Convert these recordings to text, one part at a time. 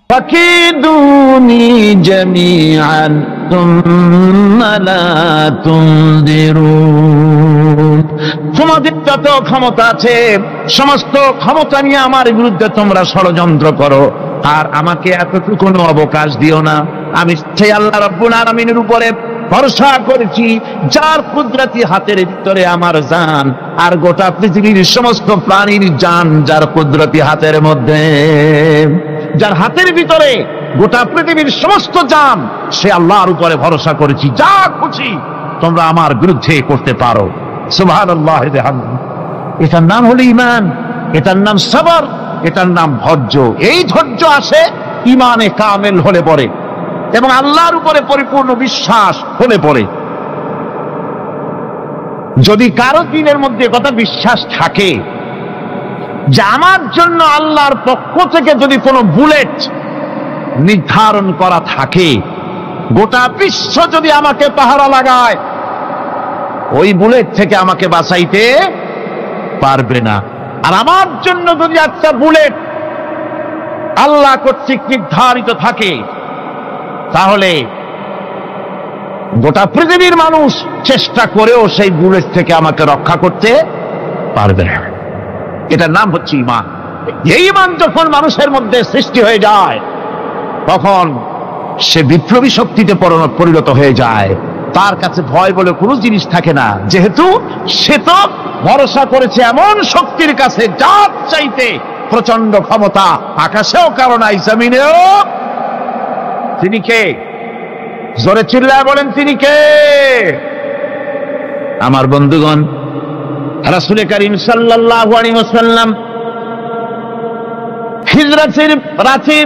ফাকিদুনি জামিআন সুম্মা লা তুনজিরুন। তোমাদের যত ক্ষমতা আছে সমস্ত ক্ষমতা নিয়ে আমার বিরুদ্ধে তোমরা ষড়যন্ত্র করো, আর আমাকে এতটুকু অবকাশ দিও না। আমি সেই আল্লাহ রাব্বুল আলামিনের উপরে ভরসা করেছি, যার কুদরতি হাতের ভিতরে আমার জান, আর গোটা পৃথিবীর সমস্ত প্রাণীর জান যার কুদরতি হাতের মধ্যে, যার হাতের ভিতরে গোটা পৃথিবীর সমস্ত জান, সে আল্লাহর উপরে ভরসা করেছি। যা খুশি তোমরা আমার বিরুদ্ধে করতে পারো। সুবহানাল্লাহ। এটার নাম হলো ঈমান, এটার নাম সবর, এটার নাম ধৈর্য। এই ধৈর্য আসে ঈমানে কামেল হলে পরে এবং আল্লাহর উপরে পরিপূর্ণ বিশ্বাস হলে পরে। যদি কারো দিনের মধ্যে কথা বিশ্বাস থাকে যে আমার জন্য আল্লাহর পক্ষ থেকে যদি কোনো বুলেট নির্ধারণ করা থাকে, গোটা বিশ্ব যদি আমাকে পাহারা লাগায়, ওই বুলেট থেকে আমাকে বাঁচাইতে পারবে না। আর আমার জন্য যদি একটা বুলেট আল্লাহ কর্তৃক নির্ধারিত থাকে, তাহলে গোটা পৃথিবীর মানুষ চেষ্টা করেও সেই বুলেট থেকে আমাকে রক্ষা করতে পারবে না। এটার নাম হচ্ছে ঈমান। এই ঈমান যখন মানুষের মধ্যে সৃষ্টি হয়ে যায়, তখন সে বিপ্লবী শক্তিতে পরিণত হয়ে যায়। তার কাছে ভয় বলে কোনো জিনিস থাকে না, যেহেতু সে তো ভরসা করেছে এমন শক্তির কাছে যার চাইতে প্রচন্ড ক্ষমতা, আকাশেও কারো নাই, জমিনেও। তিনি কে? জোরে চিল্লায় বলেন, তিনি কে? আমার বন্ধুগণ, রাসূল করিম সাল্লাল্লাহু আলাইহি ওয়াসাল্লাম হিজরতের রাতে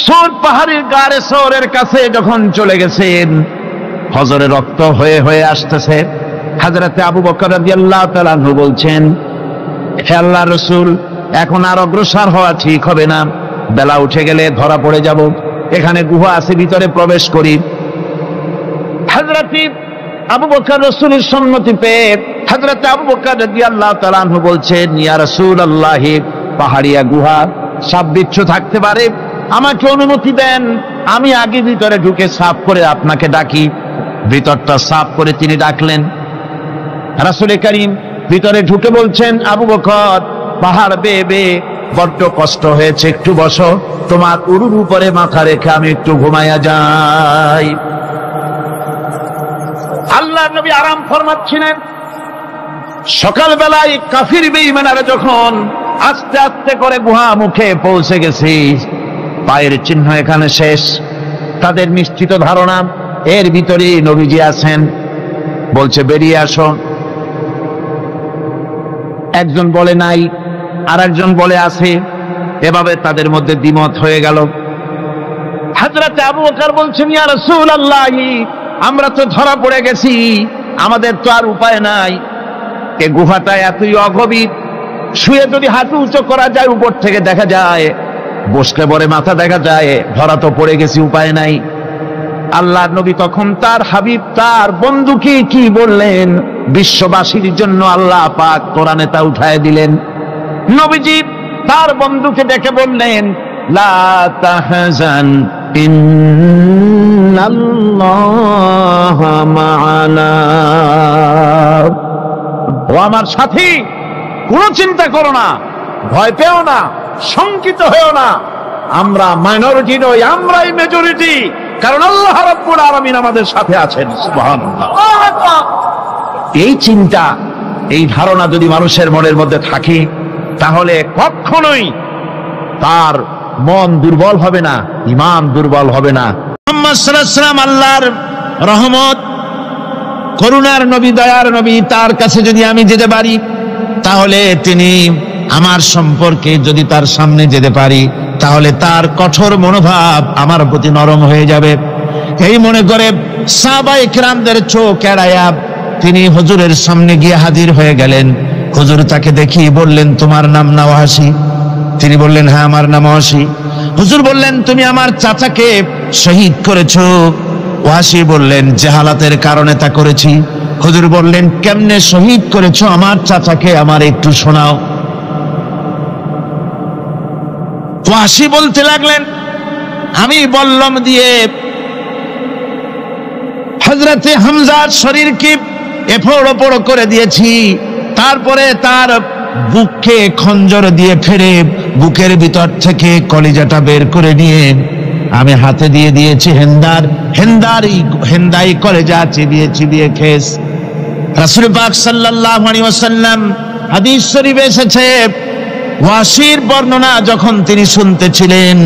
সৌর পাহাড়ের গাড়ে সৌরের কাছে যখন চলে গেছেন, হজরে রক্ত হয়ে হয়ে আসতেছে। হযরতে আবু বকর রাদিয়াল্লাহু তাআলা আনহু বলছেন, হে আল্লাহর রাসূল, এখন আর অগ্রসর হওয়া ঠিক হবে না, বেলা উঠে গেলে ধরা পড়ে যাব। এখানে গুহা আছে, ভিতরে প্রবেশ করি। হযরতে আবু বকর রাসূলের সম্মতি পেয়ে হযরতে আবু বকর রাদিয়াল্লাহু তাআলা আনহু বলছেন, ইয়া রাসূলুল্লাহ, পাহাড়িয়া গুহা, সাপ বিচ্ছু থাকতে পারে, আমাকে অনুমতি দেন, আমি আগে ভিতরে ঢুকে সাফ করে আপনাকে ডাকি। ভিতরটা সাফ করে তিনি ডাকলেন। রাসূল করিম ভিতরে ঢুকে বলছেন, আবু বকর, পাহাড় বেয়ে বেয়ে বড্ড কষ্ট হয়েছে, একটু বসো, তোমার উরুর উপরে মাথা রেখে আমি একটু ঘুমাইয়া যাই। আল্লাহর নবী আরাম ফরমাচ্ছিলেন। সকালবেলায় কাফির বেঈমানরা যখন আস্তে আস্তে করে গুহা মুখে পৌঁছে গেছে, পায়ের চিহ্ন এখানে শেষ, তাদের নিশ্চিত ধারণা এর ভিতরে নবীজি আছেন। বলছে, বেরিয়ে আসো। একজন বলে নাই, আর একজন বলে আছে। এভাবে তাদের মধ্যে দ্বিমত হয়ে গেল। হযরত আবু বকর বলছেন, ইয়া রাসূলুল্লাহ, আমরা তো ধরা পড়ে গেছি, আমাদের তো আর উপায় নাই। এই গুহাটা এতই অগভীর, শুয়ে যদি হাঁটু উঁচু করা যায় উপর থেকে দেখা যায়, বসলে পরে মাথা দেখা যায়, ধরা তো পড়ে গেছি, উপায় নাই। আল্লাহর নবী তখন তার হাবিব, তার বন্ধুকে কি বললেন? বিশ্ববাসীর জন্য আল্লাহ পাক কোরআনে তা উঠায় দিলেন। নবীজি তার বন্ধুকে ডেকে বললেন, লা তাহজান ইন্নাল্লাহা মা'ানা। ও আমার সাথী, কোনো চিন্তা করো না, ভয় পেও না, শঙ্কিত হয়েও না। আমরা মাইনরিটি নই, আমরাই মেজরিটি, কারণ আল্লাহ রাব্বুল আলামিন আমাদের সাথে আছেন। সুবহানাল্লাহ। এই চিন্তা, এই ধারণা যদি মানুষের মনের মধ্যে থাকে, তাহলে কখনোই তার মন দুর্বল হবে না, ঈমান দুর্বল হবে না। মুহাম্মদ সাল্লাল্লাহু আলাইহি ওয়াসাল্লাম আল্লাহর রহমত, করুণার নবী, দয়ার নবী, তার কাছে যদি আমি যেতে পারি, তাহলে তিনি আমার সম্পর্কে যদি তার সামনে যেতে পারি, তাহলে তার কঠোর মনোভাব আমার প্রতি নরম হয়ে যাবে। এই মনে করে সাহাবায়ে কিরামদের চোখ এড়ায়া তিনি হুজুরের সামনে গিয়ে হাজির হয়ে গেলেন। হুজুর তাকে দেখি বললেন, তোমার নাম না ওয়াসি? তিনি বললেন, হ্যাঁ, আমার নাম ওয়াসি। হুজুর বললেন, তুমি আমার চাচাকে শহীদ করেছো? ওয়াসি বললেন, জাহালাতের কারণে তা করেছি। হুজুর বললেন, কেমনে শহীদ করেছো আমার চাচাকে, আমার একটু শোনাও। ওয়াসি বলতে লাগলেন, আমি বল্লম দিয়ে হযরতে হামজার শরীরকে এফোড় ওপড় করে দিয়েছি, তারপরে তার বুককে খঞ্জর দিয়ে ফেরে বুকের ভিতর থেকে কলিজাটা বের করে নিয়ে আমি হাতে দিয়ে দিয়েছি হেন্দাই কলেজা চিবিয়ে চিবিয়ে খেস। রাসূল পাক সাল্লাল্লাহু আলাইহি ওয়াসাল্লাম হাদিস শরীফে এসেছে, ওয়াসির বর্ণনা যখন তিনি শুনতেছিলেন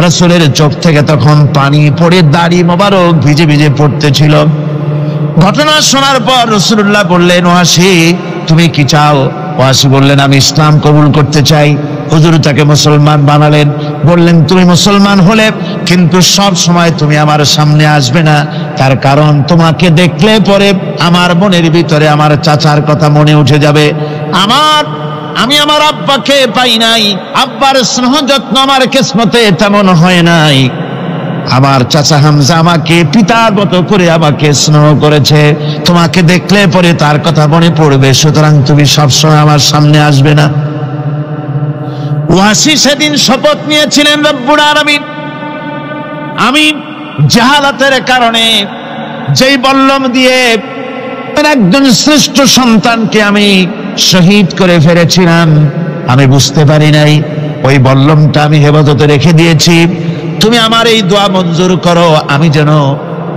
রাসূলের চোখ থেকে তখন পানি পড়ে দাড়ি মোবারক ভিজে ভিজে পড়তেছিল। ঘটনা শোনার পর রাসূলুল্লাহ বললেন, ওয়াসি তুমি কি চাও? ওয়াসি বললেন, আমি ইসলাম কবুল করতে চাই। হুজুর তাকে মুসলমান বানালেন, বললেন তুমি মুসলমান হলে কিন্তু সব সময় তুমি আমার সামনে আসবে না, তার কারণ তোমাকে দেখলে পরে আমার মনের ভিতরে আমার চাচার কথা মনে উঠে যাবে। আমি আমার আব্বাকে পাই নাই, আব্বার স্নেহ যত্ন আমার কিসমতে তেমন হয় নাই। আমার চাচা হামজা আমাকে পিতার মতো করে আমাকে স্নেহ করেছে, তোমাকে দেখলে পরে তার কথা মনে পড়বে, সুতরাং তুমি সবসময় আমার সামনে আসবে না। ওয়াসি সেদিন শপথ নিয়েছিলেন, রব্বুল আলামিন আমি জাহালাতের কারণে যেই বল্লম দিয়ে একজন শ্রেষ্ঠ সন্তানকে আমি শহীদ করে ফেলেছিলাম, আমি বুঝতে পারি নাই, ওই বল্লমটা আমি হেফাজতে রেখে দিয়েছি। তুমি আমার এই দোয়া মঞ্জুর করো, আমি যেন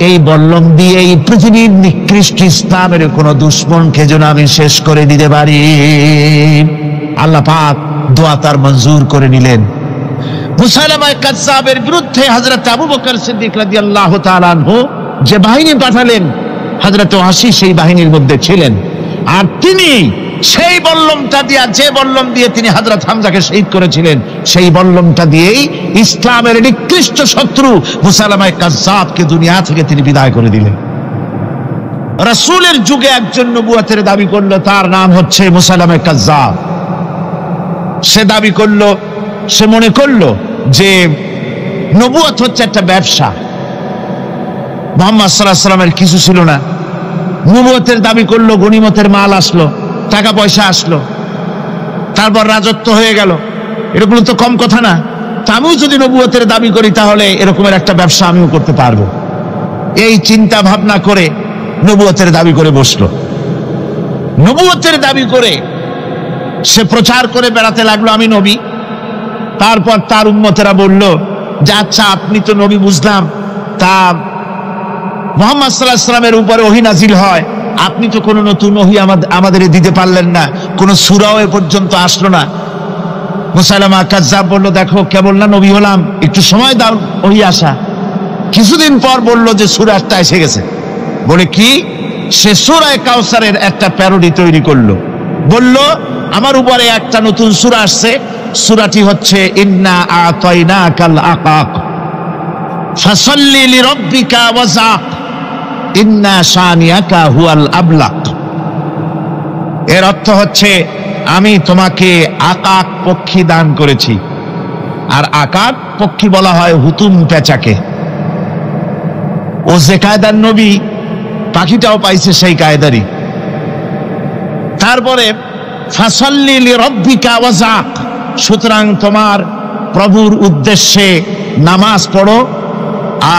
এই বল্লম দিয়ে এই পৃথিবীর নিকৃষ্ট ইসলামের কোন দুশমনকে যেন আমি শেষ করে দিতে পারি। আল্লাহ পাক দোয়া তার মঞ্জুর করে নিলেন। মুসাইলামা কাযযাবের বিরুদ্ধে হযরত আবু বকর সিদ্দিক রাদিয়াল্লাহু তাআলা আনহু যে বাহিনী পাঠালেন, হযরত ওয়াসি সেই বাহিনীর মধ্যে ছিলেন। আর তিনি সেই বল্লমটা দিয়ে, যে বল্লম দিয়ে তিনি হযরত হামজাকে শহীদ করেছিলেন, সেই বল্লমটা দিয়েই ইসলামের নিকৃষ্ট শত্রু মুসাইলামা কাযযাবকে দুনিয়া থেকে তিনি বিদায় করে দিলেন। রাসূলের যুগে একজন নবুয়তের দাবি করলো, তার নাম হচ্ছে মুসাইলামা কাযযাব। সে দাবি করলো, সে মনে করলো যে নবুয়ত হচ্ছে একটা ব্যবসা। মুহাম্মদ সাল্লাল্লাহু আলাইহি ওয়াসাল্লামের কিছু ছিল না, নবুয়তের দাবি করলো, গনিমতের মাল আসলো, টাকা পয়সা আসলো, তারপর রাজত্ব হয়ে গেল, এরকম তো কম কথা না। তা আমিও যদি নবুয়তের দাবি করি তাহলে এরকমের একটা ব্যবসা আমিও করতে পারবো। এই চিন্তা ভাবনা করে নবুয়তের দাবি করে বসলো। নবুয়তের দাবি করে সে প্রচার করে বেড়াতে লাগলো, আমি নবী। তারপর তার উম্মতেরা বলল যে আচ্ছা আপনি তো নবী বুঝলাম, তা মুহাম্মদ সাল্লাল্লাহু আলাইহি ওয়াসাল্লামের উপরে ওহী নাজিল হয়, আপনি তো কোনো নতুন ওহী আমাদের দিতে পারলেন না, কোনো সূরাও এ পর্যন্ত আসলো না। মুসাইলামা কাযযাব বলল, দেখো কেবল না নবী হলাম, একটু সময় দাও ওহী আসা। কিছুদিন পর বলল যে সূরা একটা এসে গেছে। বলে কি? সে সূরা কাউসারের একটা প্যারোডি তৈরি করলো, বলল আমার উপরে একটা নতুন সূরা আসছে, সূরাটি হচ্ছে ইন্না আতাইনাকাল আকাক ফাসাল্লি লিরাব্বিকা ওয়াযাক ইন্না শানিয়াকা হুয়াল আবলাক। এর অর্থ হচ্ছে আমি তোমাকে আকাক পক্ষী দান করেছি। আর আকাক পক্ষী বলা হয় হুতুম পেঁচাকে। ও যে কায়দার নবী, পাখিটাও পাইছে সেই কায়দারই। তারপরে ফাসাল্লি লিরাব্বিকা ওয়াযাক, সুতরাং তোমার প্রভুর উদ্দেশ্যে নামাজ পড়ো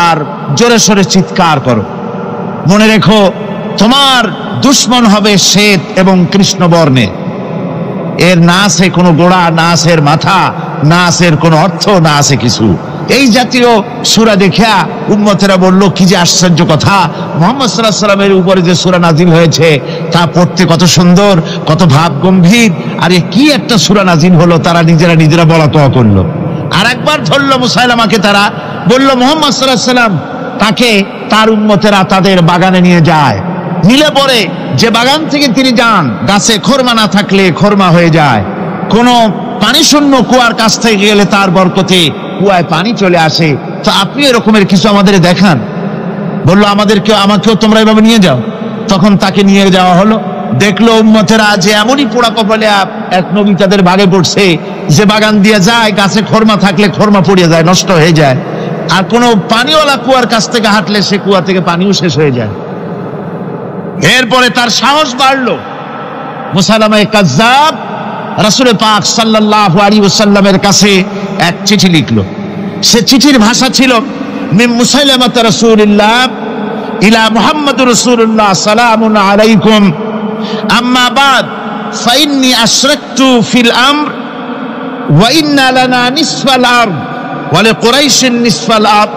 আর জোরে সোরে চিৎকার করো। মনে রেখো তোমার দুশমন হবে শ্বেত এবং কৃষ্ণ বর্ণে, এর না আছে কোনো গোড়া, না আছে এর মাথা, না আছে এর কোনো অর্থ, না আছে কিছু। এই জাতীয় সূরা দেখিয়া উম্মতেরা বলল কি যে আশ্চর্য কথা, মুহাম্মদ সাল্লাল্লাহু আলাইহি ওয়াসাল্লামের উপরে যে সূরা নাজিল হয়েছে তা পড়তে কত সুন্দর, কত ভাব গম্ভীর, আর কি একটা সূরা নাজিল হলো, তারা নিজেরা বলা তোয়া করলো। আর একবার ধরলো মুসাইলামাকে, তারা বলল মুহাম্মদ সাল্লাল্লাহু আলাইহি ওয়াসাল্লাম তাকে তার উম্মতেরা তাদের বাগানে নিয়ে যায়, নিলে পরে যে বাগান থেকে তিনি যান গাছে খরমা না থাকলে খরমা হয়ে যায়, কোনো পানি শূন্য কুয়ার কাছ থেকে গেলে তার বরকতে কুয়ায় পানি চলে আসে। তো আপনি এরকমের কিছু আমাদের দেখান। বললো আমাকেও তোমরা এভাবে নিয়ে যাও। তখন তাকে নিয়ে যাওয়া হলো। দেখলো উম্মতেরা যে এমনই পোড়া কপালে এক নবী তাদের ভাগে পড়ছে, যে বাগান দিয়ে যায় গাছে খরমা থাকলে খরমা পড়িয়ে যায়, নষ্ট হয়ে যায়, আর কোনো পানিওয়ালা কুয়ার কাছ থেকে হাঁটলে সে কুয়া থেকে পানিও শেষ হয়ে যায়। এরপরে তার সাহস বাড়লো। মুসাইলামা কাযযাব রাসূল পাক সাল্লাল্লাহু আলাইহি ওয়াসাল্লামের কাছে এক চিঠি লিখলো। সে চিঠির ভাষা ছিল মিন মুসাইলামাত রাসূলিল্লাহ ইলা মুহাম্মাদুর রাসূলুল্লাহ সালামুন আলাইকুম আম্মা বাদ ফাইন্নী আশরাকতু ফিল আমর ওয়া ইন্না লানা নিসফাল আরদ ওয়া লিকুরাইশিন নিসফাল আরদ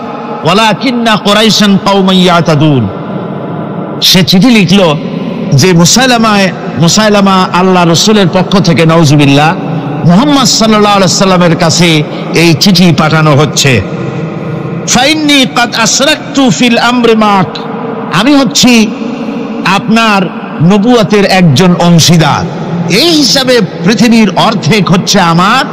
ওয়ালাকিন্না কুরাইশান কওমান ইয়াতাদুন। সে চিঠি লিখলো যে মুসাইলামা আল্লাহ রসুলের পক্ষ থেকে নাউজুবিল্লাহ মুহাম্মদ সাল্লাল্লাহু আলাইহি সাল্লামের কাছে এই চিঠি পাঠানো হচ্ছে। ফাইন্নী কাদ আশরাকতু ফিল আমরি মাক, আমি হচ্ছি আপনার নবুয়তের একজন অংশীদার। এই হিসাবে পৃথিবীর অর্ধেক হচ্ছে আমার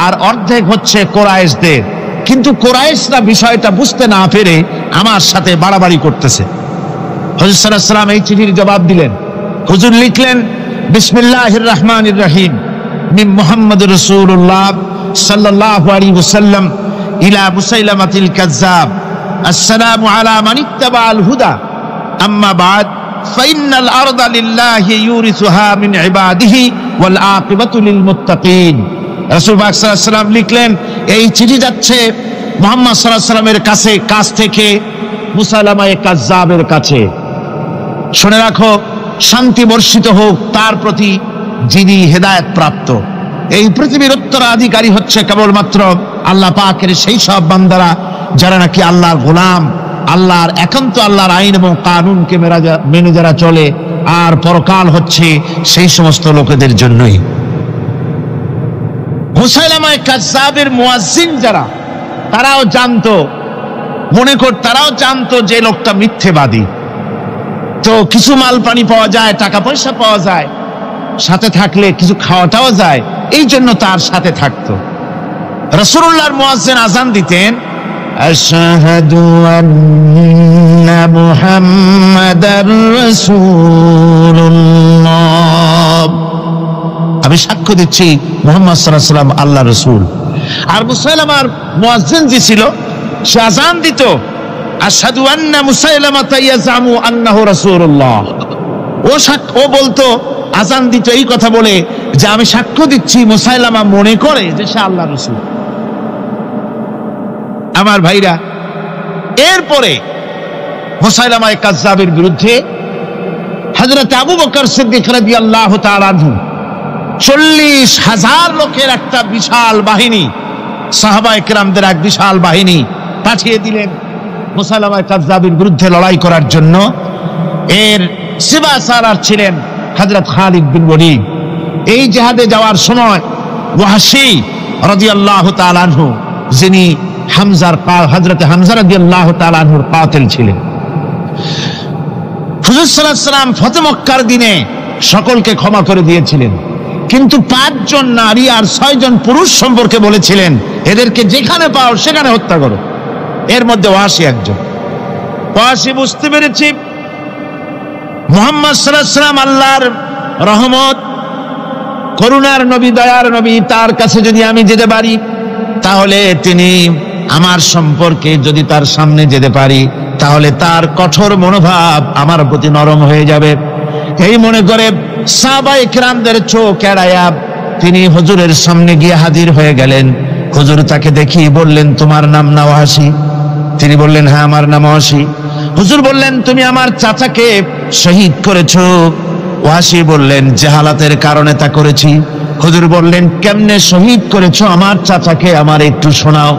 আর অর্ধেক হচ্ছে কোরাইশদের, কিন্তু কোরাইশরা বিষয়টা বুঝতে না পেরে আমার সাথে বাড়াবাড়ি করতেছে। হুজুর সাল্লাল্লাহু আলাইহি ওয়াসাল্লাম এই চিঠির জবাব দিলেন। হুজুর লিখলেন বিসমিল্লাহির রহমানির রহিম মিন মুহাম্মাদুর রাসূলুল্লাহ সাল্লাল্লাহু আলাইহি ওয়াসাল্লাম ইলা মুসাইলামাতিল কাযযাব আসসালামু আলা মান ইত্তাবাআল হুদা আম্মা বাদ ফাইন্নাল আরদা লিল্লাহি ইউরিসুহা মিন ইবাদিহি ওয়াল আকিবাতু লিল মুত্তাকিন। রাসূল পাক সাল্লাল্লাহু আলাইহি ওয়াসাল্লাম লিখলেন এই চিঠি যাচ্ছে মুহাম্মদ সাল্লাল্লাহু আলাইহি ওয়াসাল্লামের কাছ থেকে মুসাইলামায়ে কাযযাবের কাছে। শুনে রাখো, শান্তি বর্ষিত হোক তার প্রতি যিনি হেদায়েত প্রাপ্ত। এই পৃথিবীর উত্তরাধিকারী হচ্ছে কেবলমাত্র আল্লাহ পাকের সেই সব বান্দারা যারা নাকি আল্লাহর গোলাম, আল্লাহর একান্ত আল্লাহর আইন এবং কানুনকে মেনে যারা চলে, আর পরকাল হচ্ছে সেই সমস্ত লোকেদের জন্যই। মুসাইলামায়ে কাযযাবের মুয়াজ্জিন যারা, তারাও জানতো, তারাও জানতো যে লোকটা মিথ্যেবাদী। তো কিছু মাল পানি পাওয়া যায়, টাকা পয়সা পাওয়া যায়, সাথে থাকলে কিছু খাওয়াটাও যায়, এই জন্য তার সাথে থাকতো। রাসূলুল্লাহর মুয়াজ্জিন আযান দিতেন, আশহাদু আন্না মুহাম্মাদার রাসূলুল্লাহ, আমি সাক্ষ্য দিচ্ছি মুহাম্মদ সাল্লাল্লাহু আলাইহি ওয়াসাল্লাম আল্লাহর রাসূল। আর মুসাইলামার মুয়াজ্জিন যে ছিল সে আযান দিত আশহাদু আন্না মুসাইলামাতা ইয়াজামু আন্নাহু রাসূলুল্লাহ। ও বলতো, আযান দিত এই কথা বলে যে আমি সাক্ষ্য দিচ্ছি মুসাইলামা মনে করে যে সে আল্লাহর রাসূল। আমার ভাইরা, এরপরে মুসাইলামায়ে কাযযাবের বিরুদ্ধে হযরত আবু বকর সিদ্দিক রাদিয়াল্লাহু তাআলা আনহু 40,000 লোকের একটা বিশাল বাহিনী, সাহাবায়ে কেরামদের এক বিশাল বাহিনী পাঠিয়ে দিলেন মুসাইলামায়ে কাযযাবের বিরুদ্ধে লড়াই করার জন্য। এর সিবাসারার ছিলেন হযরত খালিদ বিন ওয়ালিদ। এই জিহাদে যাওয়ার সময় ওয়াহশী রাদিয়াল্লাহু তাআলা আনহু, যিনি হযরত হামজা রাদিয়াল্লাহু তাআলা আনহুর কাতিল ছিলেন। হুজুর সাল্লাল্লাহু আলাইহি ওয়াসাল্লাম ফতহ মক্কার দিনে সকলকে ক্ষমা করে দিয়েছিলেন, কিন্তু 5 জন নারী আর 6 জন পুরুষ সম্পর্কে বলেছিলেন এদেরকে যেখানে পাও সেখানে হত্যা করো। এর মধ্যে ওয়াহশী একজন। ওয়াহশী বুঝতে পেরেছি মুহাম্মদ সাল্লাল্লাহু আলাইহি ওয়াসাল্লাম আল্লাহর রহমত, করুণার নবী, দয়ার নবী, তার কাছে যদি আমি যেতে পারি তাহলে তিনি আমার সম্পর্কে, যদি তার সামনে যেতে পারি তাহলে তার কঠোর মনোভাব আমার প্রতি নরম হয়ে যাবে। এই মনে করে সাহাবায়ে কেরামদের চোখ এড়ায়া তিনি হুজুরের সামনে গিয়ে হাজির হয়ে গেলেন। হুজুর তাকে দেখি বললেন, তোমার নাম না ওয়াহশী? তিনি বললেন, হ্যাঁ আমার নাম ওয়াহশী। হুজুর বললেন, তুমি আমার চাচাকে শহীদ করেছো? ওয়াহশী বললেন, জাহালাতের কারণে তা করেছি। হুজুর বললেন, কেমনে শহীদ করেছো আমার চাচাকে, আমার একটু শোনাও।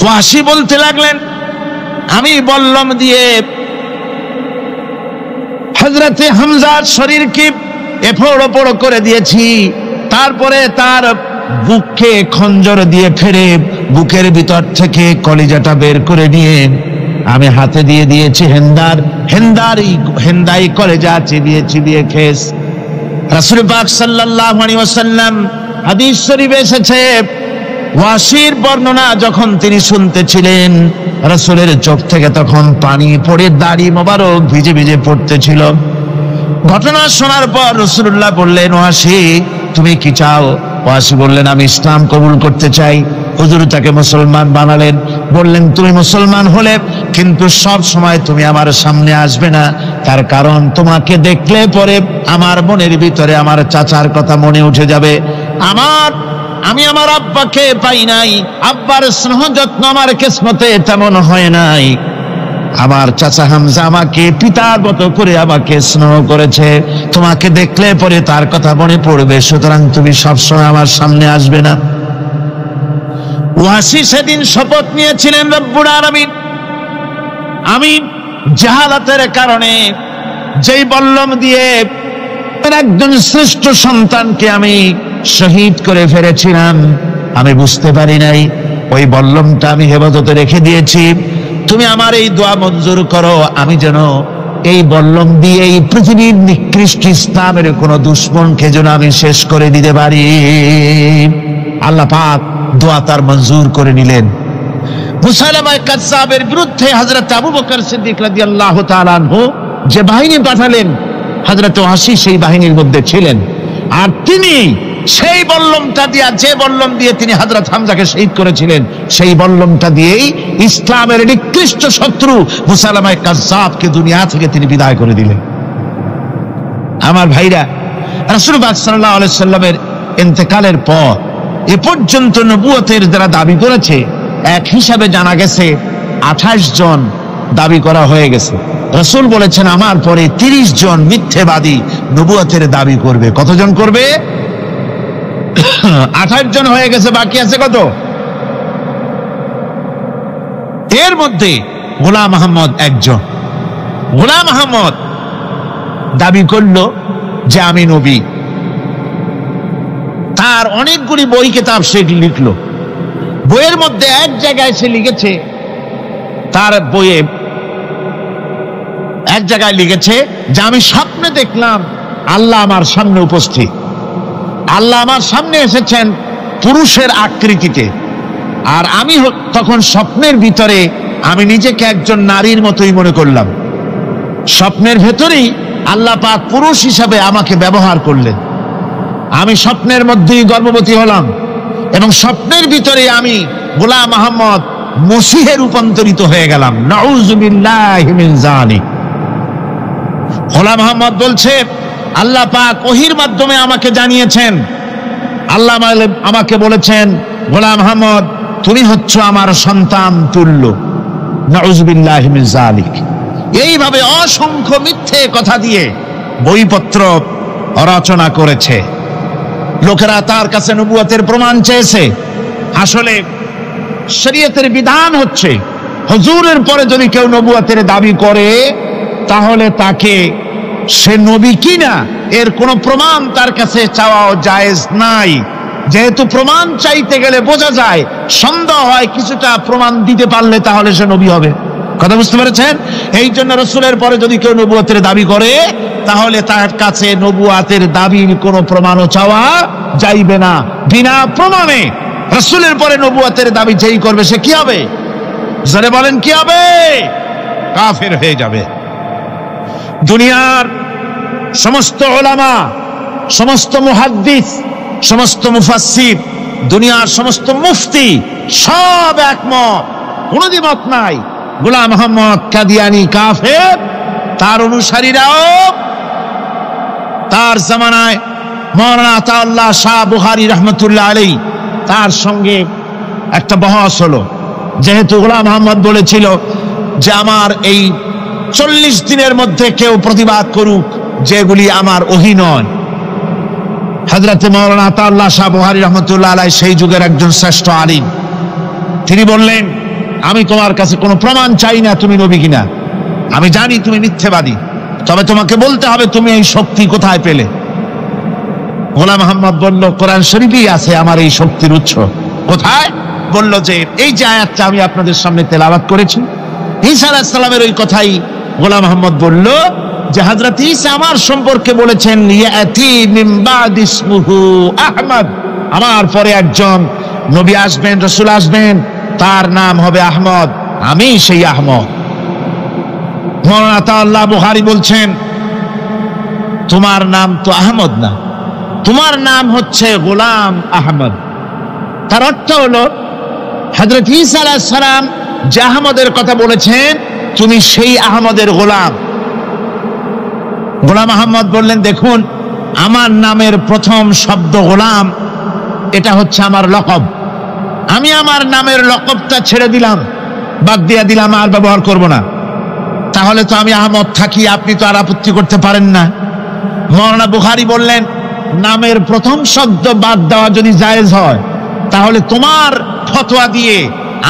ওয়াহশী বলতে লাগলেন, আমি বল্লম দিয়ে হযরতে হামজার শরীরকে এফোড় ওপড় করে দিয়েছি, তারপরে তার বুককে খঞ্জর দিয়ে ফেরে বুকের ভিতর থেকে কলিজাটা বের করে নিয়ে আমি হাতে দিয়ে দিয়েছি হেন্দাই কলেজা চিবিয়ে চিবিয়ে খেস। রাসূল পাক সাল্লাল্লাহু আলাইহি ওয়াসাল্লাম হাদিস শরীফে এসেছে, ওয়াহশীর বর্ণনা যখন তিনি শুনতেছিলেন রাসূলের চোখ থেকে তখন পানি পড়ে দাড়ি মোবারক ভিজে ভিজে পড়তেছিল। ঘটনা শোনার পর রাসূলুল্লাহ বললেন, ওয়াহশী তুমি কি চাও? ওয়াহশী বললেন, আমি ইসলাম কবুল করতে চাই। হুজুর তাকে মুসলমান বানালেন, বললেন তুমি মুসলমান হলে কিন্তু সব সময় তুমি আমার সামনে আসবে না, তার কারণ তোমাকে দেখলে পরে আমার মনের ভিতরে আমার চাচার কথা মনে উঠে যাবে। আমি আমার আব্বাকে পাই নাই, আব্বার স্নেহ যত্ন আমার কিসমতে তেমন হয় নাই। আমার চাচা হামজা আমাকে পিতার মতো করে আমাকে স্নেহ করেছে, তোমাকে দেখলে পরে তার কথা মনে পড়বে, সুতরাং তুমি সবসময় আমার সামনে আসবে না। ওয়াসি সেদিন শপথ নিয়েছিলেন রব্বুল আলামিন, আমি জাহালাতের কারণে যেই বল্লম দিয়ে একজন শ্রেষ্ঠ সন্তানকে আমি শহীদ করে ফেলেছিলাম, আমি বুঝতে পারি নাই, ওই বল্লমটা আমি হেফাজতে রেখে দিয়েছি। তুমি আমার এই দোয়া মঞ্জুর করো, আমি যেন এই বল্লম দিয়ে এই পৃথিবীর নিকৃষ্ট ইসলামের কোন দুশ্মনকে যেন আমি শেষ করে দিতে পারি। আল্লাহ পাক দোয়া তার মঞ্জুর করে নিলেন। মুসাইলামা কাযযাবের বিরুদ্ধে হযরত আবু বকর সিদ্দিক রাদিয়াল্লাহু তাআলা আনহু যে বাহিনী পাঠালেন, হযরত ওয়াসি সেই বাহিনীর মধ্যে ছিলেন। আর তিনি সেই বল্লমটা দিয়া, যে বল্লম দিয়ে তিনি হযরত হামজাকে শহীদ করেছিলেন, সেই বল্লমটা দিয়েই ইসলামের নিকৃষ্ট শত্রু মুসাইলামা কাযযাবকে দুনিয়া থেকে তিনি বিদায় করে দিলেন। আমার ভাইরা, রাসূল পাক সাল্লাল্লাহু আলাইহি সাল্লামের ইন্তেকালের পর এ পর্যন্ত নবুয়তের যারা দাবি করেছে, এক হিসাবে জানা গেছে 28 জন দাবি করা হয়ে গেছে। রাসূল বলেছেন আমার পরে 30 জন মিথ্যেবাদী নবুয়তের দাবি করবে। কতজন করবে? 28 জন হয়ে গেছে, বাকি আছে কত? এর মধ্যে গোলাম আহমদ একজন। গোলাম আহমদ দাবি করলো যে আমি নবী। তার অনেকগুলি বই কিতাব সে লিখলো। বইয়ের মধ্যে এক জায়গায় সে লিখেছে, তার বইয়ে এক জায়গায় লিখেছে যে আমি স্বপ্নে দেখলাম আল্লাহ আমার সামনে উপস্থিত। আল্লাহ আমার সামনে এসেছেন পুরুষের আকৃতিতে, আর আমি তখন স্বপ্নের ভিতরে আমি নিজেকে একজন নারীর মতোই মনে করলাম। স্বপ্নের ভেতরেই আল্লাহ পাক পুরুষ হিসাবে আমাকে ব্যবহার করলেন। আমি স্বপ্নের মধ্যেই গর্ভবতী হলাম এবং স্বপ্নের ভিতরে আমি গোলাম আহমদ মসিহে রূপান্তরিত হয়ে গেলাম। নাউযুবিল্লাহি মিন যালিক। গোলাম আহমদ বলছে আল্লাহ পাক ওহীর মাধ্যমে আমাকে জানিয়েছেন, আল্লাহ আমাকে বলেছেন গোলাম আহমদ তুমি হচ্ছ আমার সন্তান তুল্য। নাউযুবিল্লাহি মিন যালিক। এইভাবে অসংখ্য মিথ্যে কথা দিয়ে বইপত্র রচনা করেছে। লোকেরা তার কাছে নবুয়তের প্রমাণ চেয়েছে। আসলে শরীয়তের বিধান হচ্ছে হুজুরের পরে যদি কেউ নবুয়তের দাবি করে, তাহলে তাকে সে নবী কিনা এর কোনো প্রমাণ তার কাছে চাওয়াও জায়েজ নাই। যেহেতু প্রমাণ চাইতে গেলে বোঝা যায়, সন্দেহ হয়, কিছুটা প্রমাণ দিতে পারলে তাহলে সে নবী হবে। কথা বুঝতে পেরেছেন? এই জন্য রাসূলের পরে যদি কেউ নবুয়তের দাবি করে, তাহলে তার কাছে নবুয়তের দাবির কোনো প্রমাণও চাওয়া যাইবে না। বিনা প্রমাণে রাসূলের পরে নবুয়তের দাবি যেই করবে সে কি হবে? জোরে বলেন কি হবে? কাফের হয়ে যাবে। দুনিয়ার সমস্ত উলামা, সমস্ত মুহাদ্দিস, সমস্ত মুফাসসির, দুনিয়ার সমস্ত মুফতি সব একমত, কোনো দ্বিমত নাই, গোলাম আহমদ কাদিয়ানী কাফের। তার অনুসারীরাও তার জামানায় মাওলানা আতাউল্লাহ শাহ বুখারী রাহমাতুল্লাহ আলাইহি, তার সঙ্গে একটা বহস হলো। যেহেতু গোলাম আহমদ বলেছিল যে আমার এই 40 দিনের মধ্যে কেউ প্রতিবাদ করুক যেগুলি আমার ওহী নয়। হযরত মাওলানা আতাউল্লাহ শাহ বুখারী রাহমাতুল্লাহ আলাইহি সেই যুগের একজন শ্রেষ্ঠ আলিম, তিনি বললেন আমি তোমার কাছে কোনো প্রমাণ চাই না তুমি নবী কিনা। আমি জানি তুমি মিথ্যেবাদী, তবে তোমাকে বলতে হবে তুমি এই শক্তি কোথায় পেলে। গোলাম আহমদ বলল কোরআন শরীফেই আছে আমার এই শক্তির উৎস। কোথায়? বলল যে এই যে আয়াতটা আমি আপনাদের সামনে তেলাওয়াত করেছি, ঈসা আলাইহিস সালামের ওই কথাই গোলাম আহমদ বলল যে হযরত ঈসা আমার সম্পর্কে বলেছেন ইয়াতি মিন বাদি ইসমুহু আহমদ, আমার পরে একজন নবী আসবেন, রাসূল আসবেন, তার নাম হবে আহমদ, আমি সেই আহমদ। মাওলানা আতাউল্লাহ বুখারী বলছেন তোমার নাম তো আহমদ না, তোমার নাম হচ্ছে গোলাম আহমদ। তার অর্থ হলো হযরত ঈসা আলাইহিস সালাম যে আহমদের কথা বলেছেন, তুমি সেই আহমদের গোলাম। গোলাম আহমদ বললেন, দেখুন আমার নামের প্রথম শব্দ গোলাম, এটা হচ্ছে আমার লকব। আমি আমার নামের লকবটা ছেড়ে দিলাম, বাদ দিয়ে দিলাম, আর ব্যবহার করব না। তাহলে তো আমি আহমদ থাকি, আপনি তো আর আপত্তি করতে পারেন না। মাওলানা বুখারী বললেন, নামের প্রথম শব্দ বাদ দেওয়া যদি জায়েজ হয়, তাহলে তোমার ফতোয়া দিয়ে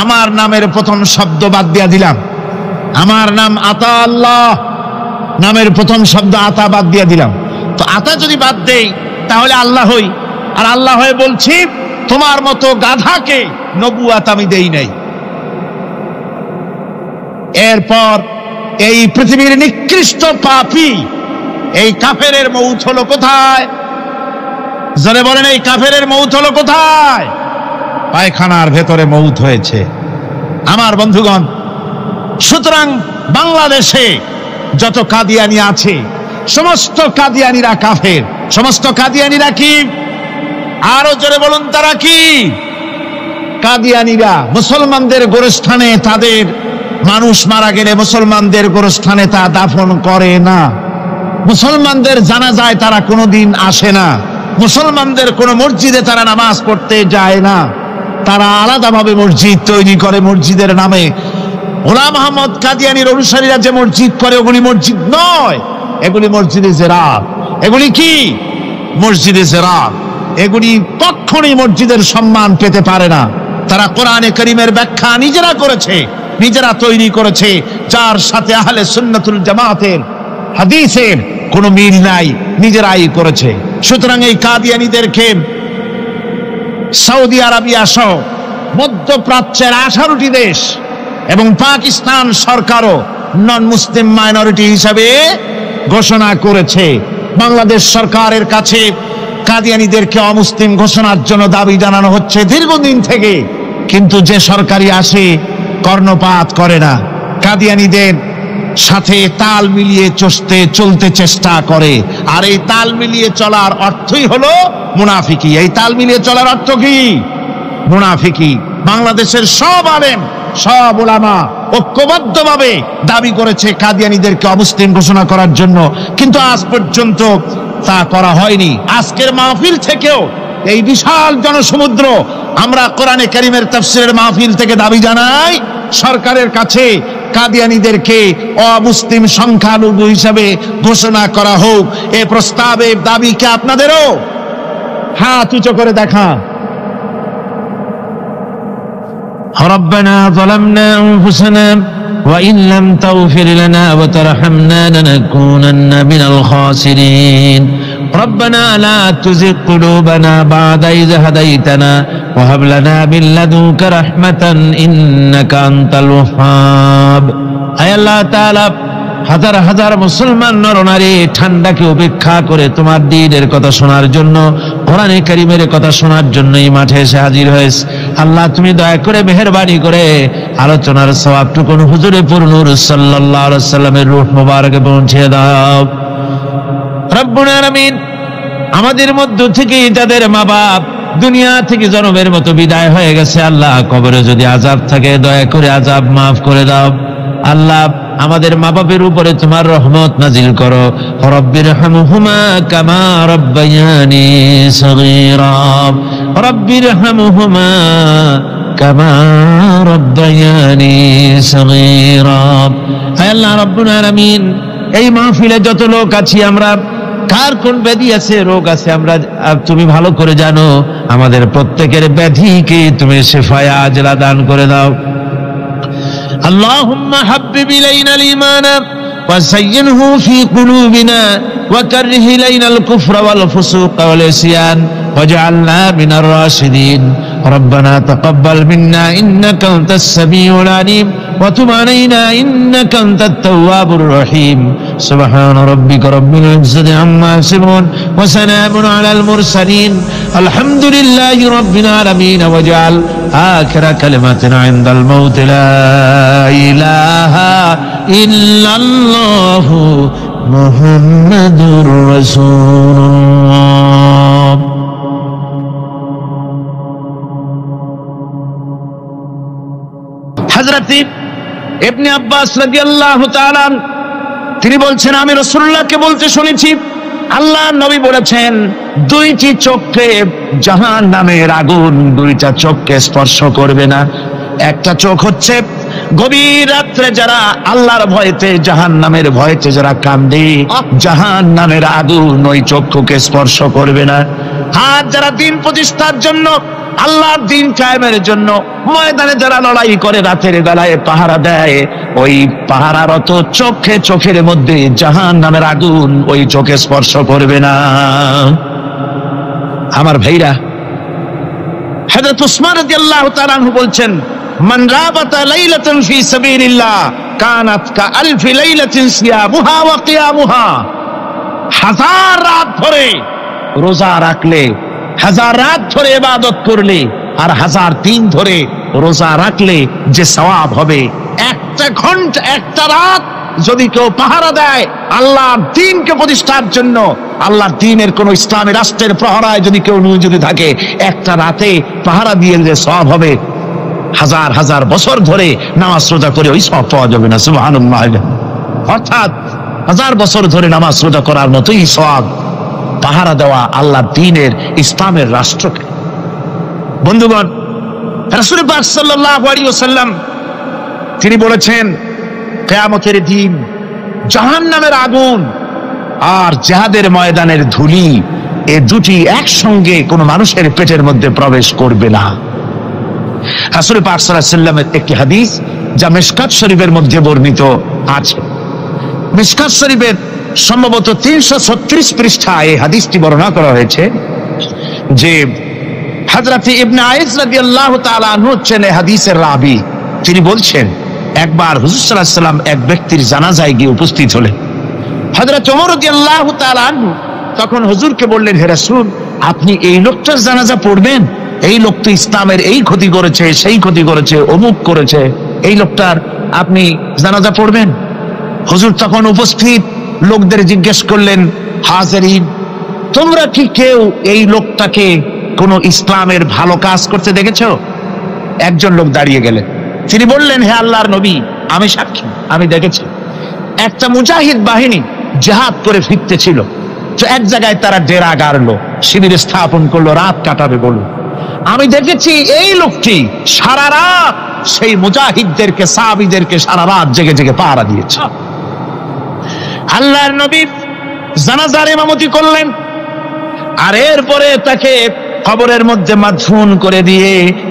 আমার নামের প্রথম শব্দ বাদ দিয়ে দিলাম। আমার নাম আতা আল্লাহ, নামের প্রথম শব্দ আতা বাদ দিয়ে দিলাম। তো আতা যদি বাদ দেই তাহলে আল্লাহ হই, আর আল্লাহ হয়ে বলছি তোমার মতো গাধাকে নবুয়াত আমি দেই নাই। এরপর এই পৃথিবীর নিকৃষ্ট পাপী এই কাফেরের মৌত হলো কোথায়? জোরে বলেন, এই কাফেরের মৌত হলো কোথায়? পায়খানার ভেতরে মৌত হয়েছে। আমার বন্ধুগণ, সুতরাং বাংলাদেশে যত কাদিয়ানি আছে, সমস্ত কাদিয়ানিরা কাফের। সমস্ত কাদিয়ানিরা কি? আরো জোরে বলুন, তারা কি? কাদিয়ানিরা মুসলমানদের গোরস্থানে, তাদের মানুষ মারা গেলে মুসলমানদের গোরস্থানে তা দাফন করে না। মুসলমানদের জানাজায় তারা কোনোদিন আসে না। মুসলমানদের কোন মসজিদে তারা নামাজ পড়তে যায় না। তারা আলাদাভাবে মসজিদ তৈরি করে মসজিদের নামে। গোলাম আহমদ কাদিয়ানির অনুসারীরা যে মসজিদ করে, ওগুলি মসজিদ নয়, এগুলি মসজিদে জিরাত। এগুলি কি? মসজিদে জিরাত। এগুলি কখনোই মসজিদের সম্মান পেতে পারে না। তারা কোরআনে কারীমের ব্যাখ্যা নিজেরা করেছে, নিজেরা তৈরি করেছে, যার সাথে আহলে সুন্নাতুল জামাতের হাদিসের কোনো মিল নাই, নিজেরাই করেছে। সুতরাং এই কাদিয়ানীদেরকে সৌদি আরবিয়া সহ মধ্যপ্রাচ্যের 18টি দেশ এবং পাকিস্তান সরকারও নন মুসলিম মাইনরিটি হিসাবে ঘোষণা করেছে। বাংলাদেশ সরকারের কাছে কাদিয়ানীদেরকে অমুসলিম ঘোষণার জন্য দাবি জানানো হচ্ছে দীর্ঘদিন থেকে, কিন্তু যে সরকারি আসে কর্ণপাত করে না। কাদিয়ানীদের সাথে তাল মিলিয়ে চলতে চেষ্টা করে, আর এই তাল মিলিয়ে চলার অর্থই হলো মুনাফিকি। এই তাল মিলিয়ে চলার অর্থ কি? মুনাফিকি। বাংলাদেশের সব আলেম, সব উলামা ঐক্যবদ্ধভাবে দাবি করেছে কাদিয়ানীদেরকে অমুসলিম ঘোষণা করার জন্য, কিন্তু আজ পর্যন্ত তা করা হয়নি। আজকের মাহফিল থেকেও, এই বিশাল জনসমুদ্র, আমরা কোরআনে কারীমের তাফসীরের মাহফিল থেকে দাবি জানাই সরকারের কাছে কাদিয়ানীদেরকে অমুসলিম সংখ্যালঘু হিসাবে ঘোষণা করা হোক। এই প্রস্তাবে দাবিকে আপনাদেরও হাত উঁচু করে দেখা। ربنا ظلمنا أنفسنا وإن لم تغفر لنا وترحمنا لنكونن من الخاسرين ربنا لا تزغ قلوبنا بعد إذ هديتنا وهب لنا من لدنك رحمة إنك أنت الوهاب أي الله تعالى হাজার হাজার মুসলমান নরনারী ঠান্ডাকে উপেক্ষা করে তোমার দ্বীনের কথা শোনার জন্য, কোরআনে কারীমের কথা শোনার জন্য এই মাঠে এসে হাজির হয়েছে। আল্লাহ তুমি দয়া করে মেহেরবানি করে আলোচনার সওয়াবটুকু হুজুরে পুরনূর সাল্লাল্লাহু আলাইহি ওয়াসাল্লামের রূহ মুবারকে পৌঁছে দাও। রব্বুল আলামিন, আমাদের মধ্য থেকে যাদের মা বাপ দুনিয়া থেকে জন্মের মতো বিদায় হয়ে গেছে, আল্লাহ কবরে যদি আযাব থাকে দয়া করে আযাব মাফ করে দাও। আল্লাহ আমাদের মা বাপের উপরে তোমার রহমত নাজিল করো। রব্বিরহামহুমা কামা রব্বায়ানি সগীরা রব্বিরহামহুমা কামা রব্বায়ানি সগীরা। হে আল্লাহ রাব্বুল আলামিন, এই মাহফিলে যত লোক আছি আমরা, কার কোন ব্যাধি আছে, রোগ আছে, আমরা তুমি ভালো করে জানো। আমাদের প্রত্যেকের ব্যাধিকে তুমি শিফায়ে আজলা দান করে দাও। اللهم حبب إلينا الإيمان وزينه في قلوبنا وكره إلينا الكفر والفسوق والعصيان واجعلنا من الراشدين ربنا تقبل منا إنك أنت السميع العليم وتب علينا إنك أنت التواب الرحيم سبحان ربك رب العزة عما يصفون وسلام على المرسلين الحمد لله رب العالمين واجعل آخر كلمة عند الموت لا إله إلا الله محمد رسول الله। হযরত ইবনে আব্বাস রাদিয়াল্লাহু তাআলা তিনি বলছেন, আমি রাসূলুল্লাহকে বলতে শুনেছি, আল্লাহর নবী বলেছেন, দুইটি চোখে জাহান্নামের আগুন দুইটা চোখকে স্পর্শ করবে না। একটা চোখ হচ্ছে গভীর রাত্রে যারা আল্লাহর ভয়েতে জাহান্নামের ভয়েতে যারা কান্দে, জাহান্নামের আগুন ওই চক্ষুকে স্পর্শ করবে না। আর যারা দিন প্রতিষ্ঠার জন্য, আল্লাহর দিন কায়েমের জন্য ময়দানে যারা লড়াই করে, রাতের বেলায় পাহারা দেয়, ওই পাহারারত চোখের মধ্যে জাহান্নামের আগুন ওই চোখে স্পর্শ করবে না। আমার ভাইরা, হযরত উসমান রাদিয়াল্লাহু তাআলা আনহু বলছেন, মান রাবাতা লাইলাতান ফি সাবিলিল্লাহ কানাত কা আলফি লাইলাতিন সিয়ামুহা ওয়া কিয়ামুহা। হাজার রাত ধরে রোজা রাখলে, হাজার রাত ধরে ইবাদত করলে, আর হাজার দিন ধরে রোজা রাখলে যে সওয়াব হবে, একটা ঘন্টা একটা রাত যদি কেউ পাহারা দেয় আল্লাহর দ্বীনকে প্রতিষ্ঠার জন্য, আল্লাহর দ্বীনের কোন ইসলামী রাষ্ট্রের প্রহরায় যদি কেউ যদি থাকে, একটা রাতে পাহারা দিয়ে যে সওয়াব হবে, হাজার হাজার বছর ধরে নামাজ রোজা করে ওই সওয়াব পাওয়া যাবে না। সুবহানাল্লাহ। অর্থাৎ হাজার বছর ধরে নামাজ রোজা করার মতোই সওয়াব পাহারা দেওয়া আল্লাহর দ্বীনের ইসলামের রাষ্ট্রকে। বন্ধুগণ, রাসূল পাক সাল্লাল্লাহু আলাইহি ওয়াসাল্লাম তিনি বলেছেন, কিয়ামতের দিন জাহান্নামের আগুন আর জিহাদের ময়দানের ধুলি, এই দুটি একসঙ্গে কোনো মানুষের পেটের মধ্যে প্রবেশ করবে না। রাসূল পাক সাল্লাল্লাহু আলাইহি ওয়াসাল্লামের একটি হাদিস যা মিশকাত শরীফের মধ্যে বর্ণিত আছে। মিশকাত শরীফের সম্ভবত 336 পৃষ্ঠায় এই হাদিসটি বর্ণনা করা হয়েছে যে হযরত ইবনে আইস রাদিয়াল্লাহু তাআলা আনহু হচ্ছেন এই হাদিসের রাবী। তিনি বলছেন, একবার হুজুর সাল্লাল্লাহু আলাইহি ওয়াসাল্লাম এক ব্যক্তির জানাজায় গিয়ে উপস্থিত হলেন। হযরত ওমর রাদিয়াল্লাহু তাআলা আনহু তখন হুজুরকে বললেন, হে রাসূল, আপনি এই লোকটার জানাজা পড়বেন? এই লোক তো ইসলামের এই ক্ষতি করেছে, সেই ক্ষতি করেছে, অমুক করেছে, এই লোকটার আপনি জানাজা পড়বেন? হুজুর তখন উপস্থিত লোকদের জিজ্ঞেস করলেন, হাজিরিন, তোমরা কি কেউ এই লোকটাকে কোন ইসলামের ভালো কাজ করতে দেখেছো? একজন লোক দাঁড়িয়ে গেলেন, তিনি বললেন, হে আল্লাহর নবী, আমি সাক্ষী, আমি দেখেছি। একটা মুজাহিদ বাহিনী জিহাদ করে ফিরতে ছিল, তো এক জায়গায় তারা ডেরা গাড়লো, শিবির স্থাপন করলো, রাত কাটাবে বলল। আমি দেখেছি এই লোকটি সারা রাত সেই মুজাহিদদেরকে, সাহাবীদেরকে সারা রাত জেগে জেগে পাহারা দিয়েছে। আল্লাহর নবী জানাজার ইমামতি করলেন, আর এরপরে তাকে কবরের মধ্যে মাদফুন করে দিয়ে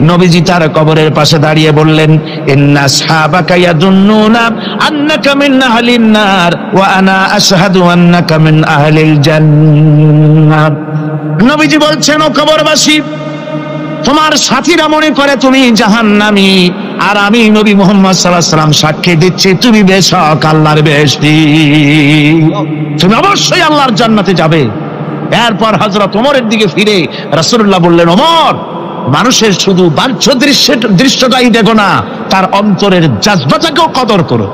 নবীজি তার কবরের পাশে দাঁড়িয়ে বললেন, ইন্না আসহাবাকা ইয়াদুন্নুনা আন্নাকা মিন আহলিন নার ওয়া আনা আশহাদু আন্নাকা মিন আহলিল জান্নাহ। নবীজি বলছেন, ও কবরবাসী, তোমার সাথীরা মনে করে তুমি জাহান্নামী, আর আমি নবী মুহাম্মদ সাল্লাল্লাহু আলাইহি ওয়াসাল্লাম সাক্ষী দিচ্ছি তুমি বেশক আল্লাহর বেহেশতি, তুমি অবশ্যই আল্লাহর জান্নাতে যাবে। এরপর হযরত ওমরের দিকে ফিরে রাসূলুল্লাহ বললেন, ওমর, মানুষের শুধু বাহ্য দৃশ্যটাই দেখো না, তার অন্তরের জাজবাটাকেও কদর করো।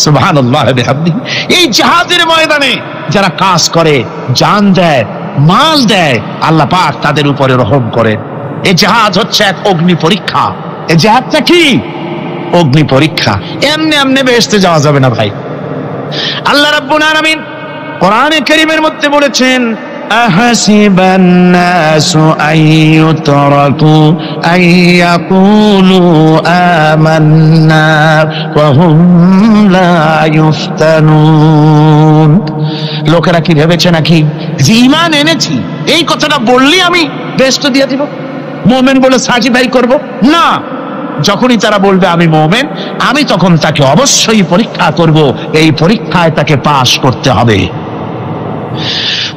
সুবহানাল্লাহ ওয়া বিহামদিহি। এই জিহাদের ময়দানে যারা কাজ করে, জান দেয়, মাল দেয়, আল্লাহ পাক তাদের উপরে রহম করেন। এই জিহাদ হচ্ছে এক অগ্নি পরীক্ষা। এই জিহাদটা কি? অগ্নি পরীক্ষা। এমনি এমনি বেহেশতে যাওয়া যাবে না ভাই। আল্লাহ রাব্বুল আলামিন কোরআনে কারীমের মধ্যে বলেছেন, আহাসিবান নাসু আইয়ুতরাকু আইয়াকুলু আমান্না ওয়া হুম লা ইফতানুন। লোকেরা কি ভেবেছে নাকি যে ঈমান এনেছি এই কথাটা বললি আমি বেহেশত দিয়ে দিব, মুমিন বলে সার্টিফাই করব? না, যখনই তারা বলবে আমি মুমিন, আমি তখন তাকে অবশ্যই পরীক্ষা করব, এই পরীক্ষায় তাকে পাশ করতে হবে।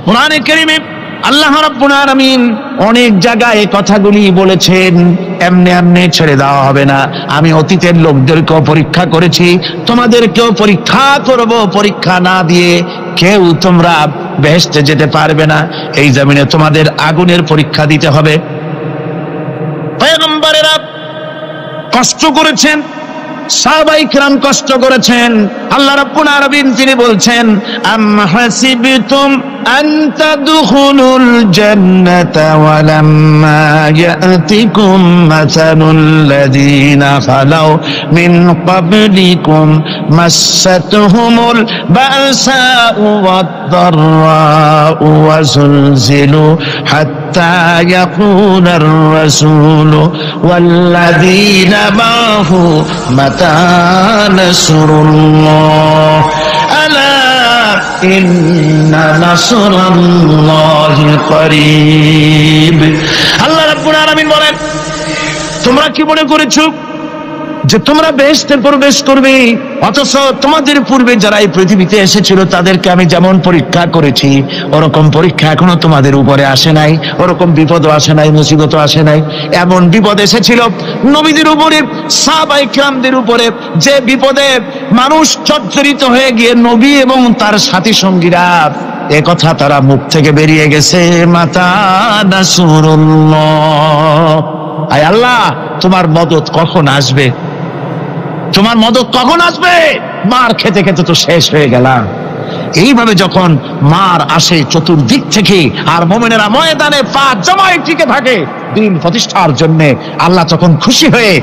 কোরআনে কারীমে আল্লাহ রাব্বুল আলামিন অনেক জায়গায় এই কথাগুলি বলেছেন, এমনি এমনি ছেড়ে দেওয়া হবে না। আমি অতীতের লোকদেরকেও পরীক্ষা করেছি, তোমাদেরকেও পরীক্ষা করব। পরীক্ষা না দিয়ে কেউ তোমরা বেহেশতে যেতে পারবে না। এই জমিনে তোমাদের আগুনের পরীক্ষা দিতে হবে। পয়গম্বরেরা কষ্ট করেছেন, সাহাবায়ে কিরাম কষ্ট করেছেন। আল্লাহ রাব্বুল আলামিন তিনি বলছেন, আম হাসিবতুম أن تدخلوا الجنة ولما يأتكم مثل الذين خلوا من قبلكم مستهم البأساء والضراء وزلزلوا حتى يقول الرسول والذين معه متى نصر الله ألا إن نصر الله قريب আল্লাহ রাব্বুল আলামিন বলেন, তোমরা কি মনে করেছো যে তোমরা বেহেশতে প্রবেশ করবে, অথচ তোমাদের পূর্বে যারা এই পৃথিবীতে এসেছিল তাদেরকে আমি যেমন পরীক্ষা করেছি ওরকম পরীক্ষা এখনো তোমাদের উপরে আসে নাই, ওরকম বিপদও আসে নাই, মুসিবতও আসে নাই। এমন বিপদ এসেছিল নবীদের উপরে, সাহাবায়ে কিরামদের উপরে, যে বিপদে মানুষ জর্জরিত হয়ে গিয়ে নবী এবং তার সাথী সঙ্গীরা এ কথা তারা মুখ থেকে বেরিয়ে গেছে, মাতা নাসরুল্লাহ, আয় আল্লাহ তোমার মদদ কখন আসবে, তোমার মদদ কখন আসবে, মার খেতে খেতে তো শেষ হয়ে গেলাম। এইভাবে যখন মার আসে চতুর্দিক থেকে আর মুমিনেরা ময়দানে পা জমায়ে টিকে থাকে দিন প্রতিষ্ঠার জন্য, আল্লাহ তখন খুশি হয়ে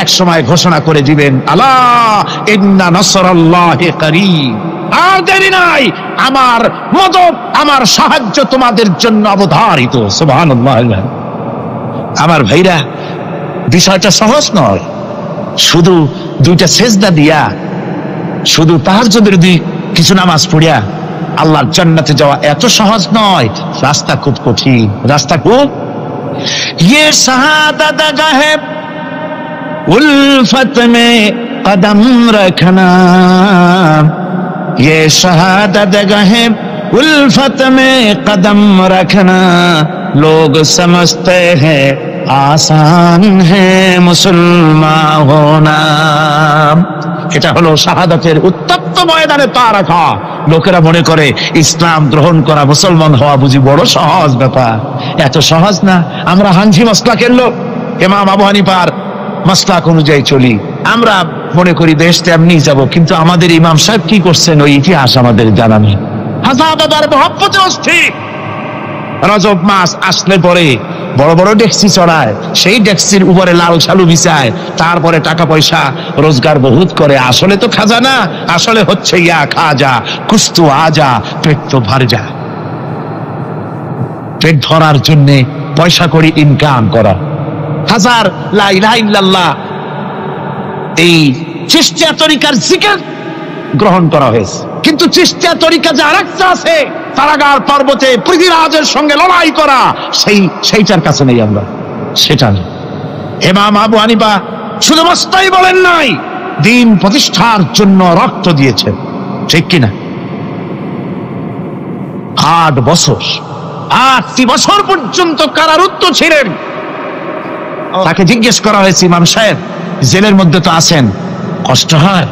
এক সময় ঘোষণা করে দিবেন, আলা ইন্না নাসরাল্লাহি করিব, আর দেরি নাই, আমার মদদ আমার সাহায্য তোমাদের জন্য অবধারিত। সুবহানাল্লাহ। আমার ভাইরা, বিষয়টা সহজ নয়। শুধু দুইটা সেজদা দিয়া, শুধু তাহাজ্জুদের কিছু নামাজ পড়িয়া আল্লাহর জান্নাতে যাওয়া এত সহজ নয়, রাস্তা খুব কঠিন, রাস্তা খুব। ये शहादत गाहे उल्फत में कदम रखना, ये शहादत गाहे उल्फत में कदम रखना, लोग समझते हैं आसान है मुसलमान होना। এটা হলো শাহাদাতের উত্তপ্ত ময়দানে পা রাখা। লোকেরা মনে করে ইসলাম গ্রহণ করা, মুসলমান হওয়া বুঝি বড় সহজ ব্যাপার। এত সহজ না। আমরা হানফি মাসলাকের লোক, ইমাম আবু হানিফার মাসলাক অনুযায়ী চলি। আমরা মনে করি দেশটা এমনি যাব, কিন্তু আমাদের ইমাম সাহেব কি করছেন ওই ইতিহাস আমাদের জানা নেই। হাজার মহব্বতে অস্থির। রজব মাস আসলে পরে বড় বড় ডেক্সি চড়ায়, সেই ডেক্সির উপরে লাল শালু বিছায়, তারপরে টাকা পয়সা রোজগার বহুত করে। আসলে তো খাজা না, আসলে হচ্ছে ইয়া খাজা কুস্তু আজা, পেট তো ভর যা। পেট ধরার জন্য পয়সা করি ইনকাম করা। হাজার লা ইলাহা ইল্লাল্লাহ এই চিশতিয়া তরিকার জিকির গ্রহণ করা হয়েছে, কিন্তু চিশতিয়া তরিকা যে আরেকটা আছে, তারাগার পর্বতে পৃথিবীরাজের সঙ্গে লড়াই করা, সেইটার কাছে নেই আমরা, সেটা নেই। ইমাম আবু হানিফা শুধু মস্তাই বলেন নাই, দিন প্রতিষ্ঠার জন্য রক্ত দিয়েছেন, ঠিক কিনা? 8 বছর, 8টি বছর পর্যন্ত কারারুদ্ধ ছিলেন। তাকে জিজ্ঞেস করা হয়েছে, ইমাম সাহেব জেলের মধ্যে তো আছেন, কষ্ট হয়?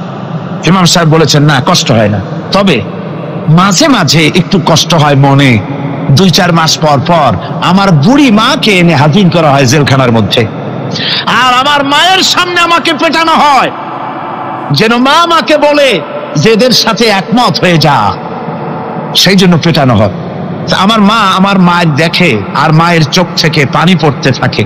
ইমাম সাহেব বলেছেন, না কষ্ট হয় না, তবে মাঝে মাঝে একটু কষ্ট হয় মনে। 2-4 মাস পর পর আমার বুড়ি মাকে এনে হাজির করা হয় জেলখানার মধ্যে, আর আমার মায়ের সামনে আমাকে পেটানো হয়, যেন মা আমাকে বলে যে এদের সাথে একমত হয়ে যা, সেই জন্য পেটানো হয়। আমার মা আমার মায়ের দেখে আর মায়ের চোখ থেকে পানি পড়তে থাকে,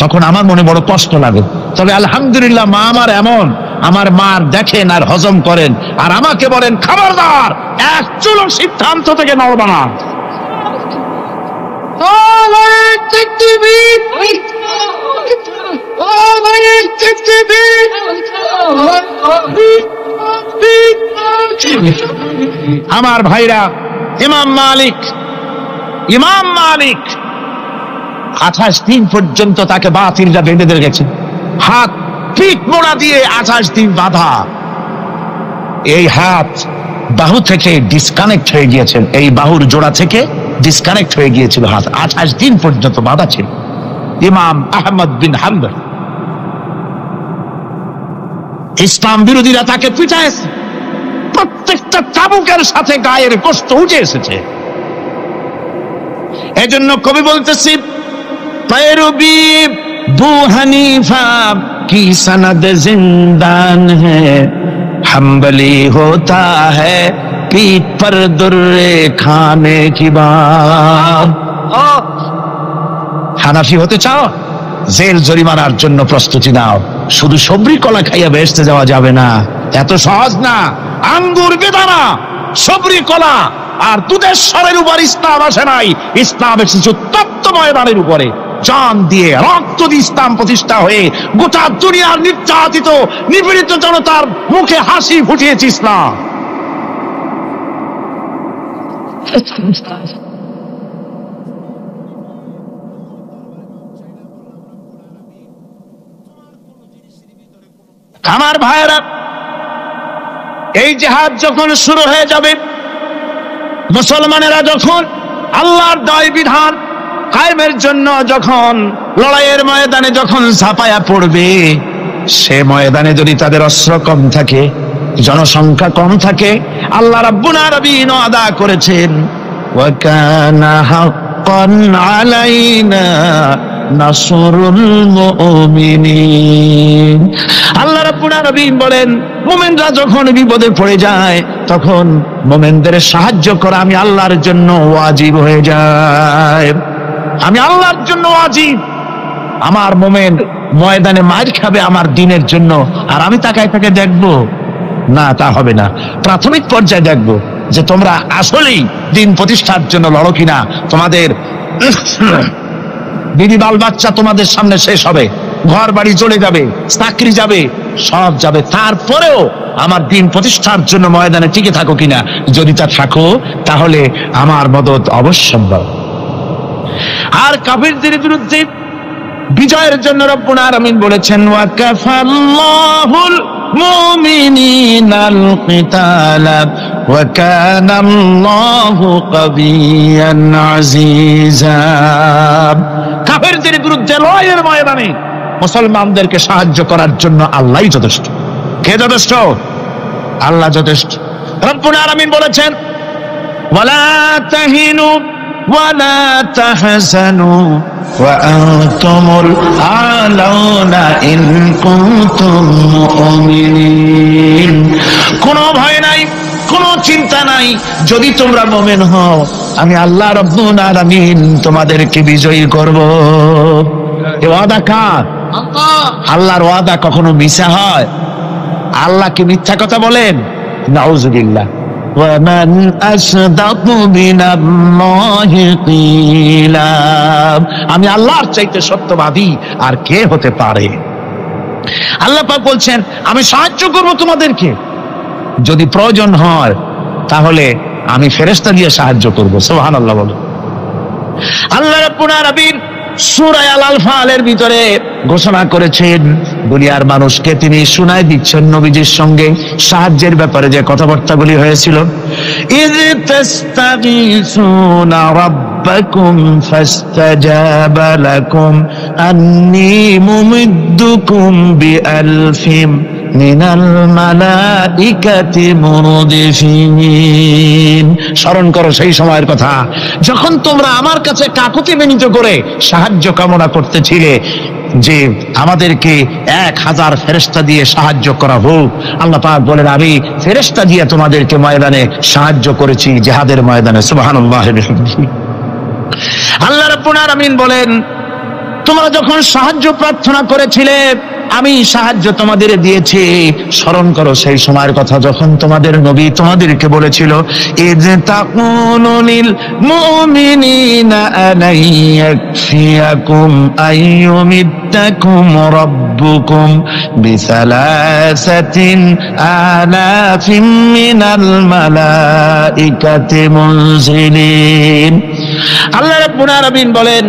তখন আমার মনে বড় কষ্ট লাগে। তবে আলহামদুলিল্লাহ মা আমার এমন, আমার মার দেখেন আর হজম করেন, আর আমাকে বলেন খবরদার এক চুলো সিদ্ধান্ত থেকে নড়বা না। আমার ভাইরা, ইমাম মালিক 28 দিন পর্যন্ত তাকে বাতিলরা বেঁধে দিয়ে গেছে, হাত পিঠ মোড়া দিয়ে 28 দিন বাঁধা। এই হাত বাহু থেকে ডিসকানেক্ট হয়ে গিয়েছেন, এই বাহুর জোড়া থেকে ডিসকানেক্ট হয়ে গিয়েছিল হাত, 28 দিন পর্যন্ত বাঁধা ছিল। ইমাম আহমদ বিন হাম্বল, ইসলাম বিরোধীরা তাকে পিটাইছে, প্রত্যেকটা চাবুকের সাথে গায়ের গোশত উঠে এসেছে। এজন্য কবি বলতেছি, पैरवी बू हनीफा की सनद जिंदान है, हम्बली होता है पीठ पर दुर्रे खाने की बात। হানাফি হতে চাও, জেল জরিমানার জন্য প্রস্তুতি নাও। শুধু সবরি কলা খাইয়া বেহেশতে যাওয়া যাবে না, এত সহজ না। আঙ্গুর বেদানা, সবরি কলা আর দুধের স্বরের উপর ইসলাম আসে নাই। ইসলাম এসেছে তপ্ত ময়দানের উপরে, জান দিয়ে রক্ত দিয়ে ইসলাম প্রতিষ্ঠা হয়ে গোটা দুনিয়ার নির্যাতিত নিপীড়িত জনতার মুখে হাসি ফুটিয়েছে ইসলাম। আমার ভাইয়েরা, এই জিহাদ যখন শুরু হয়ে যাবে, মুসলমানেরা যখন আল্লাহর দায় বিধান কায়েমের জন্য যখন লড়াইয়ের ময়দানে যখন ঝাঁপায়া পড়বে, সে ময়দানে যদি তাদের অস্ত্র কম থাকে, জনসংখ্যা কম থাকে, আল্লাহ রাব্বুল আলামিন ওয়াদা করেছেন ওয়া কানা হাক্কান আলাইনা নাসরুল মুমিনিন। আল্লাহ রাব্বুল আলামিন বলেন, মুমিনরা যখন বিপদে পড়ে যায় তখন মুমিনদের সাহায্য করা আমি আল্লাহর জন্য ওয়াজিব হয়ে যায়। আমি আল্লাহর জন্য ওয়াজিব। আমার মুমিন ময়দানে মার খাবে আমার দ্বীনের জন্য, আর আমি তাকায় তাকে দেখবো না? তা হবে না। প্রাথমিক পর্যায়ে দেখবো যে তোমরা আসলেই দ্বীন প্রতিষ্ঠার জন্য লড়ো কিনা। তোমাদের বিবি বাল বাচ্চা তোমাদের সামনে শেষ হবে, ঘর বাড়ি চলে যাবে, চাকরি যাবে, সব যাবে, তারপরেও আমার দ্বীন প্রতিষ্ঠার জন্য ময়দানে টিকে থাকো কিনা। যদি তা থাকো তাহলে আমার মদদ অবশ্যম্ভব। আর কাফিরদের বিরুদ্ধে বিজয়ের জন্য রব্বুল আলামিন বলেছেন ওয়া কাফাল্লাহুল মুমিনিনাল কিতালা ওয়া কানাল্লাহু কাবিয়ান আজিজা। কাফিরদের বিরুদ্ধে লড়াইয়ের ময়দানে মুসলমানদেরকে সাহায্য করার জন্য আল্লাহই যথেষ্ট। কে যথেষ্ট? আল্লাহ যথেষ্ট। রব্বুল আলামিন বলেছেন ওয়ালা তাহিনু ওয়ালা তাহজানু ওয়া আনতুমুল আলাউনা ইন কুনতুম মুমিনিন। কোনো ভয় নাই, কোনো চিন্তা নাই, যদি তোমরা মুমিন হও আমি আল্লাহ রাব্বুল আলামিন তোমাদেরকে বিজয়ী করব। এই ওয়াদা কার? আল্লাহর ওয়াদা কখনো মিথ্যা হয়? আল্লাহ কি মিথ্যা কথা বলেন? নাউযুবিল্লাহ। وَمَنْ أَصْدَقُ مِنَ اللَّهِ قِيلًا। আমি আল্লাহর চাইতে সত্যবাদী আর কে হতে পারে? আল্লাহ পাক বলছেন আমি সাহায্য করব তোমাদেরকে, যদি প্রয়োজন হয় তাহলে আমি ফেরেশতা দিয়ে সাহায্য করব। সুবহানাল্লাহ বলো। আল্লাহ রাব্বুল আলামিন সূরা আল-আনফালের ভিতরে ঘোষণা করেছেন দুনিয়ার মানুষকে তিনি শুনায় দিচ্ছেন নবীজির সঙ্গে সাহায্যের ব্যাপারে যে কথাবার্তাগুলি হয়েছিল। ইয তাস্তাগীসুনা রাব্বাকুম ফাস্তাজাবা লাকুম আন্নী মুমিদ্দুকুম বিআলফিম মিনাল মালাইকাতি মুরদিফিন। স্মরণ করো সেই সময়ের কথা যখন তোমরা আমার কাছে কাকুতি বিনীত করে সাহায্য কামনা করতেছিলে যে আমাদেরকে 1000 ফেরেশতা দিয়ে সাহায্য করা হোক। আল্লাহ পাক বলেন আমি ফেরেশতা দিয়ে তোমাদেরকে ময়দানে সাহায্য করেছি, জিহাদের ময়দানে। সুবহানাল্লাহ। আল্লাহ রাব্বুল আলামিন বলেন তোমরা যখন সাহায্য প্রার্থনা করেছিলে আমি সাহায্য তোমাদের দিয়েছি। স্মরণ করো সেই সময়ের কথা যখন তোমাদের নবী তোমাদেরকে বলেছিল ইয তাকুলু লিল মুমিনিনা আলাইয়াকফিয়াকুম আইয়ুমিদ্দাকুম রাব্বুকুম বিসালাসাতিন আলাফিন মিনাল মালাইকাতি মুনজিলিন। আল্লাহ রাব্বুল আলামিন বলেন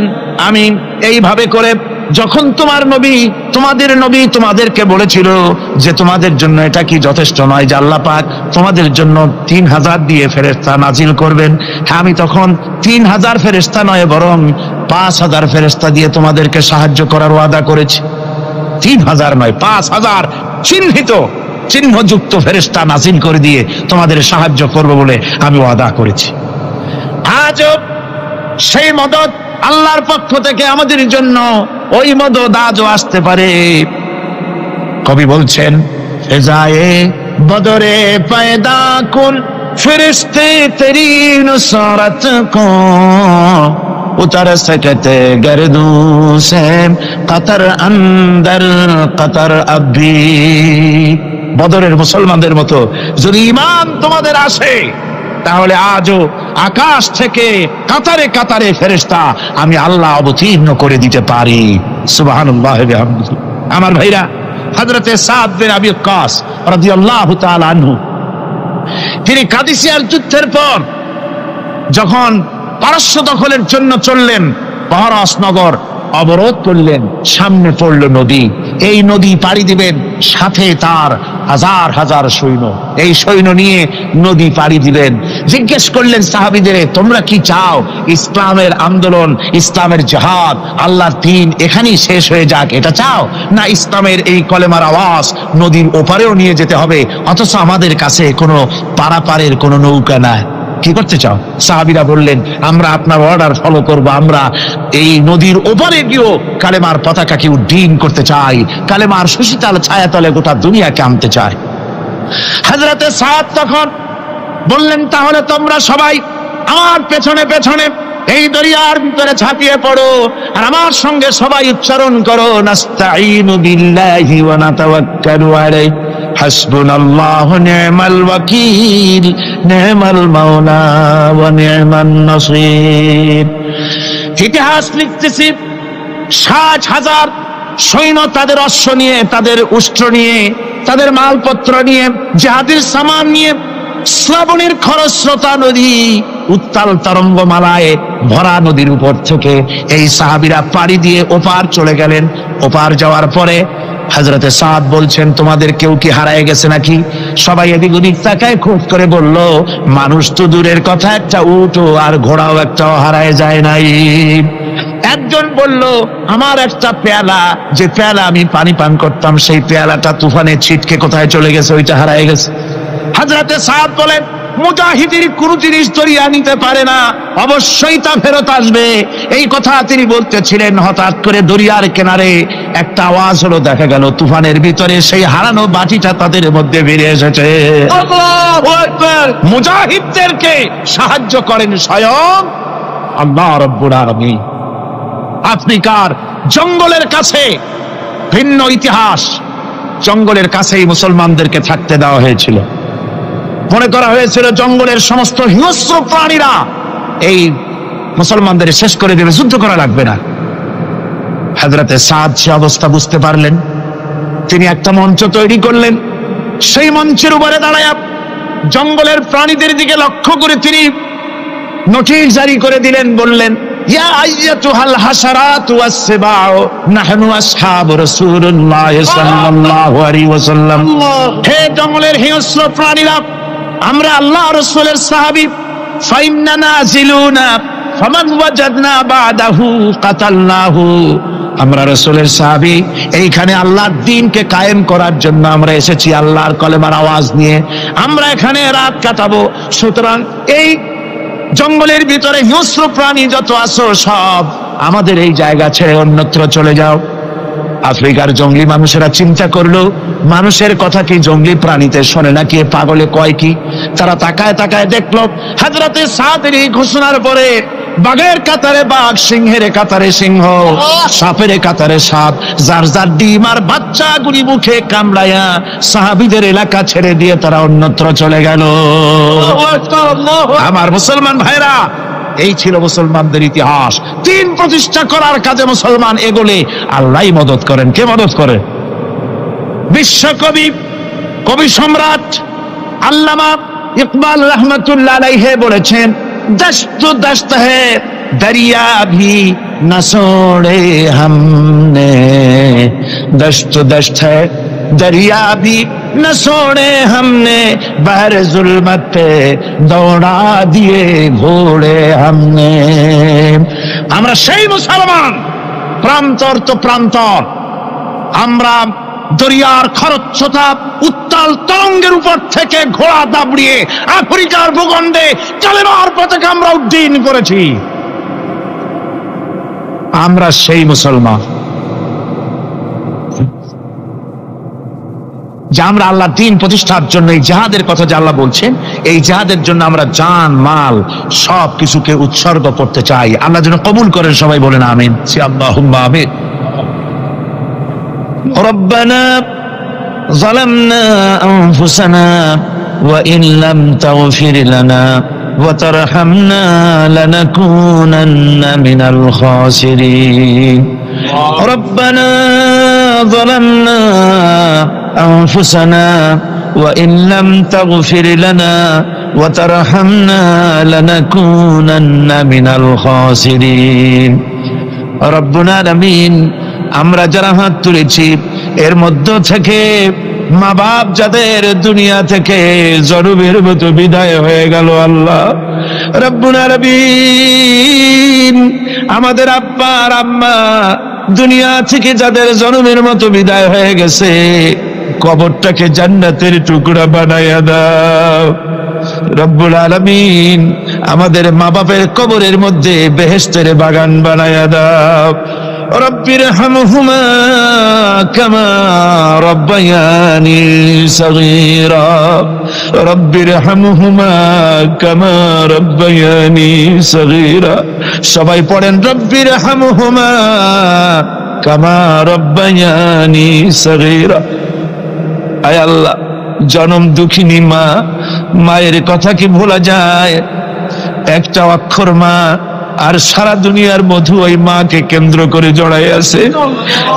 আমি এইভাবে করে যখন তোমাদের নবী তোমাদেরকে বলেছিল যে তোমাদের জন্য এটা কি যথেষ্ট নয় যে আল্লাহ পাক তোমাদের জন্য 3000 দিয়ে ফেরেশতা নাজিল করবেন, হ্যাঁ আমি তখন 3000 ফেরেশতা নয় বরং 5000 ফেরেশতা দিয়ে তোমাদেরকে সাহায্য করার ওয়াদা করেছি। 3000 নয় 5000 চিহ্নযুক্ত ফেরেশতা নাজিল করে দিয়ে তোমাদের সাহায্য করব বলে আমি ওয়াদা করেছি। আজও সেই মদদ আল্লাহর পক্ষ থেকে আমাদের জন্য ওই মদদ আজও আসতে পারে। কবি বলছেন ফেজায়ে বদরে পয়দা কুন ফেরেশতে তেরি নুসরত কো उतर सकते गर्दू से कतर अंदर कतर अभी। বদরের মুসলমানদের মতো যদি ঈমান তোমাদের আসে তাহলে আজও আকাশ থেকে কাতারে কাতারে ফেরেশতা আমি আল্লাহ অবতীর্ণ করে দিতে পারি। সুবহানাল্লাহ ওয়া বিহামদিহি। আমার ভাইরা, হযরতে সাদ বিন আবি ওয়াক্কাস রাদিয়াল্লাহু তাআলা আনহু তিনি কাদিসিয়ার যুদ্ধের পর যখন পারস্য দখলের জন্য চললেন, পারস নগর অবরোধ করলেন, সামনে পড়ল নদী। এই নদী পাড়ি দিবেন, সাথে তার হাজার হাজার সৈন্য, এই সৈন্য নিয়ে নদী পাড়ি দিবেন। জিজ্ঞেস করলেন সাহাবীদের, তোমরা কি চাও ইসলামের আন্দোলন, ইসলামের জিহাদ, আল্লাহর দ্বীন এখানেই শেষ হয়ে যাক, এটা চাও, না ইসলামের এই কলেমার আওয়াজ নদীর ওপারেও নিয়ে যেতে হবে, অথচ আমাদের কাছে কোনো পারাপারের কোনো নৌকা নাই, কি করতে চাও? সাহাবীরা বললেন, আমরা আপনার অর্ডার ফলো করব, আমরা এই নদীর ওপারে গিয়েও কালেমার পতাকাকে উড্ডীন করতে চাই, কালেমার সুশীতল ছায়াতলে গোটা দুনিয়াকে আনতে চাই। হযরতে সাদ তখন বললেন, তাহলে তোমরা সবাই আমার পেছনে পেছনে এই দরিয়ার ভিতরে ঝাঁপিয়ে পড়ো, আর আমার সঙ্গে সবাই উচ্চারণ করো, নাস্তাঈনু বিল্লাহি ওয়া নাতাওয়াক্কালু আলাইহি হাসবুনাল্লাহু নি'মাল ওয়াকিল নি'মাল মাওলা ওয়া নি'মান নাসীর। ইতিহাস লিখতেছি, 60,000 সৈন্য তাদের অশ্ব নিয়ে, তাদের উষ্ট্র নিয়ে, তাদের মালপত্র নিয়ে, জিহাদের সামান নিয়ে শ্রাবণের খরস্রোতা নদী, উত্তাল তরঙ্গমালায় ভরা নদীর উপর থেকে এই সাহাবীরা পাড়ি দিয়ে ওপার চলে গেলেন। ওপার যাওয়ার পরে হযরতে সাদ বলছেন, তোমাদের কেউ কি হারায় গেছে নাকি? সবাই এদিক ওদিক তাকায়, খোঁজ করে বলল, মানুষ তো দূরের কথা, একটা উট আর ঘোড়াও একটাও হারায় যায় নাই। একজন বলল, আমার একটা পেয়ালা, যে পেয়ালা আমি পানি পান করতাম, সেই পেয়ালাটা তুফানে ছিটকে কোথায় চলে গেছে, ওইটা হারায় গেছে। হযরতে সাদ বলেন, মুজাহিদের কোন জিনিস দরিয়া নিতে পারে না, অবশ্যই তা ফেরত আসবে। এই কথা তিনি বলতেছিলেন, হঠাৎ করে দরিয়ার কিনারে একটা আওয়াজ হলো, দেখা গেল তুফানের ভিতরে সেই হারানো বাটিটা তাদের মধ্যে বেরিয়ে এসেছে। আল্লাহু আকবার! মুজাহিদদেরকে সাহায্য করেন স্বয়ং আল্লাহ রাব্বুল আলামিন। আফ্রিকার জঙ্গলের কাছে ভিন্ন ইতিহাস, জঙ্গলের কাছেই মুসলমানদেরকে থাকতে দেওয়া হয়েছিল। মনে করা হয়েছিল জঙ্গলের সমস্ত হিংস্র প্রাণীরা এই মুসলমানদের শেষ করে দেবে, যুদ্ধ করা লাগবে না। হযরতে সাদ সে অবস্থা বুঝতে পারলেন, তিনি একটা মঞ্চ তৈরি করলেন। সেই মঞ্চের উপরে দাঁড়ায় জঙ্গলের প্রাণীদের দিকে লক্ষ্য করে তিনি নোটিশ জারি করে দিলেন, বললেন, ইয়া আইয়াতুহাল হাশারাতু ওয়াস-সিবাউ নাহনু আসহাবু রাসূলুল্লাহ সাল্লাল্লাহু আলাইহি ওয়াসাল্লাম। হে জঙ্গলের হিংস্র প্রাণীরা, আমরা আল্লাহ রাসূলের সাহাবী, ফাইন্না নাজিলুনা ফামান ওয়াজাদনা বাদাহু কাতালনাহু। আমরা রাসূলের সাহাবী, এইখানে আল্লাহর দ্বীনকে কায়েম করার জন্য আমরা এসেছি, আল্লাহর কলেমার আওয়াজ নিয়ে আমরা এখানে রাত কাটাবো। সুতরাং এই জঙ্গলের ভিতরে হিংস্র প্রাণী যত আছো, সব আমাদের এই জায়গা ছেড়ে অন্যত্র চলে যাও। আফ্রিকার জঙ্গলি মানুষেরা চিন্তা করলো, মানুষের কথা কি জঙ্গলি প্রাণীতে শোনে নাকি, পাগলে কয় কি? তারা তাকায় তাকায় দেখলো, হযরতে সাদের এই ঘোষণার পরে বাঘের কাতারে বাঘ, সিংহের কাতারে সিংহ, সাপের কাতারে সাপ, যার যার ডিম আর বাচ্চাগুলি মুখে কামড়ায়া সাহাবীদের এলাকা ছেড়ে দিয়ে তারা অন্যত্র চলে গেল। আমার মুসলমান ভাইরা, এই ছিল মুসলমানদের ইতিহাস। দ্বীন প্রতিষ্ঠা করার কাজে মুসলমান এগোলে আল্লাহই মদত করেন। কে মদত করে? বিশ্বকবি, কবি সম্রাট আল্লামা ইকবাল রহমতুল্লাহ আলাইহি বলেছেন, দশত দশত है दरिया भी न छोड़े हमने, दशत दश्त है दरिया भी न छोड़े हमने, बहर जुल्मत पे दौड़ा दिए घोड़े हमने। আমরা সেই মুসলমান, প্রান্তর তো প্রান্তর, আমরা দরিয়ার খরস্রোতা উত্তাল তরঙ্গের উপর থেকে ঘোড়া দাবড়িয়ে আফ্রিকার ভূখণ্ডে কালেমার পতাকা আমরা উড্ডীন করেছি। আমরা সেই মুসলমান যে আমরা আল্লাহ দিন প্রতিষ্ঠার জন্য এই জিহাদের কথা যে আল্লাহ বলছেন, এই জিহাদের জন্য আমরা জান মাল সব কিছুকে উৎসর্গ করতে চাই। আল্লাহ যেন কবুল করেন, সবাই বলেন আমিন। আল্লাহুম্মা আমিন। রব্বানা যালামনা আনফুসানা ওয়া ইন লাম তাগফির লানা ওয়া তারহামনা লানাকুনান্না মিনাল খাসিরিন। রব্বানা যালামনা أنفسنا وإن لم تغفر لنا وترحمنا لنكونن من الخاسرين ربنا العالمين আমরা যারা হাত তুলেছি এর মধ্য থেকে মা বাপ যাদের দুনিয়া থেকে জরুবের মতো বিদায় হয়ে গেল, আল্লাহ রব্বুল আলামিন আমাদের আব্বা আর আম্মা দুনিয়া থেকে যাদের জনমের মতো বিদায় হয়ে গেছে, কবরটাকে জান্নাতের টুকরা বানাইয়া দাও রব্বুল আলামিন। আমাদের মা বাপের কবরের মধ্যে বেহেশতের বাগান বানাইয়া দাও। রব্বির হামহুমা কামা রব্বায়ানি সগীরা, রব্বির হামহুমা কামা রব্বায়ানি সগীরা। সবাই পড়েন রব্বির হামহুমা কামা রব্বায়ানি সগীরা। আয় আল্লাহ, জনম দুঃখিনী মা, মায়ের কথা কি ভোলা যায়? একটা অক্ষর মা, আর সারা দুনিয়ার মধু ওই মাকে কেন্দ্র করে জড়াই আছে।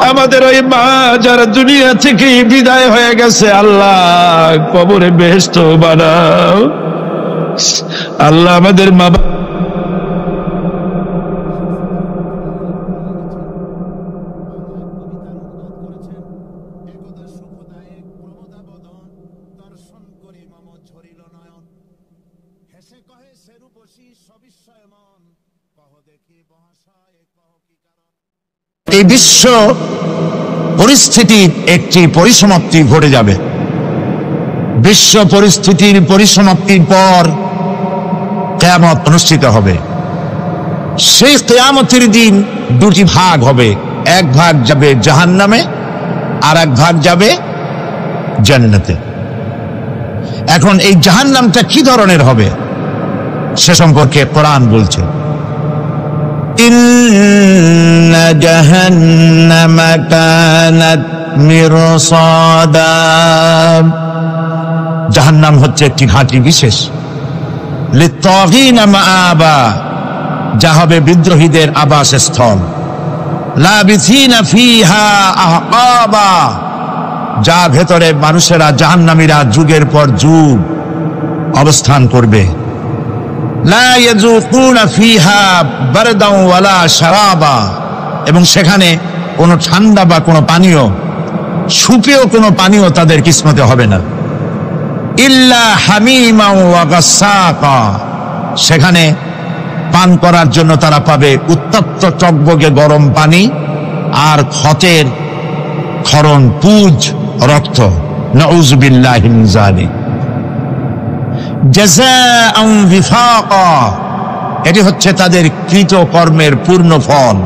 আমাদের ওই মা যারা দুনিয়া থেকে বিদায় হয়ে গেছে, আল্লাহ কবরে বেহেশত বানাও। আল্লাহ আমাদের মা এই বিশ্ব পরিস্থিতির একটি পরিসমাপ্তি ঘটে যাবে। বিশ্ব পরিস্থিতির পরিসমাপ্তির পর কিয়ামত অনুষ্ঠিত হবে। সেই কিয়ামতের দিন দুটি ভাগ হবে, এক ভাগ যাবে জাহান্নামে আর এক ভাগ যাবে জান্নাতে। এখন এই জাহান্নামটা কি ধরনের হবে সে সম্পর্কে কোরআন বলছে, ইন্না জাহান্নামা কানাত মিরসাদা। জাহান্নাম হচ্ছে একটি ঘাঁটি বিশেষ, লিত্তাগীনা মাআবা, যা হবে বিদ্রোহীদের আবাসস্থল, লাবিথিনা ফিহা আহকাবা, যা ভেতরে মানুষেরা জাহান্নামীরা যুগের পর যুগ অবস্থান করবে। লা ইয়াযুকুনা ফিহা বারদাও ওয়ালা শারাবা, এবং সেখানে কোনো ঠান্ডা বা কোনো পানীয়, সুপেয় কোনো পানীয় তাদের কিসমতে হবে না। ইল্লা হামিমা ওয়া গাসসাকা, সেখানে পান করার জন্য তারা পাবে উত্তপ্ত টকবগে গরম পানি আর ক্ষতের ক্ষরণ পুজ রক্ত। নাউযু বিল্লাহি মিন যালিক। জাযাআন বিফাকা, এটি হচ্ছে তাদের কৃত কর্মের পূর্ণ ফল।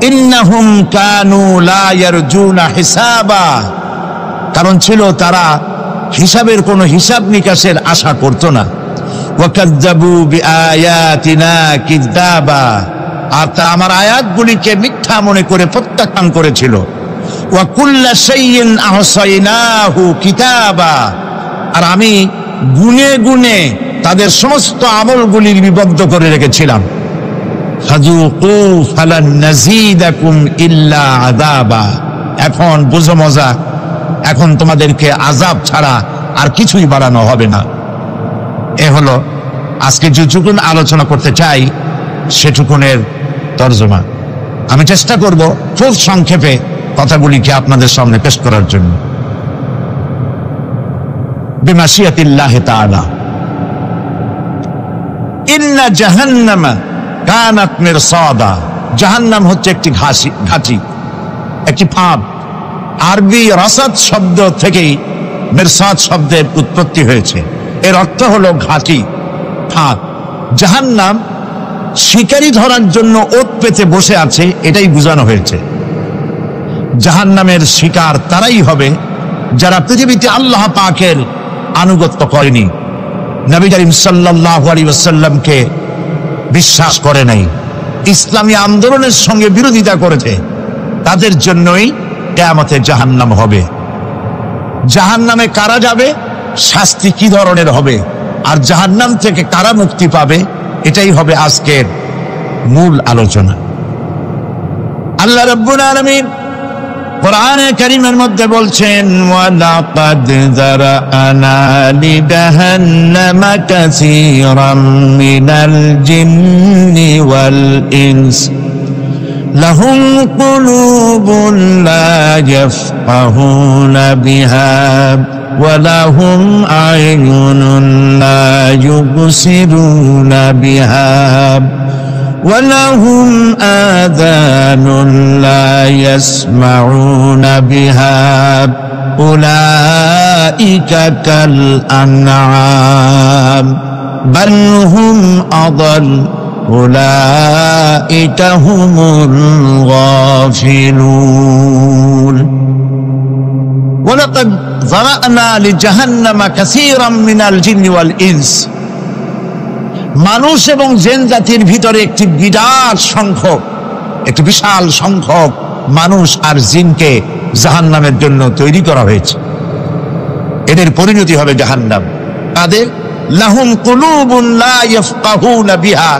ইন্নাহুম কানু লা ইয়ারজুনা হিসাবা, কারণ ছিল তারা হিসাবের কোনো হিসাব নিকাশের আশা করত না। ওয়া কাযযাবু বিআয়াতিনা কিযাবা, আর তারা আমার আয়াতগুলিকে মিথ্যা মনে করে প্রত্যাখ্যান করেছিল। ওয়া কুল্লা শাইইন আহসাইনাহু কিতাবা, আর আমি গুনে গুনে তাদের সমস্ত আমলগুলি লিপিবদ্ধ করে রেখেছিলাম। ফাযুকু ফালান নাযীদাকুম ইল্লা আযাবা, এখন বুঝো মজা, এখন তোমাদেরকে আযাব ছাড়া আর কিছুই বাড়ানো হবে না। এ হলো আজকে যেটুকুন আলোচনা করতে চাই সেটুকুনের তরজমা। আমি চেষ্টা করব খুব সংক্ষেপে কথাগুলিকে আপনাদের সামনে পেশ করার জন্য। বিমাশিয়াতিল্লাহি তাআলা, ইন্না জাহান্নামা কানাত মিরসাদা, জাহান্নাম হচ্ছে একটি ঘাঁটি, একটি ফাঁদ। আরবি রাসাদ শব্দ থেকেই মিরসাদ শব্দের উৎপত্তি হয়েছে। এর অর্থ হলো ঘাঁটি, ফাঁদ। জাহান্নাম শিকারী ধরার জন্য ওত পেতে বসে আছে, এটাই বোঝানো হয়েছে। জাহান্নামের শিকার তারাই হবে যারা পৃথিবীতে আল্লাহ পাকের আনুগত্য করেনি, নবী করিম সাল্লাল্লাহু আলাইহি ওয়াসাল্লামকে বিশ্বাস করে নাই, ইসলামী আন্দোলনের সঙ্গে বিরোধিতা করেছে, তাদের জন্যই কিয়ামতে জাহান্নাম হবে। জাহান্নামে কারা যাবে, শাস্তি কি ধরনের হবে, আর জাহান্নাম থেকে কারা মুক্তি পাবে, এটাই হবে আজকের মূল আলোচনা। আল্লাহ রাব্বুল আলামিন কোরআনে কারীমের মধ্যে বলছেন, ওয়ালাকাদ যারানা লিজাহান্নামা কাসীরাম মিনাল জিন্নি ওয়াল ইনস লাহুম কুলুবুন লা ইয়াফকাহুনা বিহা ওয়া লাহুম আ'য়ুনুন লা ইউবসিরুনা বিহা ولهم آذان لا يسمعون بها أولئك كالأنعام بل هم أضل أولئك هم الغافلون ولقد ذرأنا لجهنم كثيرا من الجن والإنس মানুষ এবং জিন জাতির ভিতরে একটি বিশাল সংখ্যক মানুষ আর জিনকে জাহান্নামের জন্য তৈরি করা হয়েছে। এদের পরিণতি হবে জাহান্নাম। তাদের লাহুম কুলুবুন লা ইয়াফকাহুনা বিহা,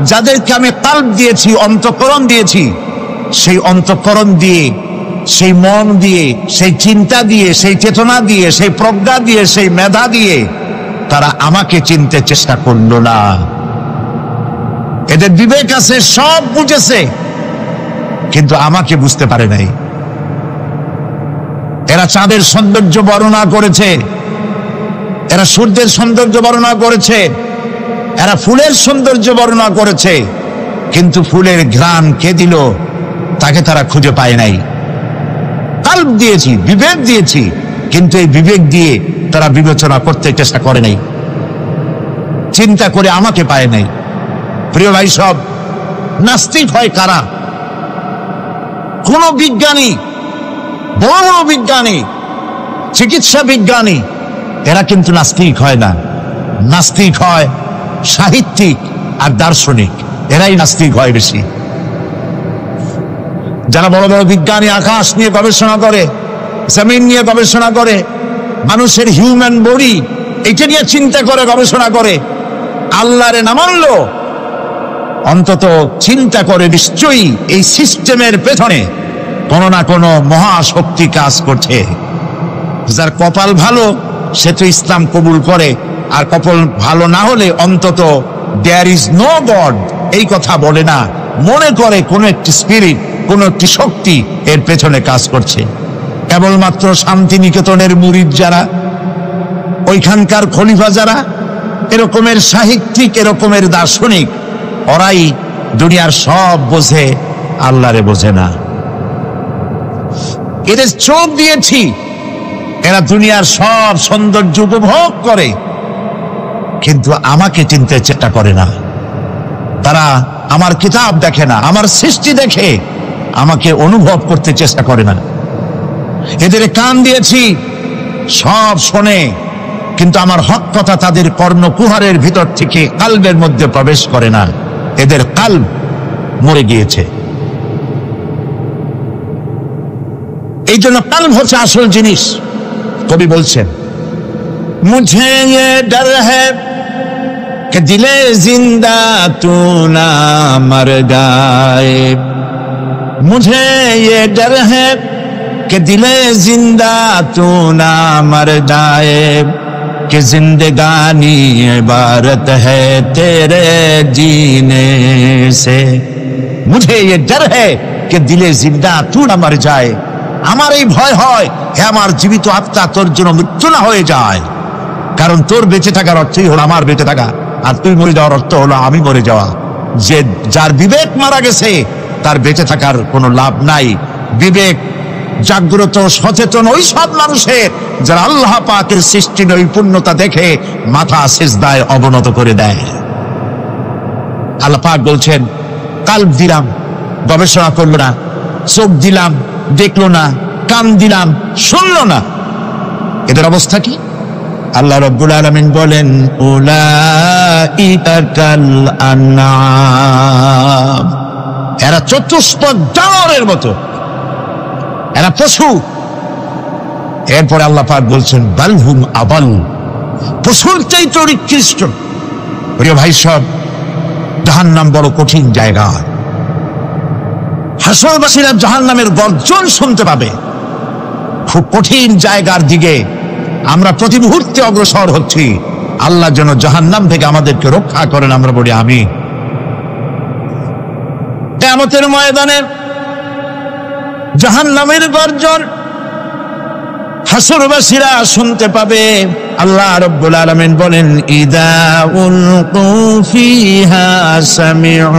যাদেরকে আমি কলব দিয়েছি, অন্তঃকরণ দিয়েছি, সেই অন্তঃকরণ দিয়ে, সেই মন দিয়ে, সেই চিন্তা দিয়ে, সেই চেতনা দিয়ে, সেই প্রজ্ঞা দিয়ে, সেই মেধা দিয়ে তারা আমাকে চিনতে চেষ্টা করলো না। এদের বিবেক আছে, সব বুঝেছে, কিন্তু আমাকে বুঝতে পারে নাই। এরা চাঁদের সৌন্দর্য বর্ণনা করেছে, এরা সূর্যের সৌন্দর্য বর্ণনা করেছে, এরা ফুলের সৌন্দর্য বর্ণনা করেছে, কিন্তু ফুলের ঘ্রাণ কে দিল তাকে তারা খুঁজে পায় নাই। কলব দিয়েছি, বিবেক দিয়েছি, কিন্তু এই বিবেক দিয়ে তারা বিবেচনা করতে চেষ্টা করে নাই, চিন্তা করে আমাকে পায় নাই। প্রিয় ভাই, সব নাস্তিক হয় কারা? কোন বিজ্ঞানী, বড় বড় বিজ্ঞানী, চিকিৎসা বিজ্ঞানী, এরা কিন্তু নাস্তিক হয় না। নাস্তিক হয় সাহিত্যিক আর দার্শনিক, এরাই নাস্তিক হয় বেশি। যারা বড় বড় বিজ্ঞানী আকাশ নিয়ে গবেষণা করে, জমিন নিয়ে গবেষণা করে, মানুষের হিউম্যান বডি এটা নিয়ে চিন্তা করে গবেষণা করে, আল্লাহরে না মানলো অন্তত চিন্তা করে নিশ্চয়ই এই সিস্টেমের পেছনে কোনো না কোনো মহাশক্তি কাজ করছে। যার কপাল ভালো সে তো ইসলাম কবুল করে, আর কপাল ভালো না হলে অন্তত দেয়ার ইজ নো গড এই কথা বলে না, মনে করে কোনো একটি স্পিরিট, কোনো একটি শক্তি এর পেছনে কাজ করছে। কেবলমাত্র শান্তিনিকেতনের মুরিদ যারা, ওইখানকার খলিফা যারা, এরকমের সাহিত্যিক, এরকমের দার্শনিক, ওরাই দুনিয়ার সব বোঝে, আল্লাহরে বোঝে না। এদের চোখ দিয়েছি, এরা দুনিয়ার সব সৌন্দর্য উপভোগ করে, কিন্তু আমাকে চিনতে চেষ্টা করে না। তারা আমার কিতাব দেখে না, আমার সৃষ্টি দেখে আমাকে অনুভব করতে চেষ্টা করে না। এদের কান দিয়েছি, সব শোনে, কিন্তু আমার হক কথা তাদের কর্ণকুহারের ভিতর থেকে কালবের মধ্যে প্রবেশ করে না। এদের কালব মরে গিয়েছে। এই জন্য কালব হচ্ছে আসল জিনিস। কবি বলছেন, মুঝে ये डर है कि दिले जिंदा तू ना मर जाए, मुझे ये डर है कि दिले जिंदा तू ना मर जाए, कि जिंदगानी इबारत है तेरे जीने से। मुझे ये डर है कि दिले जिंदा तू ना मर जाए, আমার এই ভয় হয় হে আমার জীবিত আত্মা তোর জন্য মৃত্যু না হয়ে যায়। কারণ তোর বেঁচে থাকার অর্থই হলো আমার বেঁচে থাকা, আর তুই মরে যাওয়ার অর্থ হলো আমি মরে যাওয়া। যে যার বিবেক মারা গেছে তার বেঁচে থাকার কোনো লাভ নাই। বিবেক জাগ্রত সচেতন ওই সব মানুষের যারা আল্লাহ পাকের সৃষ্টি নৈপুণ্যতা দেখে মাথা সিজদায় অবনত করে দেয়। আল্লাহ পাক বলছেন, কালব দিলাম, গবেষণা করলো না, চোখ দিলাম, দেখলো না, কান দিলাম, শুনলো না, এদের অবস্থা কি? আল্লাহ রাব্বুল আলামিন বলেন, উলাইকা কাল আনআম, এরা চতুষ্পদ জানোয়ারের মতো, এরা পশু। এরপরে আল্লাহ পাক বলছেন, বালহুম আবাল, পশুর চাইতে নিকৃষ্ট। প্রিয় ভাই সব, জাহান্নাম বড় কঠিন জায়গা। হাসরবাসীরা জাহান্নামের গর্জন শুনতে পাবে। খুব কঠিন জায়গার দিকে আমরা প্রতি মুহূর্তে অগ্রসর হচ্ছি। আল্লাহ যেন জাহান্নাম থেকে আমাদেরকে রক্ষা করেন, আমরা বলি আমিন। কিয়ামতের ময়দানে জাহান্নামের গর্জন হাসরবাসীরা শুনতে পাবে। আল্লাহ রাব্বুল আলামিন বলেন, ইদা উলকু ফিহা সামিউ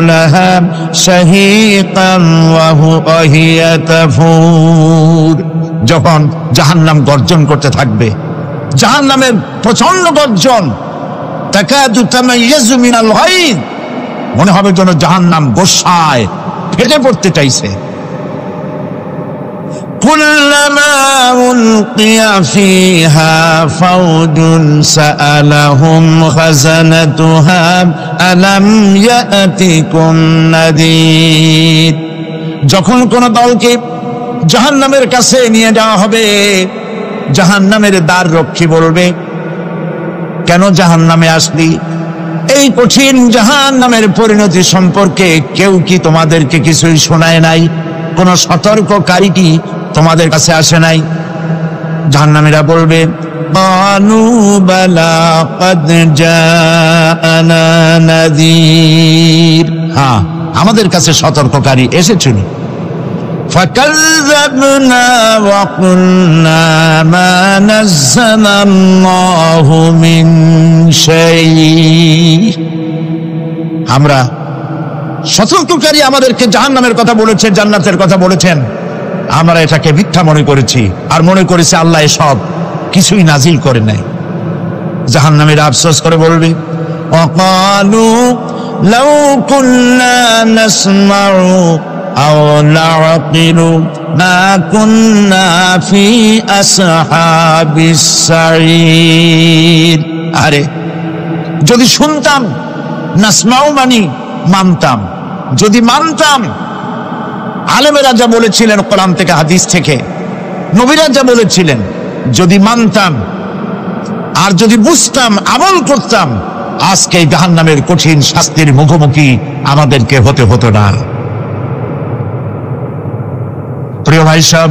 লাহা শাহীকান ওয়া হিয়া তাফুর। যখন জাহান্নাম গর্জন করতে থাকবে, জাহান্নামের প্রচন্ড গর্জন, তাকাদু তামাইয়াজু মিনাল গায়দ, মনে হবে যেন জাহান্নাম গোসায় ফেটে পড়তে চাইছে। কুল্লামা উলকিয়া ফিহা ফাওজুন সাআলাহুম খাযানাতুহা আলাম ইয়াতিকুম নাযীর। যখন কোন দলকে জাহান্নামের কাছে নিয়ে যাওয়া হবে, জাহান্নামের দ্বার রক্ষী বলবে, কেন জাহান্নামে আসলি? এই কঠিন জাহান্নামের পরিণতি সম্পর্কে কেউ কি তোমাদেরকে কিছুই শোনায় নাই? কোন সতর্ককারী কি তোমাদের কাছে আসে নাই? জাহান্নামীরা বলবে, ক্বালু বালা ক্বাদ জাআনা নাযীর, হ্যাঁ আমাদের কাছে সতর্ককারী এসেছিল। ফাকাযযাবনা ওয়া কুলনা মা নাযালাল্লাহু মিন শাই, আমরা সতর্ককারী আমাদেরকে জাহান্নামের কথা বলেছেন, জান্নাতের কথা বলেছেন, আমরা এটাকে মিথ্যা মনে করেছি আর মনে করেছি আল্লাহ এসব কিছুই নাজিল করে নাই। জাহান্নামীরা আফসোস করে বলবে, ওয়াকালু লাউ কুন্না নাসমাউ আও নাআকিলু মা কুন্না ফি আসহাবিস সাঈর। আরে যদি শুনতাম, নাসমাউ মানি মানতাম, যদি মানতাম, আলেমেরা যা বলেছিলেন কোরআন থেকে হাদিস থেকে, নবীরা যা বলেছিলেন, যদি মানতাম আর যদি বুঝতাম, আমল করতাম, আজকে জাহান্নামের কঠিন শাস্তির মুখোমুখি আমাদেরকে হতে হতো না। প্রিয় ভাই সব,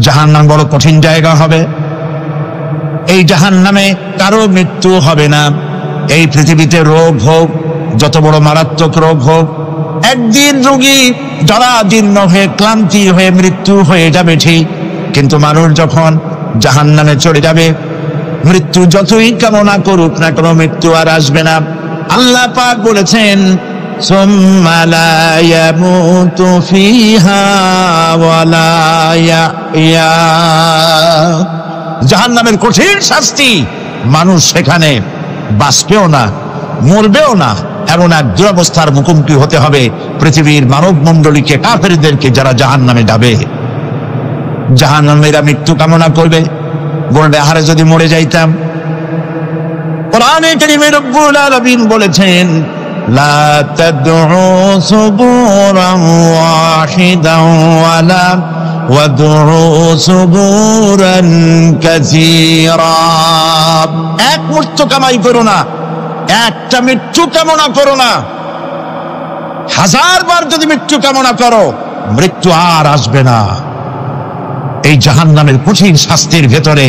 জাহান্নাম বড় কঠিন জায়গা হবে। এই জাহান্নামে কারো মৃত্যু হবে না। এই পৃথিবীতে রোগ হোক, যত বড় মারাত্মক রোগ হোক, একদিন রোগী জরাজীর্ণ হয়ে ক্লান্তি হয়ে মৃত্যু হয়ে যাবে ঠিক, কিন্তু মানুষ যখন জাহান্নামে চলে যাবে, মৃত্যু যতই কামনা করুক না কেন, মৃত্যু আর আসবে না। আল্লাহ পাক বলেছেন, সুম্মা লা ইয়ামুতু ফিহা ওয়া লা ইয়াহইয়া। জাহান্নামের কঠিন শাস্তি, মানুষ সেখানে বাঁচবেও না, মরবেও না, এমন এক দুরবস্থার মুখোমুখি হতে হবে পৃথিবীর মানব মণ্ডলীকে, কাফেরদেরকে, যারা জাহান্নামে যাবে। জাহান্নামীরা মৃত্যু কামনা করবে, বলবে, আহারে যদি মরে যাইতাম। কোরআনে কারীমে রব্বুল আলামিন বলেছেন, লা তাদউ সুবুরান ওয়াহিদান ওয়ালা ওয়াদউ সুবুরান কাসীরা। এক মৃত্যু কামাই করো না, একটা মৃত্যু কামনা করো না। 1000 বার যদি মৃত্যু কামনা করো, মৃত্যু আর আসবে না। এই জাহান্নামের কঠিন শাস্তির ভেতরে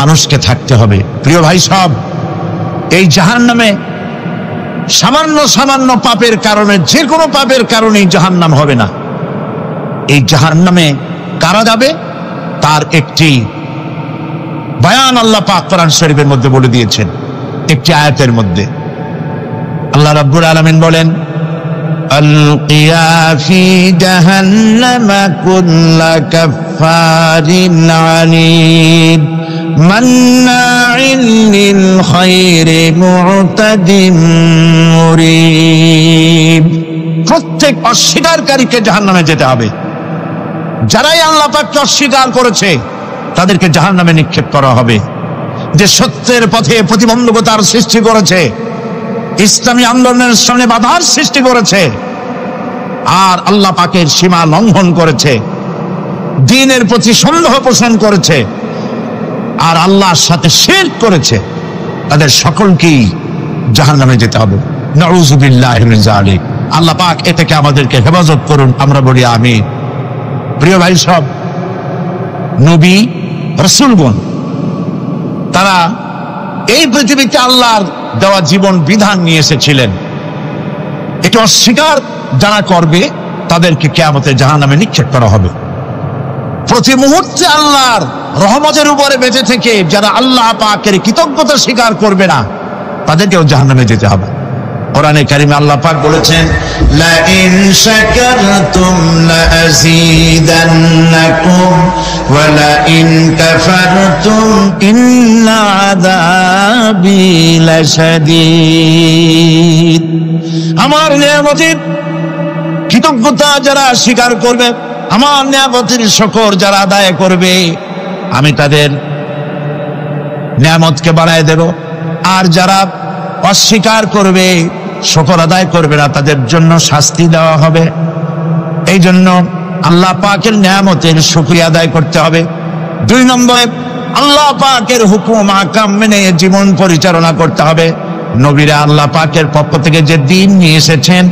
মানুষকে থাকতে হবে। প্রিয় ভাই সব, এই জাহান্নামে সামান্য সামান্য পাপের কারণে, যে কোনো পাপের কারণেই জাহান্নাম হবে না। এই জাহান্নামে কারা যাবে তার একটি বয়ান আল্লাহ পাক কোরআন শরীফের মধ্যে বলে দিয়েছেন। একটি আয়াতের মধ্যে আল্লাহ রাব্বুল আলামিন বলেন, আলকিয়া ফি জাহান্নামা কুল্লা কাফফারিন আনিদ মান্নাইন লিল খায়রি মু'তাদিন মুরিব। প্রত্যেক অস্বীকারীকে জাহান্নামে যেতে হবে। যারাই আল্লাহ পাককে অস্বীকার করেছে, তাদেরকে জাহান্নামে নিক্ষেপ করা হবে। যে সত্যের পথে প্রতিবন্ধকতার সৃষ্টি করেছে, ইসলামী আন্দোলনের সামনে বাধার সৃষ্টি করেছে, আর আল্লাহ পাকের সীমা লঙ্ঘন করেছে, দ্বীনের প্রতি সন্দেহ পোষণ করেছে, আর আল্লাহর সাথে শিরক করেছে, তাদের সকলকেই জাহান্নামে যেতে হবে। নাউযুবিল্লাহি মিন যালিক। আল্লাহ পাক এ থেকে আমাদেরকে হেফাজত করুন, আমরা বলি আমিন। প্রিয় ভাই সব, নবী রাসূলগণ তারা এই পৃথিবীতে আল্লাহর দেওয়া জীবন বিধান নিয়ে এসেছিলেন। এটা অস্বীকার যারা করবে তাদেরকে কিয়ামতে জাহান্নামে নিক্ষেপ করা হবে। প্রতি মুহূর্তে আল্লাহর রহমতের উপরে বেঁচে থেকে যারা আল্লাহ পাকের কৃতজ্ঞতা স্বীকার করবে না তাদেরকেও জাহান্নামে যেতে হবে। কোরআনে কারিমে আল্লাহ পাক বলেছেন, লা ইন শাকারতুম লা আযীদান্নাকুম ওয়া লা ইন কাফারতুম ইন্না আযাবি লাশাদীদ। আমার নিয়ামতের কৃতজ্ঞতা যারা স্বীকার করবে, আমার নিয়ামতের শুকর যারা আদায় করবে, আমি তাদের নিয়ামতকে বাড়ায় দেব। আর যারা অস্বীকার করবে, শুকর আদায় করবে না, তাদের জন্য শাস্তি দেওয়া হবে। এই জন্য আল্লাহ পাকের নিয়ামতের শুকরিয়া আদায় করতে হবে। 2 নম্বরে আল্লাহ পাকের হুকুম আহকাম মেনে জীবন পরিচালনা করতে হবে। নবীরা আল্লাহ পাকের পক্ষ থেকে যে দ্বীন নিয়ে এসেছেন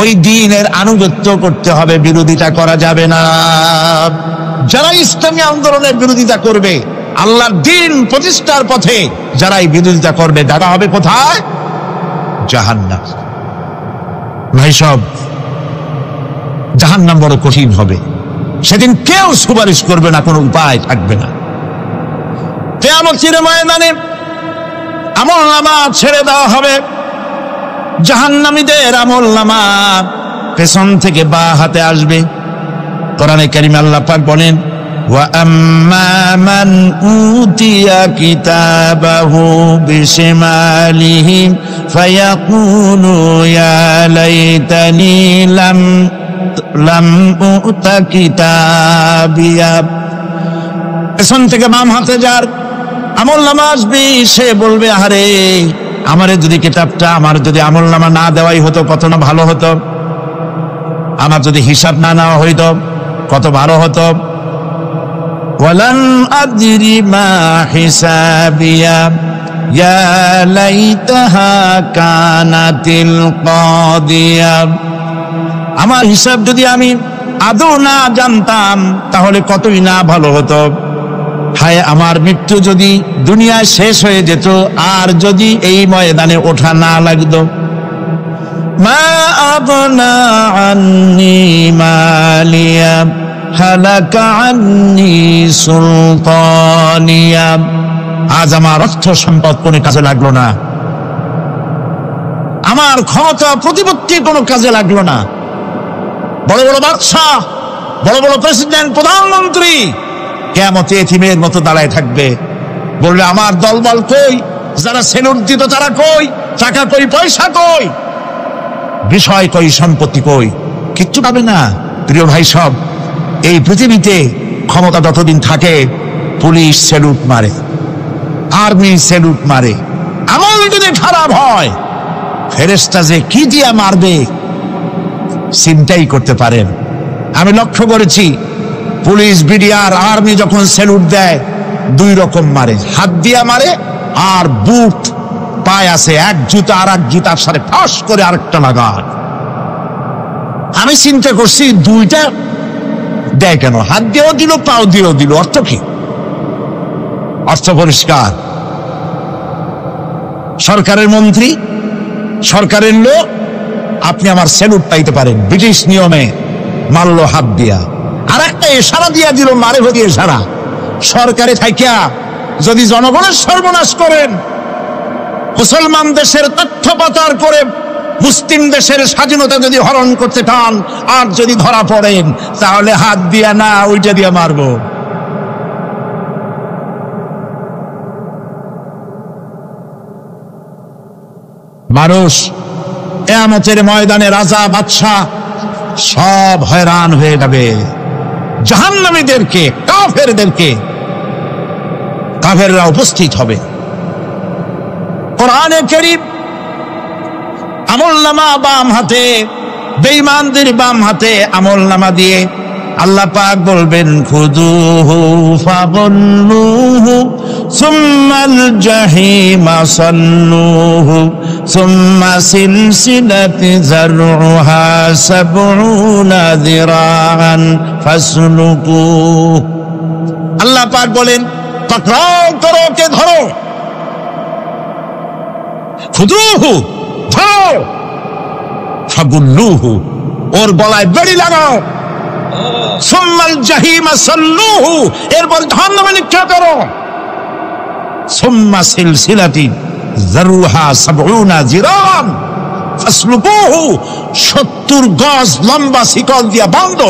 ওই দ্বীনের আনুগত্য করতে হবে, বিরোধিতা করা যাবে না। যারা ইসলামী আন্দোলনের বিরোধিতা করবে, আল্লাহর দ্বীন প্রতিষ্ঠার পথে যারা এই বিরোধিতা করবে, তারা হবে কোথায়? জাহান্নাম। ভাই সব, জাহান্নাম বড় কঠিন হবে। সেদিন কেউ সুপারিশ করবে না, কোনো উপায় থাকবে না। কিয়ামতের ময়দানে আমলনামা ছেড়ে দেওয়া হবে। জাহান্নামীদের আমলনামা পেছন থেকে বাঁ হাতে আসবে। কোরআনে কারিমে আল্লাহ পাক বলেন, ওয়া আম্মা মান উতিয়া কিতাবাহু বিশিমালিহি ফায়াকুলু ইয়া লাইতানি লাম উতা কিতাবিয়া। পেছন থেকে বাম হাতে যার আমলনামা আসবে, সে বলবে, আরে আমারে যদি কিতাবটা, আমার যদি আমলনামা না দেওয়াই হতো কত না ভালো হতো, আমার যদি হিসাব না নেওয়া হইতো কত ভালো হতো। ওয়ালান আদরি মা হিসাবিয়া ইয়া লাইতাহা কানাতিল কাদিয়া। আমার হিসাব যদি আমি আদৌ না জানতাম তাহলে কতই না ভালো হতো। হায় আমার মৃত্যু যদি দুনিয়ায় শেষ হয়ে যেত, আর যদি এই ময়দানে ওঠা না লাগতো। মা আগনা আন্নি মালিয়া হালাকা আন্নি সুলতানিয়া। আজ আমার অর্থ সম্পদ কোনো কাজে লাগলো না, আমার ক্ষমতা প্রতিপত্তি কোনো কাজে লাগলো না। বড় বড় বাদশা, বড় বড় প্রেসিডেন্ট, প্রধানমন্ত্রী কিয়ামতে এতিমের মতো দাঁড়ায় থাকবে, বলবে আমার দলবল কই, যারা সেলুট দিত তারা কই, টাকা কই, পয়সা কই, বিষয় কই, সম্পত্তি কই, কিচ্ছু পাবে না। প্রিয় ভাই সব, এই পৃথিবীতে ক্ষমতা যতদিন থাকে পুলিশ সেলুট মারে, আর্মি সেলুট মারে। আমল যদি খারাপ হয় ফেরেশতা যে কি দিয়া মারবে চিন্তাই করতে পারেন। আমি লক্ষ্য করেছি পুলিশ, বিডিআর, আর্মি যখন সেলুট দেয় 2 রকম মারে, হাত দিয়া মারে আর বুট পায় আছে, এক জুতা আর এক জুতার সাথে ঠাস করে আরেকটা লাগায়। আমি চিন্তা করছি 2টা দেয় কেন? হাত দিয়েও দিল, পাও দিয়েও দিল, অর্থ কি? অর্থ পরিষ্কার। সরকারের মন্ত্রী, সরকারের লোক, আপনি আমার সেলুট পাইতে পারেন, ব্রিটিশ নিয়মে মারলো হাত দিয়া, আর একটা ইশারা দিয়া দিল, মারে ভরি ইশারা। সরকারে থাকিয়া যদি জনগণের সর্বনাশ করেন, মুসলমান দেশের তথ্য পাচার করে মুসলিম দেশের স্বাধীনতা যদি হরণ করতে চান, আর যদি ধরা পড়েন, তাহলে হাত দিয়া না, ওইটা দিয়া মারবো। মানুষ কিয়ামতের ময়দানে রাজা বাদশাহ সব হয়রান হয়ে যাবে। জাহান্নামীদেরকে, কাফেরদেরকে কাফেররা উপস্থিত হবে। কোরআনে কারীম আমলনামা বাম হাতে, বেঈমানদের বাম হাতে আমলনামা দিয়ে আল্লাহ পাক বলবেন খুযুহু ফাগুল্লুহু সুম্মাল জাহিমা সাল্লুহু সুম্মা সিলসিলাতি যারউহা সাবউনা যিরাআন ফাসলুকুহু। আল্লাহ পাক বলেন পাকড়াও করো, কে ধরো, খুযুহু ধরো, ফাগুল্লুহু ওর গলায় বেড়ি লাগাও, সুম্মাল জাহিমা সাল্লুহু এরপর জাহান্নামে নিক্ষেপ করো, সুম্মা সিলসিলাতি যারউহা সাবউনা যিরান ফাসলুকুহু 70 গজ লম্বা শিকল দিয়া বাঁধ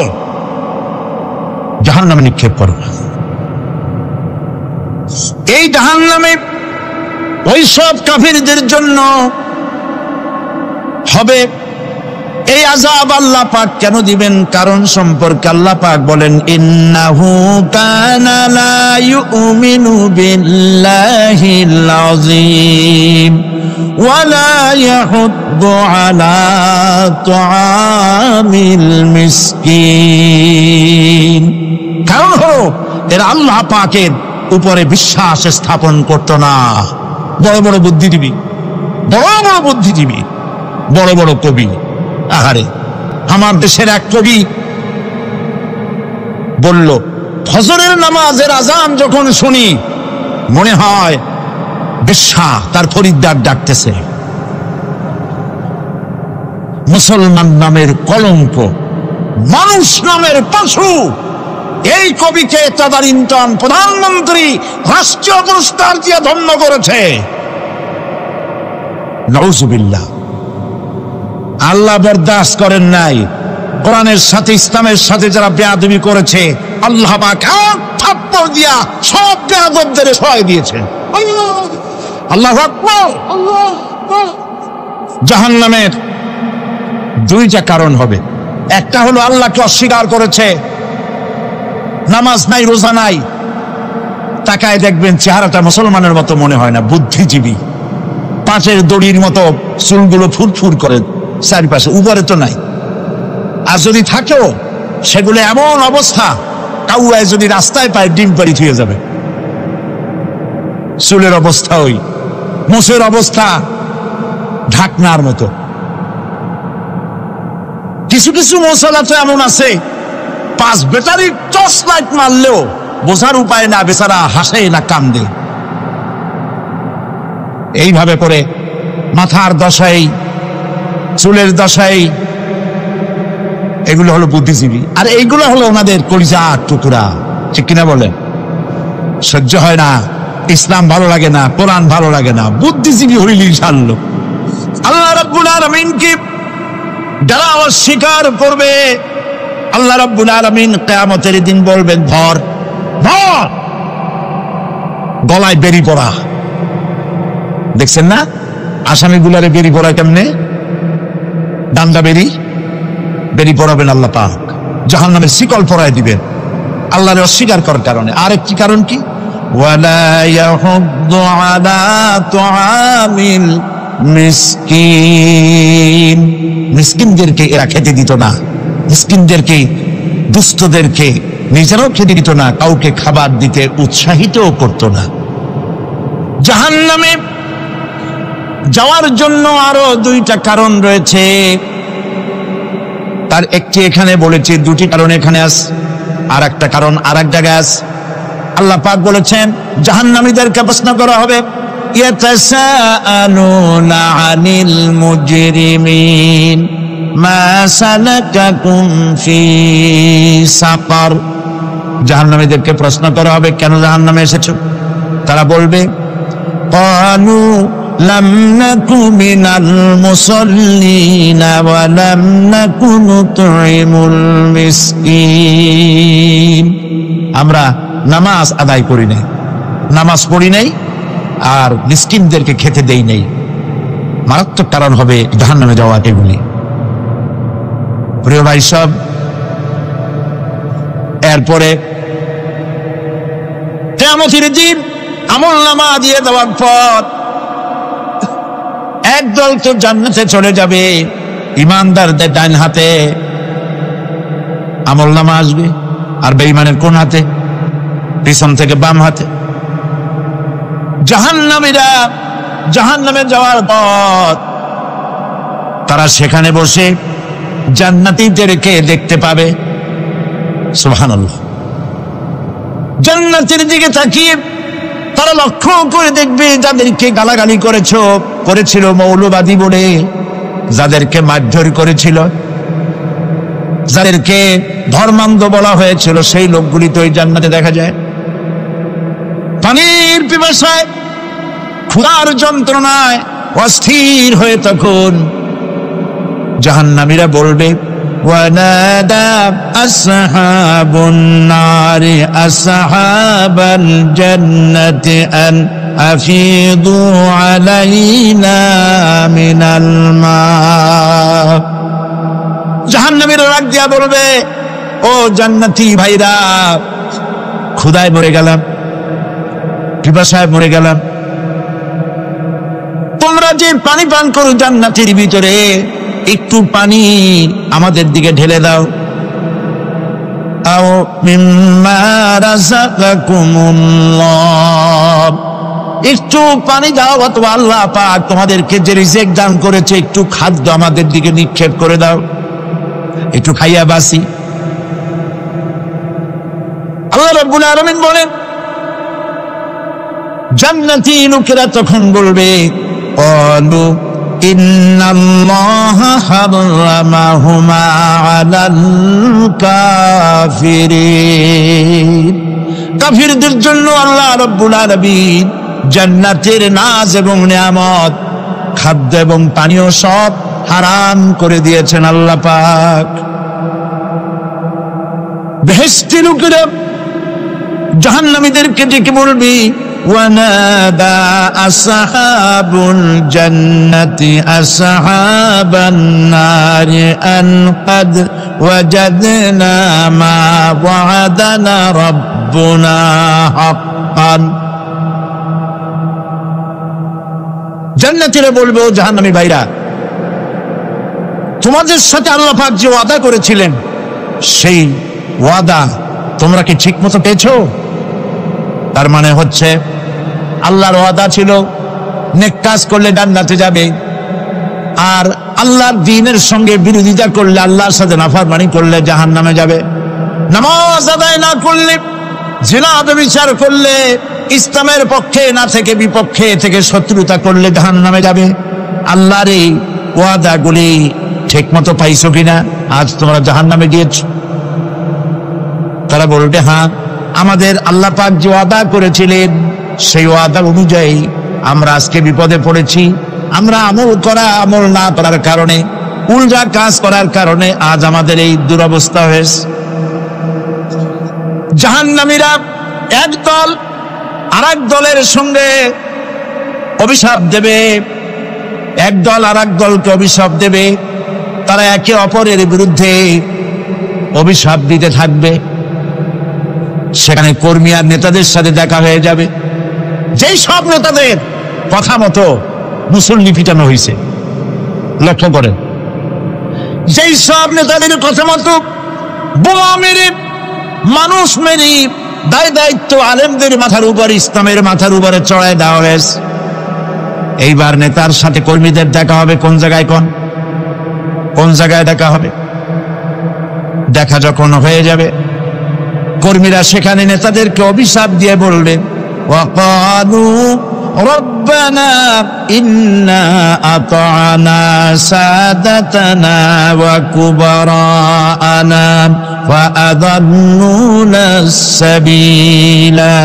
জাহান্নামে নিক্ষেপ করো। এই জাহান্নামে ওই সব কাফিরদের জন্য হবে এই আযাব। আল্লাহ পাক কেন দিবেন কারণ সম্পর্কে আল্লাহ পাক বলেন ইন্নাহু কানা লা ইউমিনু বিল্লাহিল আযীম ওয়া লা ইয়াহুদ্দু আলা তুআমিল মিসকিন। কারণ হলো এরা আল্লাহ পাকের উপরে বিশ্বাস স্থাপন করত না। বড় বড় বুদ্ধিজীবী, বড় বড় বুদ্ধিজীবী, বড় বড় কবি। আহারে, আমার দেশের এক কবি বলল ফজরের নামাজের আজান যখন শুনি মনে হয় বেশ্যা তার খরিদ্দার ডাকতেছে। মুসলমান নামের কলঙ্ক, মানুষ নামের পশু। এই কবিকে তাদারিন্টন প্রধানমন্ত্রী রাষ্ট্রীয় পুরস্কার দিয়ে ধন্য করেছে। নাউজুবিল্লাহ। আল্লাহ বরদাস্ত করেন নাই। কোরআনের সাথে ইসলামের সাথে যারা বেয়াদবি করেছে আল্লাহ পাক এক থাপ্পড় দিয়া সব বেয়াদবদের সহায় দিয়েছেন। আল্লাহু আকবার। জাহান্নামের দুইটা কারণ হবে। একটা হলো আল্লাহকে অস্বীকার করেছে, নামাজ নাই, রোজা নাই, তাকায় দেখবেন চেহারাটা মুসলমানের মতো মনে হয় না, বুদ্ধিজীবী, পাঁচের দড়ির মতো চুলগুলো ফুরফুর করে চারিপাশে, উপরে তো নাই। আর যদি থাকেও সেগুলো এমন অবস্থা কাউয়ায় যদি রাস্তায় পায় ডিম পাড়ি থুয়ে যাবে। চুলের অবস্থা ওই, মুখের অবস্থা ঢাকনার মতো। কিছু কিছু মশলা তো এমন আছে 5 ব্যাটারির টর্চ লাইট মারলেও বোঝার উপায় না, বেচারা হাসে না কান্দে। এইভাবে করে মাথার দশাই, চুলের দশাই, এগুলো হলো বুদ্ধিজীবী। আর এইগুলো হলো ওনাদের কলিজার টুকরা। ঠিক কিনা বলেন? সহ্য হয় না, ইসলাম ভালো লাগে না, কোরআন ভালো লাগে না, বুদ্ধিজীবী হইলেই ছাড়লো। আল্লাহ রাব্বুল আলামিনকে যারা অস্বীকার করবে আল্লাহ রাব্বুল আলামিন কিয়ামতের দিন বলবেন ধর ধর, গলায় বেরি পড়া। দেখছেন না আসামিগুলারে বেরি পড়া কেমনে? ডান্ডা বেরি পড়াবেন আল্লাহ পাক, জাহান্নামের শিকল পরায় দিবেন আল্লাহরে অস্বীকার করার কারণে। আর একটি কারণ কি? ওয়ালা ইয়াহুদ্দু আলা তুআমিল মিসকিন। মিসকিনদেরকে এরা খেতে দিত না, মিসকিনদেরকে, দুস্থদেরকে নিজেরাও খেতে দিত না, কাউকে খাবার দিতে উৎসাহিতও করত না। জাহান্নামে যাওয়ার জন্য আরো 2টা কারণ রয়েছে। তার একটি এখানে বলেছি, 2টি কারণ এখানে আছে, আর একটা কারণ আর এক জায়গায় আছে। আল্লাহ পাক বলেছেন জাহান্নামীদেরকে প্রশ্ন করা হবে ইয়াতাসাআলুনা আনিল মুজরিমিন মা সালাকাকুম ফি সাকার। জাহান্নামীদেরকে প্রশ্ন করা হবে কেন জাহান্নামে এসেছো? তারা বলবে ক্বালু লাম নাকু মিনাল মুসাল্লিনা ওয়া লাম নাকু নুতঈমুল মিসকিন। আমরা নামাজ আদায় করি নাই, নামাজ পড়ি নাই, আর মিসকিনদেরকে খেতে দেই নাই। মারাত্মক কারণ হবে জাহান্নামে যাওয়া এগুলি। প্রিয় ভাই সব, এরপরে কিয়ামতের দিন আমলনামা দিয়ে দেওয়ার পর একদল তো জান্নাতে চলে যাবে, ইমানদারদের ডান হাতে আমলনামা আসবে, আর বেঈমানের কোন হাতে? পিছন থেকে বাম হাতে। জাহান্নামীরা জাহান্নামে যাওয়ার পর তারা সেখানে বসে জান্নাতীদেরকে দেখতে পাবে। সুবহানাল্লাহ। জান্নাতের দিকে তাকিয়ে তারা লক্ষ্য করে দেখবে যাদেরকে গালাগালি করেছিল মৌলবাদী বলে, যাদেরকে মারধর করেছিল, যাদেরকে ধর্মান্ধ বলা হয়েছিল, সেই লোকগুলি তো ওই জান্নাতে দেখা যায়। পানির পিপাসায় ক্ষুধার যন্ত্রণায় অস্থির হয়ে তখন জাহান্নামীরা বলবে, ওয়ানাদা আসহাবুন নারি আসহাবাল জান্নাতি আন আফিদু আলাইনা মিনাল মা। জাহান্নামীরা রাগ দিয়া বলবে, ও জান্নাতি ভাইরা, ক্ষুধায় মরে গেলাম, পিপাসায় মরে গেলাম, তোমরা যে পানি পান করো জান্নাতের ভিতরে, একটু পানি আমাদের দিকে ঢেলে দাও। আও মিম্মা রাযাকাকুমুল্লাহ, একটু পানি দাও, অথবা আল্লাহ পাক তোমাদেরকে যে রিজিক দান করেছে একটু খাদ্য আমাদের দিকে নিক্ষেপ করে দাও, একটু খাইয়া বাসি। আল্লাহ রাব্বুল আলামিন বলেন, জান্নাতি লোকেরা তখন বলবে, ক্বালু ইন্নাল্লাহা হারামাহুমা আলাল কাফিরিন। কাফিরদের জন্য আল্লাহ রাব্বুল আলামিন জান্নাতের নাজ এবং নিয়ামত, খাদ্য এবং পানীয় সব হারাম করে দিয়েছেন আল্লাহ পাক। বেহেশতি লোকেরা জাহান্নামীদেরকে ডেকে বলবি, ওয়ানাদা আসহাবুল জান্নাতি আসহাবান নারি আন ক্বাদ ওয়াজাদনা মা ওয়া'আদানা রাব্বুনা হাক্কান। জান্নাতীরা বলবে, ও জাহান্নামী ভাইরা, তোমাদের সাথে আল্লাহ পাক যে ওয়াদা করেছিলেন, সেই ওয়াদা তোমরা কি ঠিক মতো পেয়েছো? তার মানে হচ্ছে আল্লাহর ওয়াদা ছিল নেক কাজ করলে জান্নাতে যাবে, আর আল্লাহর দ্বীনের সঙ্গে বিরোধিতা করলে, আল্লাহর সাথে নাফরমানি করলে জাহান্নামে যাবে। নামাজ আদায় না করলে, জিনা ব্যভিচার করলে, ইসলামের পক্ষে না থেকে বিপক্ষে থেকে শত্রুতা করলে জাহান্নামে যাবে। আল্লাহর এই ওয়াদাগুলি ঠিক মতো পাইছো কিনা? আজ তোমরা জাহান্নামে গিয়েছো। তারা বলবে, হ্যাঁ, আমাদের আল্লাহ পাক যে ওয়াদা করেছিলেন সেই ওয়াদা অনুযায়ী আমরা আজকে বিপদে পড়েছি। আমরা আমল না করার কারণে, উল্টা কাজ করার কারণে আজ আমাদের এই দুরবস্থা হয়েছে। জাহান্নামীরা একদল আরেক দলের সঙ্গে অভিশাপ দেবে, একদল আরেক দলকে অভিশাপ দেবে। তারা একে অপরের বিরুদ্ধে অভিশাপ দিতে থাকবে। সেখানে কর্মী আর নেতাদের সাথে দেখা হয়ে যাবে। যেই সব নেতাদের কথা মতো মুসল্লি পিটানো হয়েছে, লক্ষ্য করেন, যেই সব নেতাদের কথা মতো বোমা মেরে, মানুষ মেরে, দায়িত্ব আলেমদের মাথার উপর, ইসলামের মাথার উপরে চড়ায় দেওয়া হয়েছে। এইবার নেতার সাথে কর্মীদের দেখা হবে কোন জায়গায়, কোন জায়গায় দেখা হবে? দেখা যখন হয়ে যাবে, কর্মীরা সেখানে নেতাদেরকে অভিশাপ দিয়ে বলবে, ওয়াকালু রব্বানা ইন্না আতা'না সাদাতানা ওয়া কুবারা'ানা ওয়া আদাল্লুনা সাবিলা।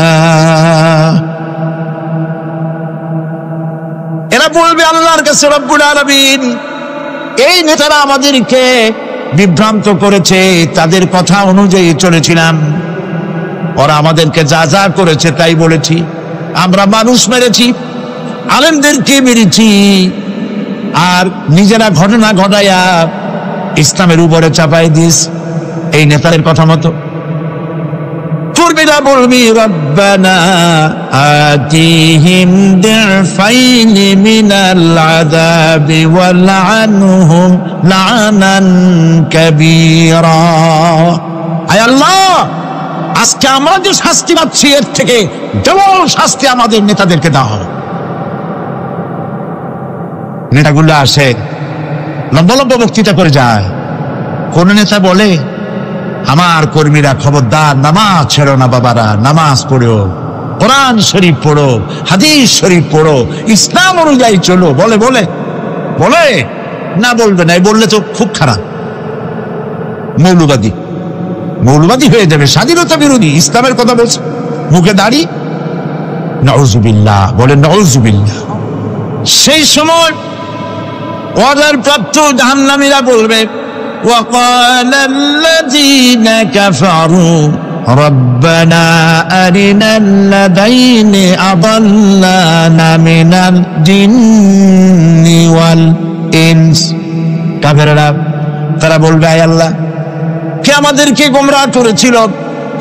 এরা বলবে আল্লাহর কাছে, রব্বুল আলামিন, এই নেতারা আমাদেরকে বিভ্রান্ত করেছে, তাদের কথা অনুযায়ী চলেছিলাম, ওরা আমাদেরকে যা যা করেছে তাই বলেছি। আমরা মানুষ মেরেছি, আলেমদেরকে মেরেছি, আর নিজেরা ঘটনা ঘটাইয়া ইসলামের উপরে চাপাই দিস এই নেতাদের কথা মতো। কর্মীরা কর্মীরা বলবি রব্বানা আতিহিম দিফাইনি মিনাল আযাবি ওয়ালআনহুম লানান কাবীরা। আয় আল্লাহ, আজকে আমরা যে শাস্তি পাচ্ছি এর থেকে ডবল শাস্তি আমাদের নেতাদেরকে দেওয়া হবে। নেতাগুলো আসে লম্বা লম্বা বক্তৃতা করে যায়। কোন নেতা বলে আমার কর্মীরা খবরদার নামাজ ছেড়ো না বাবারা, নামাজ পড়ো, কোরআন শরীফ পড়ো, হাদিস শরীফ পড়ো, ইসলাম অনুযায়ী চলো। বলে বলে বলে না, বলবে না, বললে তো খুব খারাপ, মৌলবাদী মৌলবাদী হয়ে যাবে, স্বাধীনতা বিরোধী, ইসলামের কথা বলছে, মুখে দাড়ি, নাউজুবিল্লাহ, বলে নাউজুবিল্লাহ। সেই সময় ওয়াদার প্রাপ্ত জাহান্নামীরা বলবে وقال الذين كفروا ربنا أرنا الذين أضلانا من الجن والإنس। কাফেররা তারা বলবে, আয় আল্লাহ, কে আমাদেরকে গোমরাহ করেছিল,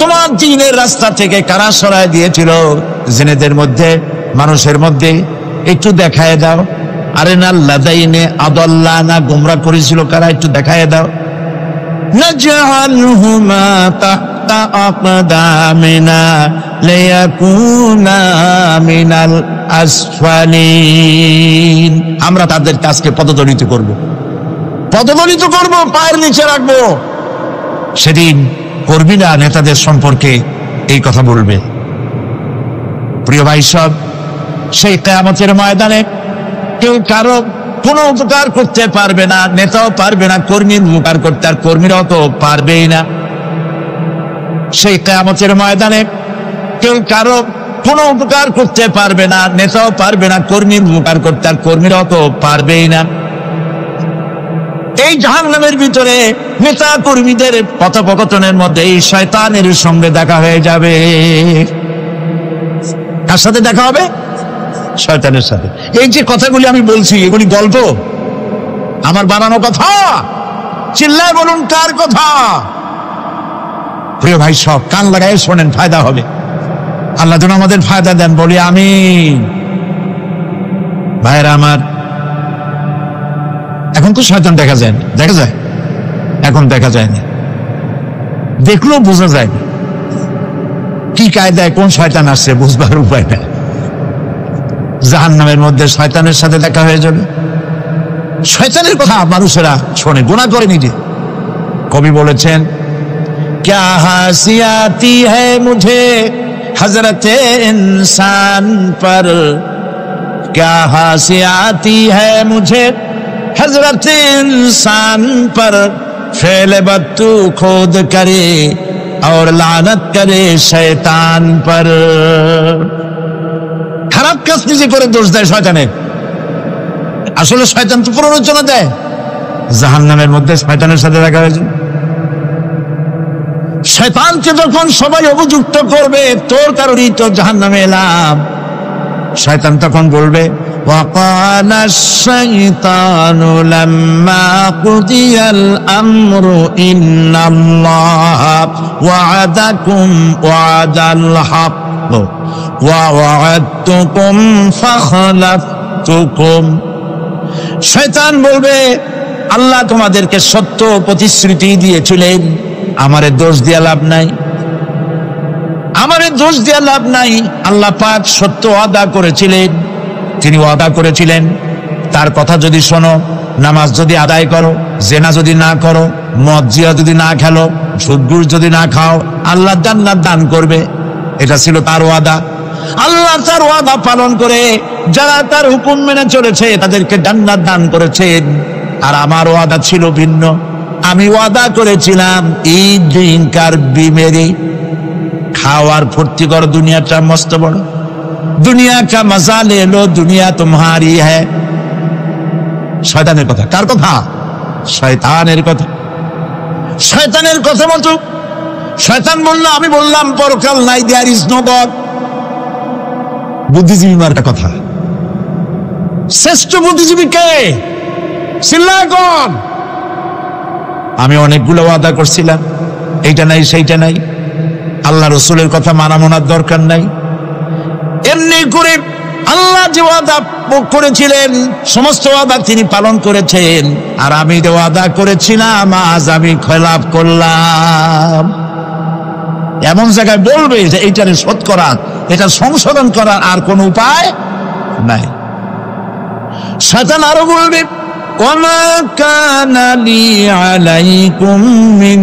তোমার দ্বীনের রাস্তা থেকে কারা সরায় দিয়েছিল, জিনেদের মধ্যে মানুষের মধ্যে একটু দেখায় দাও। আরে না লাদাইনে আদাল্লানা, গোমরাহ করেছিল কারা, একটু দেখায় দাও। নাজআলহুমা তাহতা আকদামিনা লিয়াকুনা মিনাল আসফালিন। আমরা তাদের কাজকে পদদলিত করব, পদদলিত করব, পায়ের নিচে রাখবো। সেদিন কর্মীরা নেতাদের সম্পর্কে এই কথা বলবে। প্রিয় ভাই সব, সেই কিয়ামতের ময়দানে কেউ কারো কোনো উপকার করতে পারবে না, নেতাও পারবে না কর্মীর উপকার করতে, আর কর্মীরাও তো পারবেই না। সেই কিয়ামতের ময়দানে কেউ কারো কোনো উপকার করতে পারবে না, নেতাও পারবে না কর্মীর উপকার করতে, আর কর্মীরাও তো পারবেই না। এই জাহান্নামের ভিতরে নেতা কর্মীদের কথোপকথনের মধ্যে এই শয়তানের সঙ্গে দেখা হয়ে যাবে। কার সাথে দেখা হবে? শয়তানের সাথে। এই যে কথাগুলি আমি বলছি, এগুলি গল্প, আমার বানানো কথা? চিল্লায় বলুন, কার কথা? প্রিয় ভাই সব, কান লাগায় শোনেন, ফায়দা হবে। আল্লাহ যেন আমাদের ফায়দা দেন, বলি আমিন। ভাইরা আমার, এখন তো শয়তান দেখা যায় না, দেখা যায়? এখন দেখা যায় না, দেখলেও বোঝা যায় না কি কায়দায় কোন শয়তান আসছে, বুঝবার উপায় নাই। জাহান্নামের মধ্যে শয়তানের সাথে দেখা হয়ে যাবে। শয়তানের কথা মানুষেরা শোনে, গুনাহ করে নিজে। কবি বলেছেন, क्या हंसी आती है मुझे हजरत इंसान पर, क्या हंसी आती है मुझे हजरत इंसान पर, फेल बत्तू खोद करे और लानत करे शैतान पर। খারাপ কাজ নিজে করে দোষ দেয় শয়তানের। আসলে শয়তান তো প্ররোচনা দেয়। জাহান্নামের মধ্যে শয়তানের সাথে দেখা হয়েছে। শয়তানকে যখন সবাই অভিযুক্ত করবে, তোর কারণেই তো জাহান্নামে এলাম, শয়তান তখন বলবে, وقال الشيطان لما قضي الأمر إن الله وعدكم وعد الحق ووعدتكم فخلفتكم। শয়তান বলবে, আল্লাহ তোমাদেরকে সত্য প্রতিশ্রুতি দিয়েছিলেন, আমারে দোষ দিয়া লাভ নাই, আমারে দোষ দিয়া লাভ নাই। আল্লাহ পাক সত্য ওয়াদা করেছিলেন, তিনি ওয়াদা করেছিলেন তার কথা যদি শোনো, নামাজ যদি আদায় করো, জেনা যদি না করো, মদ জিয়া যদি না খেলো, সুদঘুষ যদি না খাও, আল্লাহ জান্নাত দান করবে। এটা ছিল তার ওয়াদা। আল্লাহ তার ওয়াদা পালন করে যারা তার হুকুম মেনে চলেছে তাদেরকে জান্নাত দান করেছেন। আর আমার ওয়াদা ছিল ভিন্ন। আমি ওয়াদা করেছিলাম, ঈদ ড্রিঙ্ক আর বিমেরি, খাওয়ার ফুর্তি করো, দুনিয়াটা মস্ত বড়, দুনিয়া কা মজা লে লো, দুনিয়া তোমারি হ্যায়। শয়তানের কথা। কার কথা? শয়তানের কথা। শয়তানের কথা মতো শয়তান বলল, আমি বললাম পরকাল নাই, দেয়ার ইজ নো গড। বুদ্ধিজীবী মার্কা কথা। শ্রেষ্ঠ বুদ্ধিজীবী কে? সিল্লাগণ। আমি অনেকগুলো ওয়াদা করছিলাম, এইটা নাই সেইটা নাই, আল্লাহ রসুলের কথা মানা মানার দরকার নাই। এমনি করে আল্লাহ যে ওয়াদা করেছিলেন সমস্ত ওয়াদা তিনি পালন করেছেন, আর আমি যে ওয়াদা করেছিলাম আজ আমি খেলাফ করলাম। এমন জায়গায় বলবে যে এইটারে শোধ করার, এটা সংশোধন করার আর কোন উপায় নাই। শয়তান আরো বলবে ওয়ামা কানা লি আলাইকুম মিন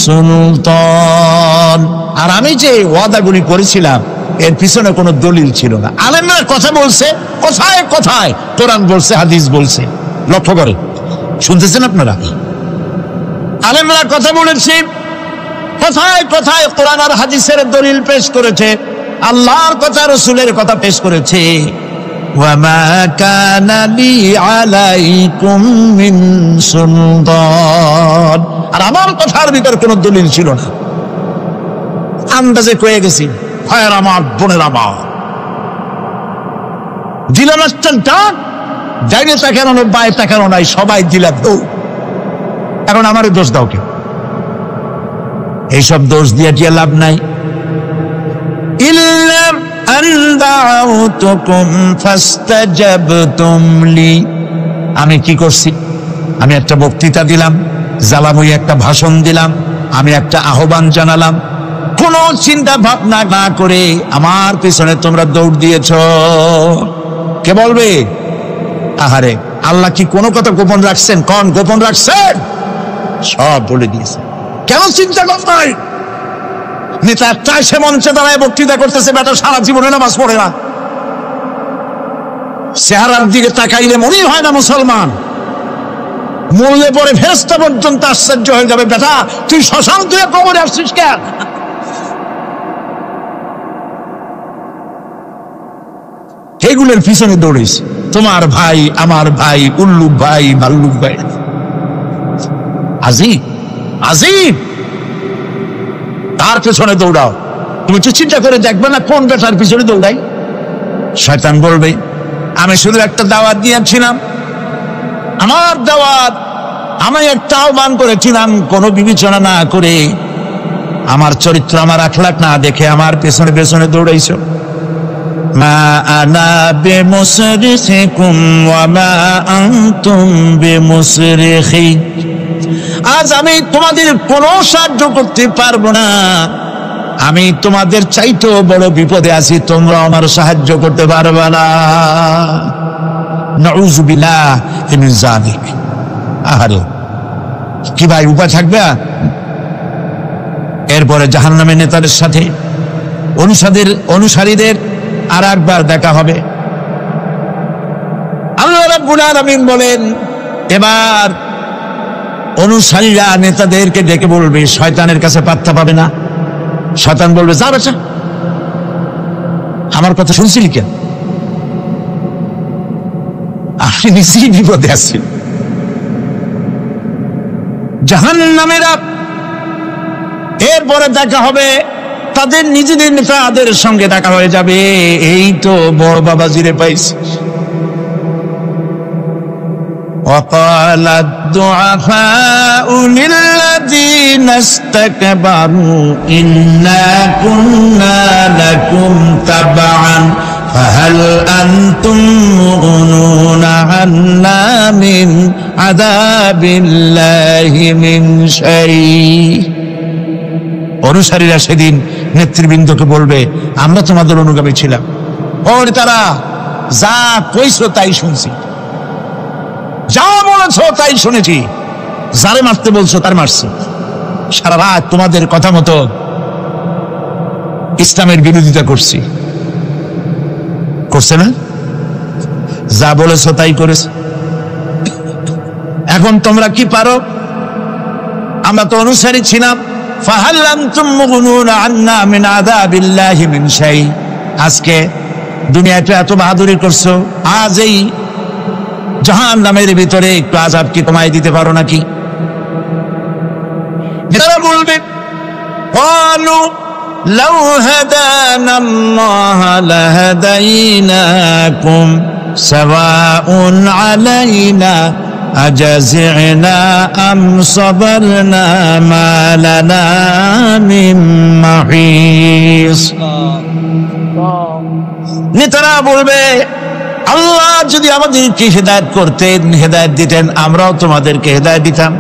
সুলতান, আর আমি যে ওয়াদাগুলি করেছিলাম এর পিছনে কোনো দলিল ছিল না। আলেমরা কথা বলছে, কোথায় কোথায় কোরআন বলছে, হাদিস বলছে। লক্ষ্য করে শুনতেছেন আপনারা? আলেমরা কথা বলেছে, কোথায় কোথায় কোরআন আর হাদিসের দলিল পেশ করেছে, আল্লাহর কথা রসুলের কথা পেশ করেছে। ওয়ামা কানা লি আলাইকুম মিন সুলতান, আর আমার কথার ভিতর কোনো দলিল ছিল না। আন্দাজে কয়ে গেছি, ভাইয়ের আমার, বোনের আমার, দিলাম একটা যাইনে তাকানো বাই তাকানো নাই, সবাই দিলাম। এখন আমারও দোষ দাও কেউ? এইসব দোষ দিয়ে কি লাভ নাই। ইল্লাম আন দাউতুকুম ফাস্তাজাবতুম লি, আমি কি করছি? আমি একটা বক্তৃতা দিলাম, জ্বালাময়ী একটা ভাষণ দিলাম, আমি একটা আহ্বান জানালাম, কোন চিন্তা ভাবনা না করে আমার পিছনে তোমরা দৌড় দিয়েছ। কে বলবে? আহারে, আল্লাহ কি কোনো কথা গোপন রাখছেন? কোন গোপন রাখছেন? সব বলে দিয়েছে। কেন চিন্তা করতেন? নেতা একটা সে মঞ্চে দাঁড়ায় বক্তৃতা করতেছে, বেটা সারা জীবনে নামাজ পড়ে না, চেহারার দিকে তাকাইলে মনেই হয় না মুসলমান, মরলে পরে ফেরেশতা পর্যন্ত আশ্চর্য হয়ে যাবে, বেটা তুই শ্মশান তুই কবরে আসছিস কেন? এগুলোর পিছনে দৌড়েছি। তোমার ভাই, আমার ভাই, উল্লুক ভাই, ভাল্লুক ভাই, আজিব আজিব, তার পেছনে দৌড়াও। তুমি তো চিন্তা করে দেখবে না কোন বেটার পিছনে দৌড়াই? শয়তান বলবে আমি শুধু একটা দাওয়াত দিয়েছিলাম, আমার দাওয়াত, আমি একটা আহ্বান করেছিলাম, কোনো বিবেচনা না করে, আমার চরিত্র, আমার আখলাক না দেখে আমার পেছনে পেছনে দৌড়াইছো। মা আনা বিমুসরিখিকুম ওয়া মা আনতুম বিমুসরিখি, আজ আমি তোমাদের কোনো সাহায্য করতে পারবো না, আমি তোমাদের চাইতেও বড় বিপদে আছি, তোমরা আমার সাহায্য করতে পারবে না। নাউযু বিল্লাহি মিন যালিক। আহারে কি ভাই, উপায় থাকবে? এরপরে জাহান্নামের নেতাদের সাথে অনুসারীদের আর একবার দেখা হবে। আল্লাহ রাব্বুল আলামিন বলেন, এবার অনুসারীরা নেতাদেরকে ডেকে বলবে, শয়তানের কাছে পাত্তা পাবে না। শয়তান বলবে, যা বেটা, আমার কথা শুনছিলি কেন? আপনি নিজেই বিপদে আছেন। জাহান্নামেরা এরপরে দেখা হবে, তাদের নিজেদের নেতাদের সঙ্গে দেখা হয়ে যাবে। এই তো বড় বাবাজিরে পাইছি। وقال الضعفاء للذين استكبروا إنا كنا لكم تبعا فهل أنتم مغنون عنا من عذاب الله من شيء। অনুসারীরা সেদিন নেতৃবৃন্দকে বলবে, আমরা তোমাদের অনুগামী ছিলাম, ওর তারা যা কইছো তাই শুনছি, যা বলেছো তাই শুনেছি, যারে মারতে বলছো তার মারছি, সারা রাত তোমাদের কথা মতো ইসলামের বিরোধিতা করছে না? যা বলেছো তাই করেছে। এখন তোমরা কি পারো? আমরা তো অনুসারী ছিলাম। ফাহাল আনতুম মুগনুনা আন্না মিন আযাবিল্লাহি মিন শাই, আজকে দুনিয়াতে এত বাহাদুরি করছো, আজ এই জাহান্নামের ভিতরে একটু আযাব কি কমাই দিতে পারো নাকি? তারা বলবে, ক্বালু লাউ হাদানাল্লাহু লাহাদাইনাকুম সাওয়াউন আলাইনা আজাজি'না আম সাবারনা মা লানা মিন মাহিস। নেতারা বলবে, আল্লাহ যদি আমাদেরকে হেদায়েত করতেন, হেদায়েত দিতেন, আমরাও তোমাদেরকে হেদায়েত দিতাম।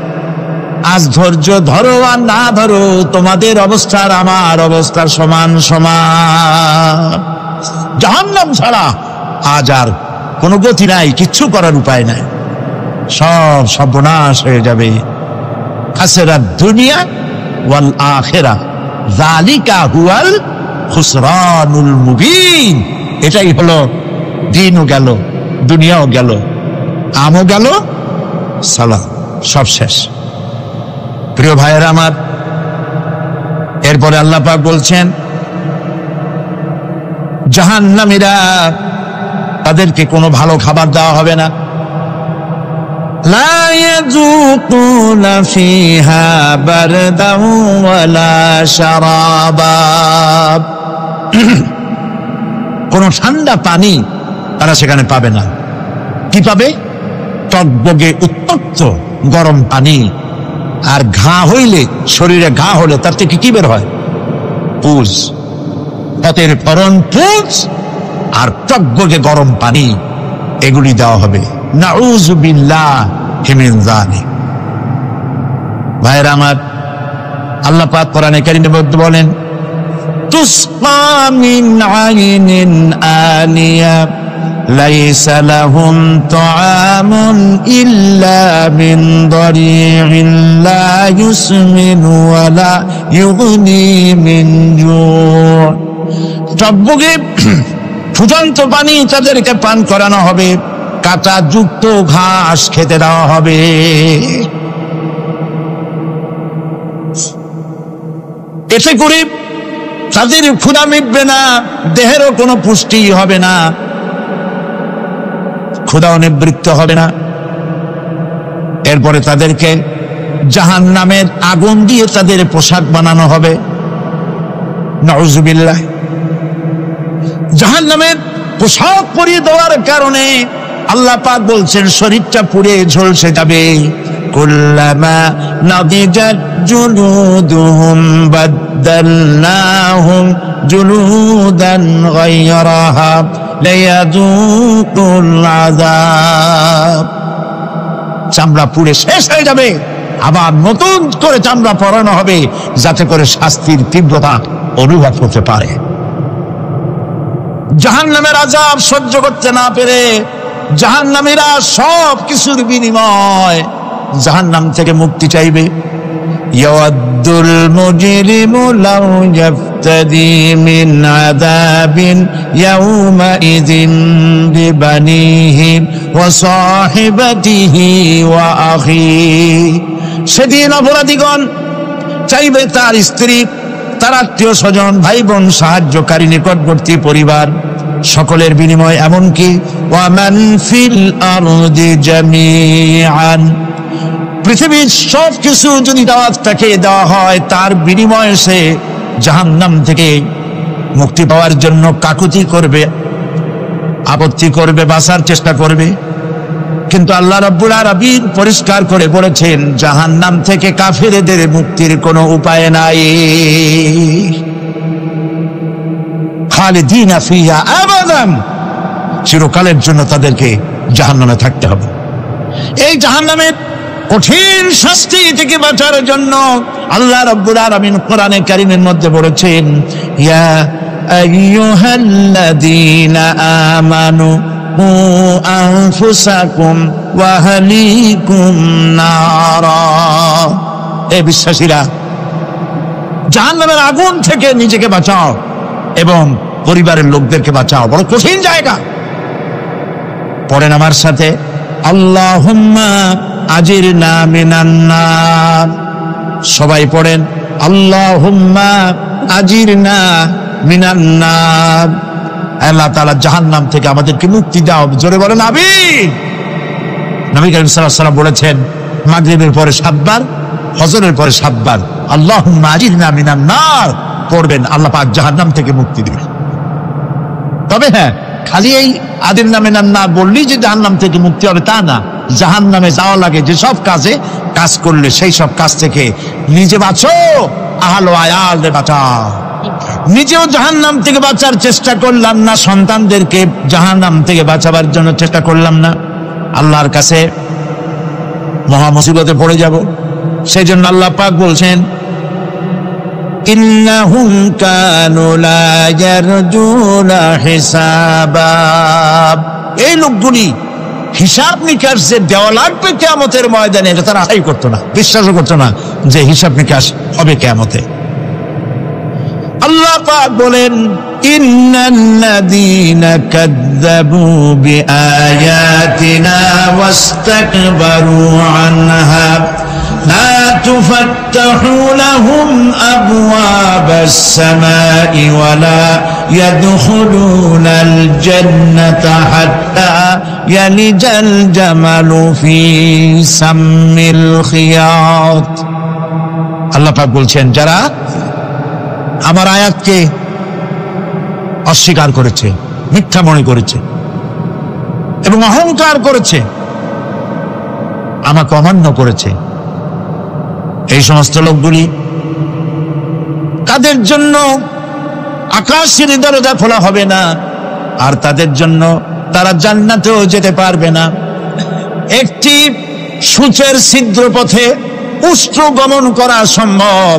আজ ধৈর্য ধরো আর না ধরো, তোমাদের অবস্থা আর আমার অবস্থার সমান সমান। জাহান্নাম ছাড়া আজ আর কোনো গতি নাই, কিচ্ছু করার উপায় নাই, সব সর্বনাশ হয়ে যাবে। খাসিরাত দুনিয়া ওয়াল আখিরা যালিকা হুয়াল খুসরানুল মুবিন। এটাই হলো, দিনও গেল, দুনিয়াও গেল, আমও গেল, সালাম, সব শেষ। প্রিয় ভাইয়েরা আমার, এরপরে আল্লাহ পাক বলছেন জাহান্নামীরা, তাদেরকে কোনো ভালো খাবার দেওয়া হবে না। লা ইয়াযুকুনা ফিহা বারদান ওয়ালা শারাবা। কোনো ঠান্ডা পানি তারা সেখানে পাবে না। কি পাবে? টকবগে উত্তপ্ত গরম পানি। আর ঘা হইলে, শরীরে ঘা হলে তার থেকে কি বের হয়? পুজ। পথের ফরন পুজ আর টকবগে গরম পানি, এগুলি দেওয়া হবে। নাউযু বিল্লাহি মিন যালিক। ভাইরা আমার, আল্লাহ পাক কোরআনে কারীমের মধ্যে বলেন, তুসকা মিন আইনিন আনিয়া লাইসা লাহুম তাআমুন ইল্লা মিন দারি'in লা ইউসমিনু ওয়া লা ইউগনি মিন জু'। টকবগে ফুটন্ত পানি তাদেরকে পান করানো হবে, কাঁটা যুক্ত ঘাস খেতে দেওয়া হবে। এতে করে তাদের ক্ষুধা মিটবে না, দেহেরও কোনো পুষ্টি হবে না, ক্ষুধাও নিবৃত্ত হবে না। এরপরে তাদেরকে জাহান্নামের আগুন দিয়ে তাদের পোশাক বানানো হবে। নাউযুবিল্লাহ। জাহান্নামের পোশাক পরিয়ে দেওয়ার কারণে আল্লাহ পাক বলছেন শরীরটা পুড়ে ঝলসে যাবে। কুল্লামা নাদিজাত জুলুদুহুম বাদদালনাহুম জুলুদান গায়রাহা লিয়াযুকুল আযাব। চামড়া পুড়ে শেষ হয়ে যাবে, আবার নতুন করে চামড়া পরানো হবে, যাতে করে শাস্তির তীব্রতা অনুভব করতে পারে। জাহান্নামের আযাব সহ্য করতে না পেরে জাহান্নামীরা সব কিছুর বিনিময় জাহান্নাম থেকে মুক্তি চাইবে। ইয়াওয়াদ্দুল মুজরিমু লাউ ইয়াফতাদি মিন আযাবিন ইয়াওমাইযিন বিবানিহি ওয়া সাহিবাতিহি ওয়া আখিহি। সেদিন অপরাধীগণ চাইবে তার স্ত্রী, তার আত্মীয় স্বজন, ভাই বোন, সাহায্যকারী, নিকটবর্তী পরিবার, সকলের বিনিময়, এমনকি ওয়ামান ফিল আরদি জামিআন, পৃথিবীর সব কিছু যদি তাকে দেওয়া হয়, তার বিনিময়ে সে জাহান্নাম থেকে মুক্তি পাওয়ার জন্য কাকুতি করবে, আপত্তি করবে, বাঁচার চেষ্টা করবে। কিন্তু আল্লাহ রাব্বুল আলামিন পরিষ্কার করে বলেছেন জাহান্নাম থেকে কাফেরদের মুক্তির কোনো উপায় নাই। খালিদিনা ফিহা আবাদান, চিরকালের জন্য তাদেরকে জাহান্নামে থাকতে হবে। এই জাহান্নামের কঠিন শাস্তি থেকে বাঁচার জন্য আল্লাহ রাব্বুল আলামিন কোরআনে কারীমের মধ্যে বলেছেন, ইয়া আইয়ুহাল্লাযীনা আমানু কু আনফুসাকুম ওয়া আহলিকুম নারা। হে বিশ্বাসীরা, জাহান্নামের আগুন থেকে নিজেকে বাঁচাও এবং পরিবারের লোকদেরকে বাঁচাও। বড় কঠিন জায়গা। পড়েন আমার সাথে, আল্লাহুম্মা আজিরনা মিনান নার। সবাই পড়েন, আল্লাহুম্মা আজিরনা মিনান নার। আল্লাহ তাআলা জাহান্নাম থেকে আমাদেরকে মুক্তি দাও। জোরে বলেন আমিন। নবী করিম সাল্লাল্লাহু আলাইহি ওয়াসাল্লাম বলেছেন, মাগরিবের পরে 7 বার, ফজরের পরে 7 বার আল্লাহুম্মা আজিরনা মিনান নার পড়বেন, আল্লাহ পাক জাহান্নাম থেকে মুক্তি দিবেন। তবে হ্যাঁ, খালি এই আজিরনা মিনান নার বললেই যে জাহান্নাম থেকে মুক্তি হবে তা না। জাহান্নামে যাওয়া লাগে যেসব কাজে, কাজ করলে সেই সব কাজ থেকে নিজে বাঁচো, আহল আয়ালরে বাঁচাও। নিজেও জাহান্নাম থেকে বাঁচার চেষ্টা করলাম না, সন্তানদেরকে জাহান্নাম থেকে বাঁচাবার জন্য চেষ্টা করলাম না, আল্লাহর কাছে মহা মুসিবতে পড়ে যাব। সেই জন্য আল্লাহ পাক বলছেন, ইন্নাহুম কানু লা ইয়ারজুনা হিসাবা, এই লোকগুলি হিসাব নিকাশ যে দেওয়া লাগবে কিয়ামতের ময়দানে, এটা তারা আশাই করতো না, বিশ্বাসও করতো না যে হিসাব নিকাশ হবে কিয়ামতে। আল্লাহ পাক বলেন, ইন্নাল্লাযীনা কাযযাবু বিআয়াতিনা ওয়াস্তাকবারু আনহা লা তুফাত্তাহু লাহুম আবওয়াবাস সামাই ওয়া লা ইয়াদখুলুনাল জান্নাতা হাত্তা ইয়ালিজাল জামালু ফি সাম্মিল খিয়াত। আল্লাহ পাক বলছেন, যারা আমার আয়াতকে অস্বীকার করেছে, মিথ্যা মনে করেছে এবং অহংকার করেছে, আমাকে অমান্য করেছে, এই সমস্ত লোকগুলি, তাদের জন্য আকাশের দরজা খোলা হবে না, আর তাদের জন্য তারা জান্নাতেও যেতে পারবে না। একটি সূচের ছিদ্র পথে উষ্ট্র গমন করা সম্ভব,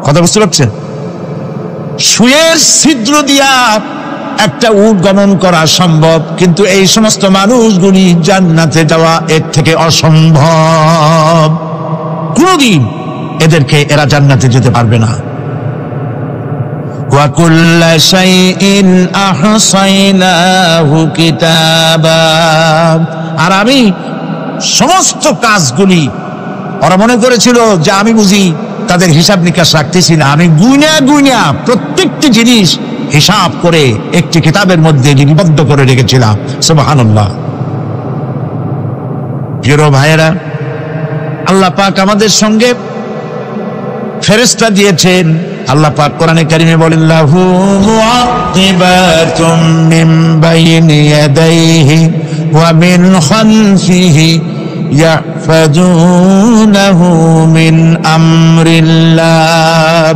কথা বুঝতে পারছেন? সুয়ের ছিদ্র দিয়া একটা উট গমন করা সম্ভব, কিন্তু এই সমস্ত মানুষগুলি জান্নাতে যাওয়া এর থেকে অসম্ভব। কোনদিন এদেরকে এরা জান্নাতে যেতে পারবে না। ওয়া কুল্লা শাইইন আহসাইনাহু কিতাবা, আর আমি সমস্ত কাজগুলি, ওরা মনে করেছিল যে আমি বুঝি তাদের হিসাব নিকাশ রাখতেছি না, আমি গুইনা গুইনা প্রত্যেকটি জিনিস হিসাব করে একটি কিতাবের মধ্যে লিপিবদ্ধ করে রেখেছিলাম। সুবহানাল্লাহ। প্রিয় ভাইয়েরা, আল্লাহ পাক আমাদের সঙ্গে ফেরেশতা দিয়েছেন। আল্লাহ পাক কোরআনে কারিমে বলেন, লাহু মুআক্কিবাতুম মিন বাইনি ইয়াদাইহি ওয়া মিন খালফিহি ইয়াহফাজুনাহু মিন আমরিল্লাহ,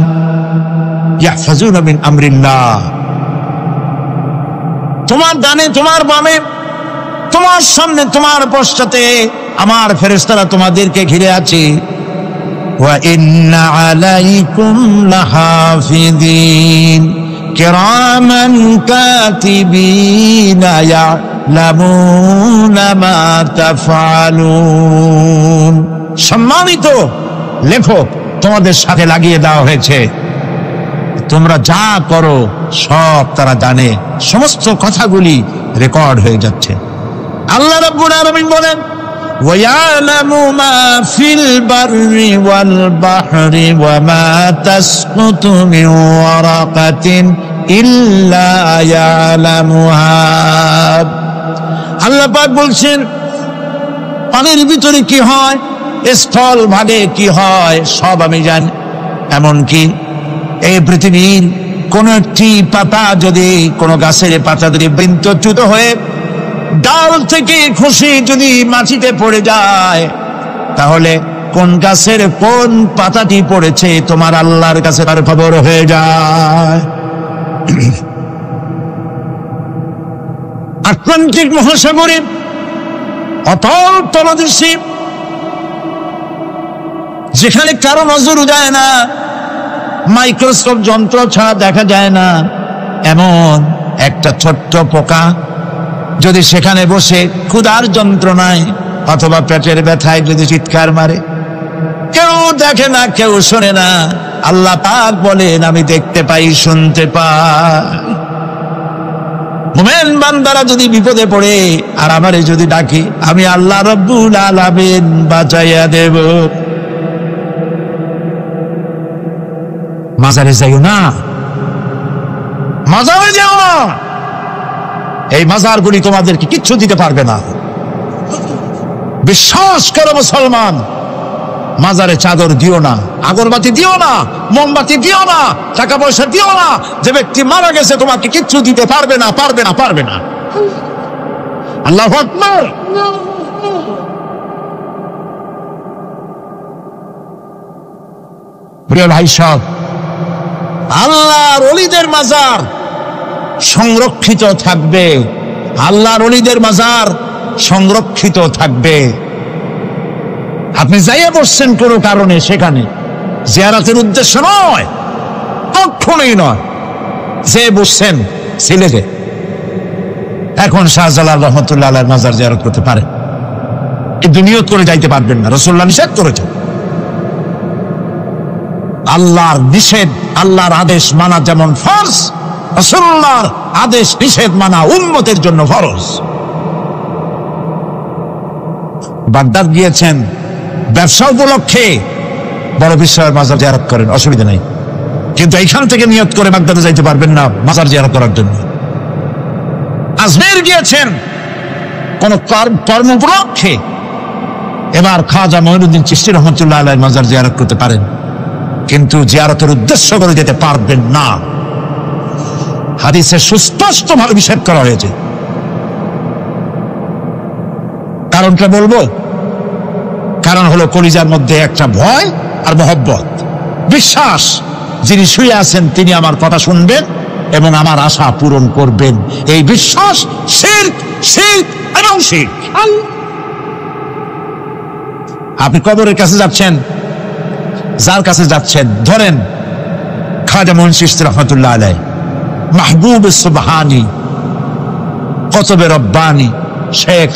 ইয়াহফাজুনা মিন আমরিল্লাহ। তোমার ডানে, তোমার বামে, তোমার সামনে, তোমার পশ্চাতে আমার ফেরেশতারা তোমাদেরকে ঘিরে আছে। ওয়া ইন্না আলাইকুম লাহাফিযিন কিরামান কাতিবিনা ইয়ালামুনা মা তাফআলুন। সম্মানিত লেখক তোমাদের সাথে লাগিয়ে দেওয়া হয়েছে, তোমরা যা করো সব তারা জানে, সমস্ত কথাগুলি রেকর্ড হয়ে যাচ্ছে। আল্লাহ রাব্বুল আলামিন বলেন, ওয়ায়ালামু মা ফিল বাররি ওয়াল বাহরি ওয়া মা তাসকুতু মিন ওয়ারাকাতিন ইল্লা ইয়ালামুহা। আল্লাহ পাক বলছেন, পানির ভিতরে কি হয়, স্থল ভাগে কি হয়, সব আমি জানি। এমনকি এই পৃথিবীর কোন একটি পাতা যদি, কোন গাছের পাতা যদি বৃন্তচ্যুত হয়ে ডাল থেকে খসে যদি মাটিতে পড়ে যায়, তাহলে কোন গাছের কোন পাতাটি পড়েছে তোমার আল্লাহর কাছে তার খবর হয়ে যায়। আটলান্টিক মহাসাগরে অতল তলদেশে, যেখানে কারো নজর যায় না, মাইক্রোস্কোপ যন্ত্র ছাড়া দেখা যায় না, এমন একটা ছোট্ট পোকা যদি সেখানে বসে ক্ষুধার যন্ত্রণায় অথবা পেটের ব্যথায় যদি চিৎকার মারে, কেউ দেখে না, কেউ শোনে না, আল্লাহ পাক বলেন আমি দেখতে পাই, শুনতে পাই। মুমিন বান্দারা যদি বিপদে পড়ে আর আমারে যদি ডাকে, আমি আল্লাহ রব্বুল আলামিন বাঁচাইয়া দেব। মাজারে যাইও না, মাজারে যাও না, এই মাজারগুলি তোমাদেরকে কিচ্ছু দিতে পারবে না। বিশ্বাস করো মুসলমান, মাজারে চাদর দিও না, আগরবাতি দিও না, মোমবাতি দিও না, টাকা পয়সা দিও না। যে ব্যক্তি মারা গেছে তোমাকে কিচ্ছু দিতে পারবে না, পারবে না, পারবে না। আল্লাহু আকবার। প্রিয় ভাই সব, আল্লাহর ওলিদের মাজার সংরক্ষিত থাকবে, আল্লাহর ওলিদের মাজার সংরক্ষিত থাকবে। আপনি যাইয়া বসছেন কোনো কারণে, সেখানে জিয়ারতের উদ্দেশ্য নয়, কখনোই নয়, যে বসছেন সিলেটে, এখন শাহজালাল রহমতুল্লাহ আলাইহির মাজার জিয়ারত করতে পারে, কিন্তু নিয়ত করে যাইতে পারবেন না, রাসূলুল্লাহ নিষেধ করেছেন। আল্লাহর নিষেধ, আল্লাহর আদেশ মানা যেমন ফরজ, রাসূলুল্লাহর আদেশ নিষেধ মানা উম্মতের জন্য ফরজ। বাগদাদ গিয়েছেন ব্যবসা উপলক্ষে, বড় বিশ্বের মাজার জিয়ারত করেন, অসুবিধা নেই, কিন্তু এইখান থেকে নিয়ত করে বাগদাদে যাইতে পারবেন না মাজার জিয়ারত করার জন্য। আজমের গিয়েছেন কোন কর্ম উপলক্ষে, এবার খাজা মঈনুদ্দিন চিশতি রহমতুল্লাহ আলাইহির মাজার জিয়ারত করতে পারেন, কিন্তু জিয়ারতের উদ্দেশ্য করে যেতে পারবেন না। হাদিসে সুস্পষ্টভাবে নিষেধ করা হয়েছে। কারণটা বলবো, কারণ হলো কলিজার মধ্যে একটা ভয় আর মহব্বত, বিশ্বাস, যিনি শুয়ে আছেন তিনি আমার কথা শুনবেন এবং আমার আশা পূরণ করবেন, এই বিশ্বাস শিরক, শিরক এবং শিরক। আপনি কবরের কাছে যাচ্ছেন, যার কাছে যাচ্ছেন, ধরেন খাজা মঈন চিশতি রহমতুল্লাহ আলাইহি, মাহবুব সুবহানী, কুতুব রব্বানী শেখ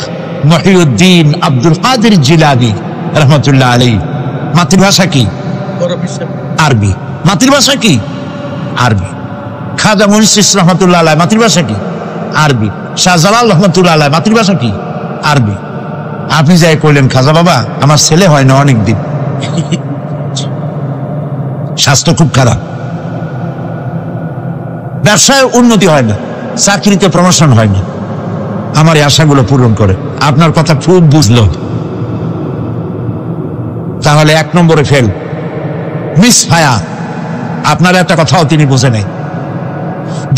মহিউদ্দিন আব্দুল কাদের জিলানী রহমতুল্লাহ আলাইহি, মাতৃভাষা কি? আরবি। মাতৃভাষা কি? আরবি। খাজা মঈন চিশতি রহমতুল্লাহ আলাইহি মাতৃভাষা কি? আরবি। শাহজালাল রহমতুল্লাহ আলাইহি মাতৃভাষা কি? আরবি। আপনি যাই কইলেন, খাজা বাবা আমার ছেলে হয় না অনেকদিন, স্বাস্থ্য খুব খারাপ, ব্যবসায় উন্নতি হয় না, চাকরিতে প্রমোশন হয় না, আমার এই আশাগুলো পূরণ করে। আপনার কথা খুব বুঝলো, তাহলে 1 নম্বরে ফেল, মিস ফায়ার। আপনার একটা কথাও তিনি বুঝে নেই।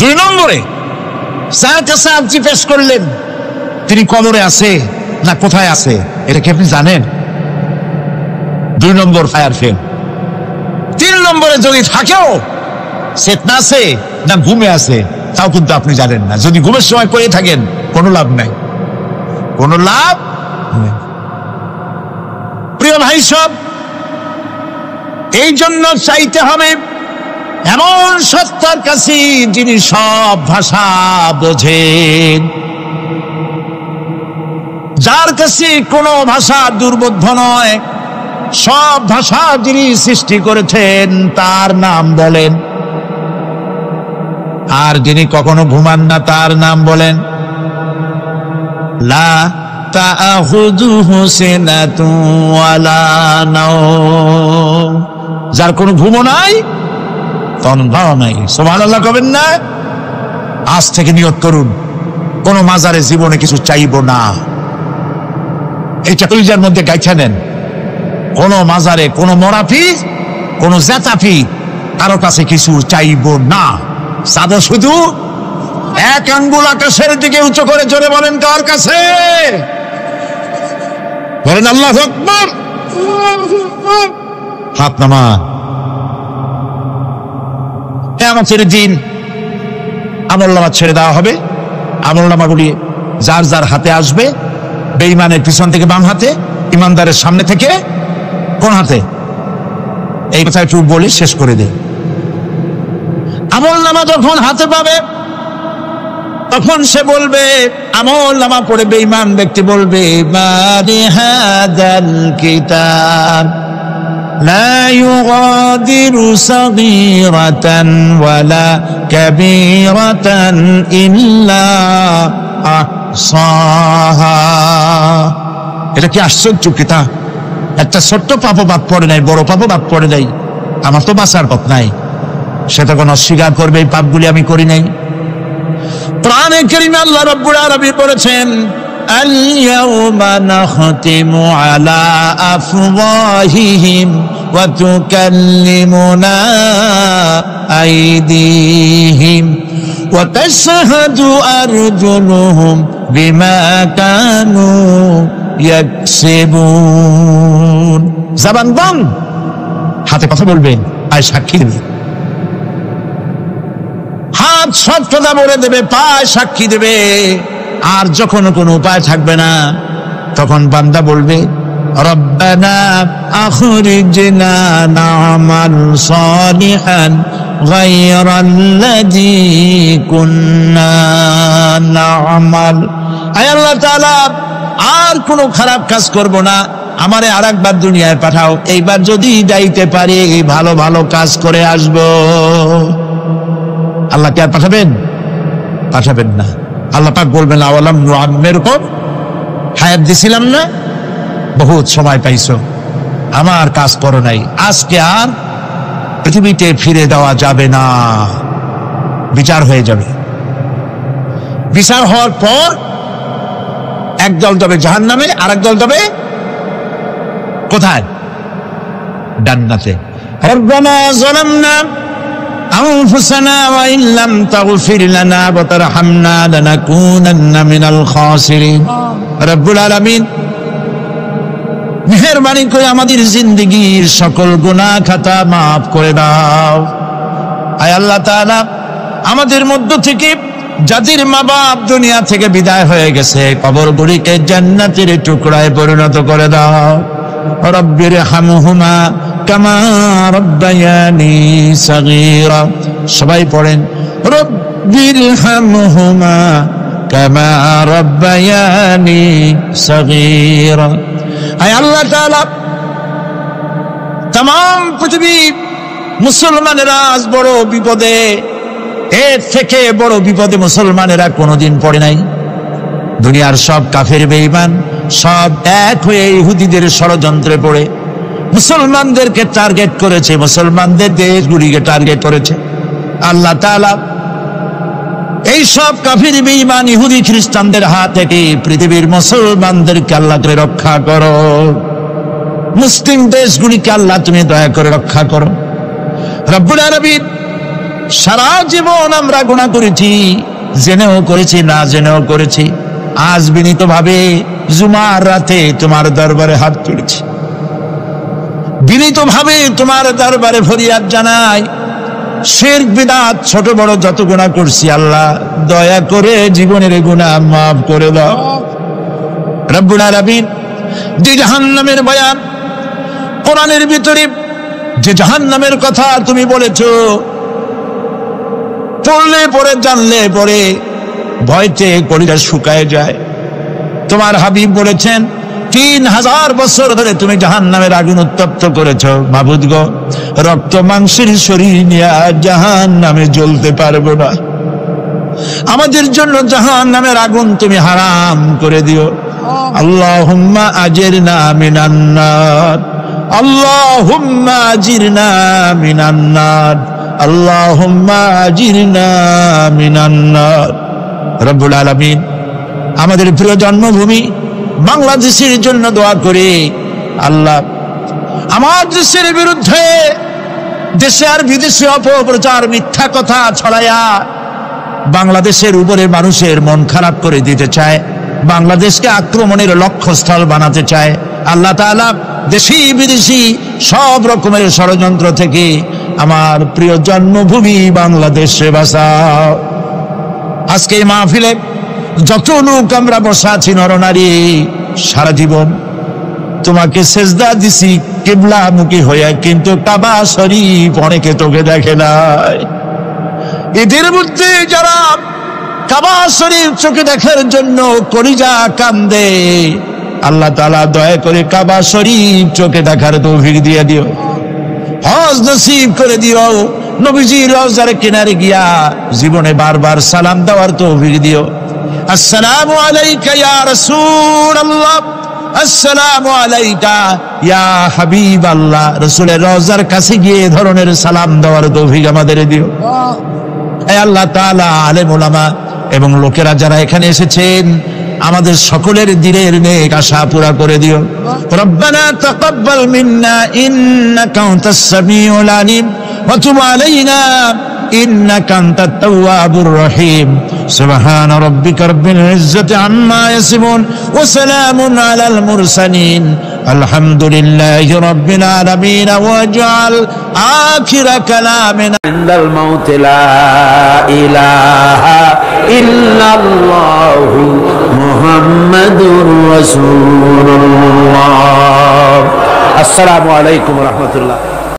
2 নম্বরে যার কাছে আপনি জিজ্ঞেস করলেন তিনি কবরে আছে না কোথায় আছে, এটা কি আপনি জানেন? 2 নম্বর ফায়ার ফেল। 3 নম্বরে যদি থাকেও চেতনা আছে না ঘুমে আছে তাও কিন্তু আপনি জানেন না। যদি ঘুমের সময় পড়ে থাকেন কোনো লাভ নাই, কোনো লাভ নেই। প্রিয় ভাই সব, এই জন্য চাইতে হবে এমন সত্তার কাছে যিনি সব ভাষা বোঝেন, যার কাছে কোনো ভাষা দুর্বোধ্য নয়, সব ভাষা যিনি সৃষ্টি করেছেন তার নাম বলেন, আর যিনি কখনো ঘুমান না তার নাম বলেন। লা তাআখুযুহু সিনাতুন ওয়ালা নাওম, যার কোনো ঘুমও নাই তন্দ্রাও নাই। সুবহানাল্লাহ কবেন না? আজ থেকে নিয়ত করুন কোন মাজারে জীবনে কিছু চাইব না, এটা কলিজার মধ্যে গাইছা নেন। কোন মাজারে কোন মরাফি কোন জেতাফি কারো কাছে কিছু চাইব না। সাদা শুধু 1 আঙ্গুল আকাশের দিকে উঁচু করে জোরে বলেন, কার কাছে? বলেন আল্লাহু আকবার। হাত নামান। কিয়ামতের দিন আমলনামা ছেড়ে দেওয়া হবে। আমলনামাগুলি যার যার হাতে আসবে, বেঈমানের পিছন থেকে বাম হাতে, ইমানদারের সামনে থেকে কোন হাতে? এই কথা একটু বলে শেষ করে দে। আমলনামা যখন হাতে পাবে তখন সে বলবে, আমলনামা পড়ে বেঈমান ব্যক্তি বলবে, মারি হাদাল কিতাব লা ইউগাদিরু সাগীরাতান ওয়ালা কাবীরাতান ইল্লা আহসাহা। এটা কি আশ্চর্য কিতাব! একটা ছোট্ট পাপও বাদ পড়ে নাই, বড় পাপও বাদ পড়ে নাই। আমার তো বাঁচার পথ নাই, সে তখন অস্বীকার করবে এই পাপগুলি আমি করি নাই। কোরআনে কারীমে আল্লাহ রাব্বুল আলামিন বলেছেন, আল ইয়াউমা নাখতিমু আলা আফওয়াহিহিম ওয়া তুকাল্লিমুনা আইদিহিম ওয়া তাশহাদু আরজুলুহুম বিমা কানু ইয়াকসিবুন। জবান বন্ধ, হাতে কথা বলবে, পায়ে সাক্ষী দেবে, হাত সব কথা বলে দেবে, পায়ে সাক্ষী দেবে। আর যখন কোনো উপায় থাকবে না, তখন বান্দা বলবে রব্বানা আখরিজনা না'মাল সালিহান গায়রাল্লাযী কুন্না না'মাল। আয় আল্লাহ তাআলা, আর কোনো খারাপ কাজ করব না, আমারে আরেকবার দুনিয়ায় পাঠাও, এইবার যদি যাইতে পারি ভালো ভালো কাজ করে আসব। আল্লাহ কে আর পাঠাবেন? পাঠাবেন না। আল্লাহ পাক বলবেন আওয়ালাম নুআম্মিরকুম, হায়াত দিছিলাম না, বহুত সময় পাইছো, আমার কাজ করো নাই, আজকে আর পৃথিবীতে ফিরে দেওয়া যাবে না, বিচার হয়ে যাবে। বিচার হওয়ার পর একদল যাবে জাহান্নামে, আর একদল যাবে কোথায়? জান্নাতে। রব্বানা যালামনা আনফুসানা ওয়া ইন লাম তাগফির লানা ওয়া তারহামনা লানাকুনান্না মিনাল খাসিরিন। রব্বুল আলামিন, মেহেরবানি করে আমাদের জিন্দেগীর সকল গুনাহ খাতা মাফ করে দাও। আয় আল্লাহ তাআলা, আমাদের মধ্য থেকে যাদের মা বাপ দুনিয়া থেকে বিদায় হয়ে গেছে, কবরগুলিকে জান্নাতের টুকরায় পরিণত করে দাও। রব্বির হামহুমা কামা রব্বায়ানি সাগীরা। সবাই পড়েন রব্বির হামহুমা কামা রব্বায়ানি সাগীরা। আয় আল্লাহ তাআলা, তাম পৃথিবী মুসলমানেরা আজ বড় বিপদে, এর থেকে বড় বিপদে মুসলমানেরা কোনোদিন পড়ে নাই। দুনিয়ার সব কাফের বেঈমান সব এক হয়ে ইহুদিদের ষড়যন্ত্রে পড়ে মুসলমানদেরকে টার্গেট করেছে, মুসলমানদের দেশগুলিকে টার্গেট করেছে। আল্লাহ তাআলা এই সব কাফের বেঈমান ইহুদি খ্রিস্টানদের হাত থেকে পৃথিবীর মুসলমানদেরকে আল্লাহ করে রক্ষা করো। মুসলিম দেশগুলিকে আল্লাহ তুমি দয়া করে রক্ষা করো। রব্বুল আলামিন, সারা জীবন আমরা গুনাহ করেছি, জেনেও করেছি, না জেনেও করেছি। আজ বিনীত ভাবে জুমার রাতে তোমার দরবারে হাত তুলেছি, বিনীত ভাবে তোমার দরবারে ফরিয়াদ জানাই। শিরক বিদআত ছোট বড় যত গুনাহ করছি, আল্লাহ দয়া করে জীবনের গুনাহ মাফ করে দাও। রব্বুল আলামিন, যে জাহান্নামের বয়ান কোরআনের ভিতরে, যে জাহান্নামের কথা তুমি বলেছো, পড়লে পরে জানলে পরে ভয়তে কলিজা শুকায় যায়। তোমার হাবিব বলেছেন 3000 বছর ধরে তুমি জাহান্নামের আগুন উত্তপ্ত করেছো। মাবুদ গো, রক্ত মাংসের শরীর নিয়ে জাহান্নামে জ্বলতে পারবো না, আমাদের জন্য জাহান্নামের আগুন তুমি হারাম করে দিও। আল্লাহুম্মা আজিরনা মিনান নার, আল্লাহুম্মা আজিরনা মিনান নার, আল্লাহুম্মা আজিরনা মিনান নার। রব্বুল আলামিন, আমাদের প্রিয় জন্মভূমি বাংলাদেশের জন্য দোয়া করে আল্লাহ আমার দেশের বিরুদ্ধে দেশে আর বিদেশে অপপ্রচার মিথ্যা কথা ছড়ায়া বাংলাদেশের উপরে মানুষের মন খারাপ করে দিতে চায়, বাংলাদেশকে আক্রমণের লক্ষ্যস্থল বানাতে চায়। আল্লাহ তাআলা দেশি বিদেশি সব রকমের ষড়যন্ত্র থেকে আমার প্রিয় জন্মভূমি বাংলাদেশে বাঁচাও। আজকে এই মাহফিলে যত লোক আমরা বসা আছি নরনারী, সারা জীবন তোমাকে সেজদা দিছি কিবলামুখী হয়ে, কিন্তু কাবা শরীফ অনেকে তোকে দেখে নাই। এদের মধ্যে যারা কাবা শরীফ চোখে দেখার জন্য কলিজা কান্দে, আল্লাহ তাআলা দয়া করে কাবা শরীফ চোখে দেখার তৌফিক দিয়ে দিও, হজ নসিব করে দিও। নবীজির রওজার কিনারে গিয়া জীবনে বারবার সালাম দেওয়ার তৌফিক দিও। আসসালামু আলাইকা ইয়া রাসূলুল্লাহ, আসসালামু আলাইকা ইয়া হাবিবাল্লাহ। রাসূলের রওজার কাছে গিয়ে এই ধরনের সালাম দেওয়ার তৌফিক আমাদের দিও। হে আল্লাহ তাআলা, আলেম ওলামা এবং লোকেরা যারা এখানে এসেছেন, আমাদের সকলের দিনের নেক আশা পুরা করে দিও। রব্বানা তাকাব্বাল মিন্না ইন্নাকা আনতাস সামিউল আলিম ওয়া তুব আলাইনা إنك أنت التواب الرحيم سبحان ربك رب العزة عما يصفون وسلام على المرسلين الحمد لله رب العالمين واجعل آخر كلامنا عند الموت لا إله إلا الله محمد رسول الله. السلام عليكم ورحمة الله.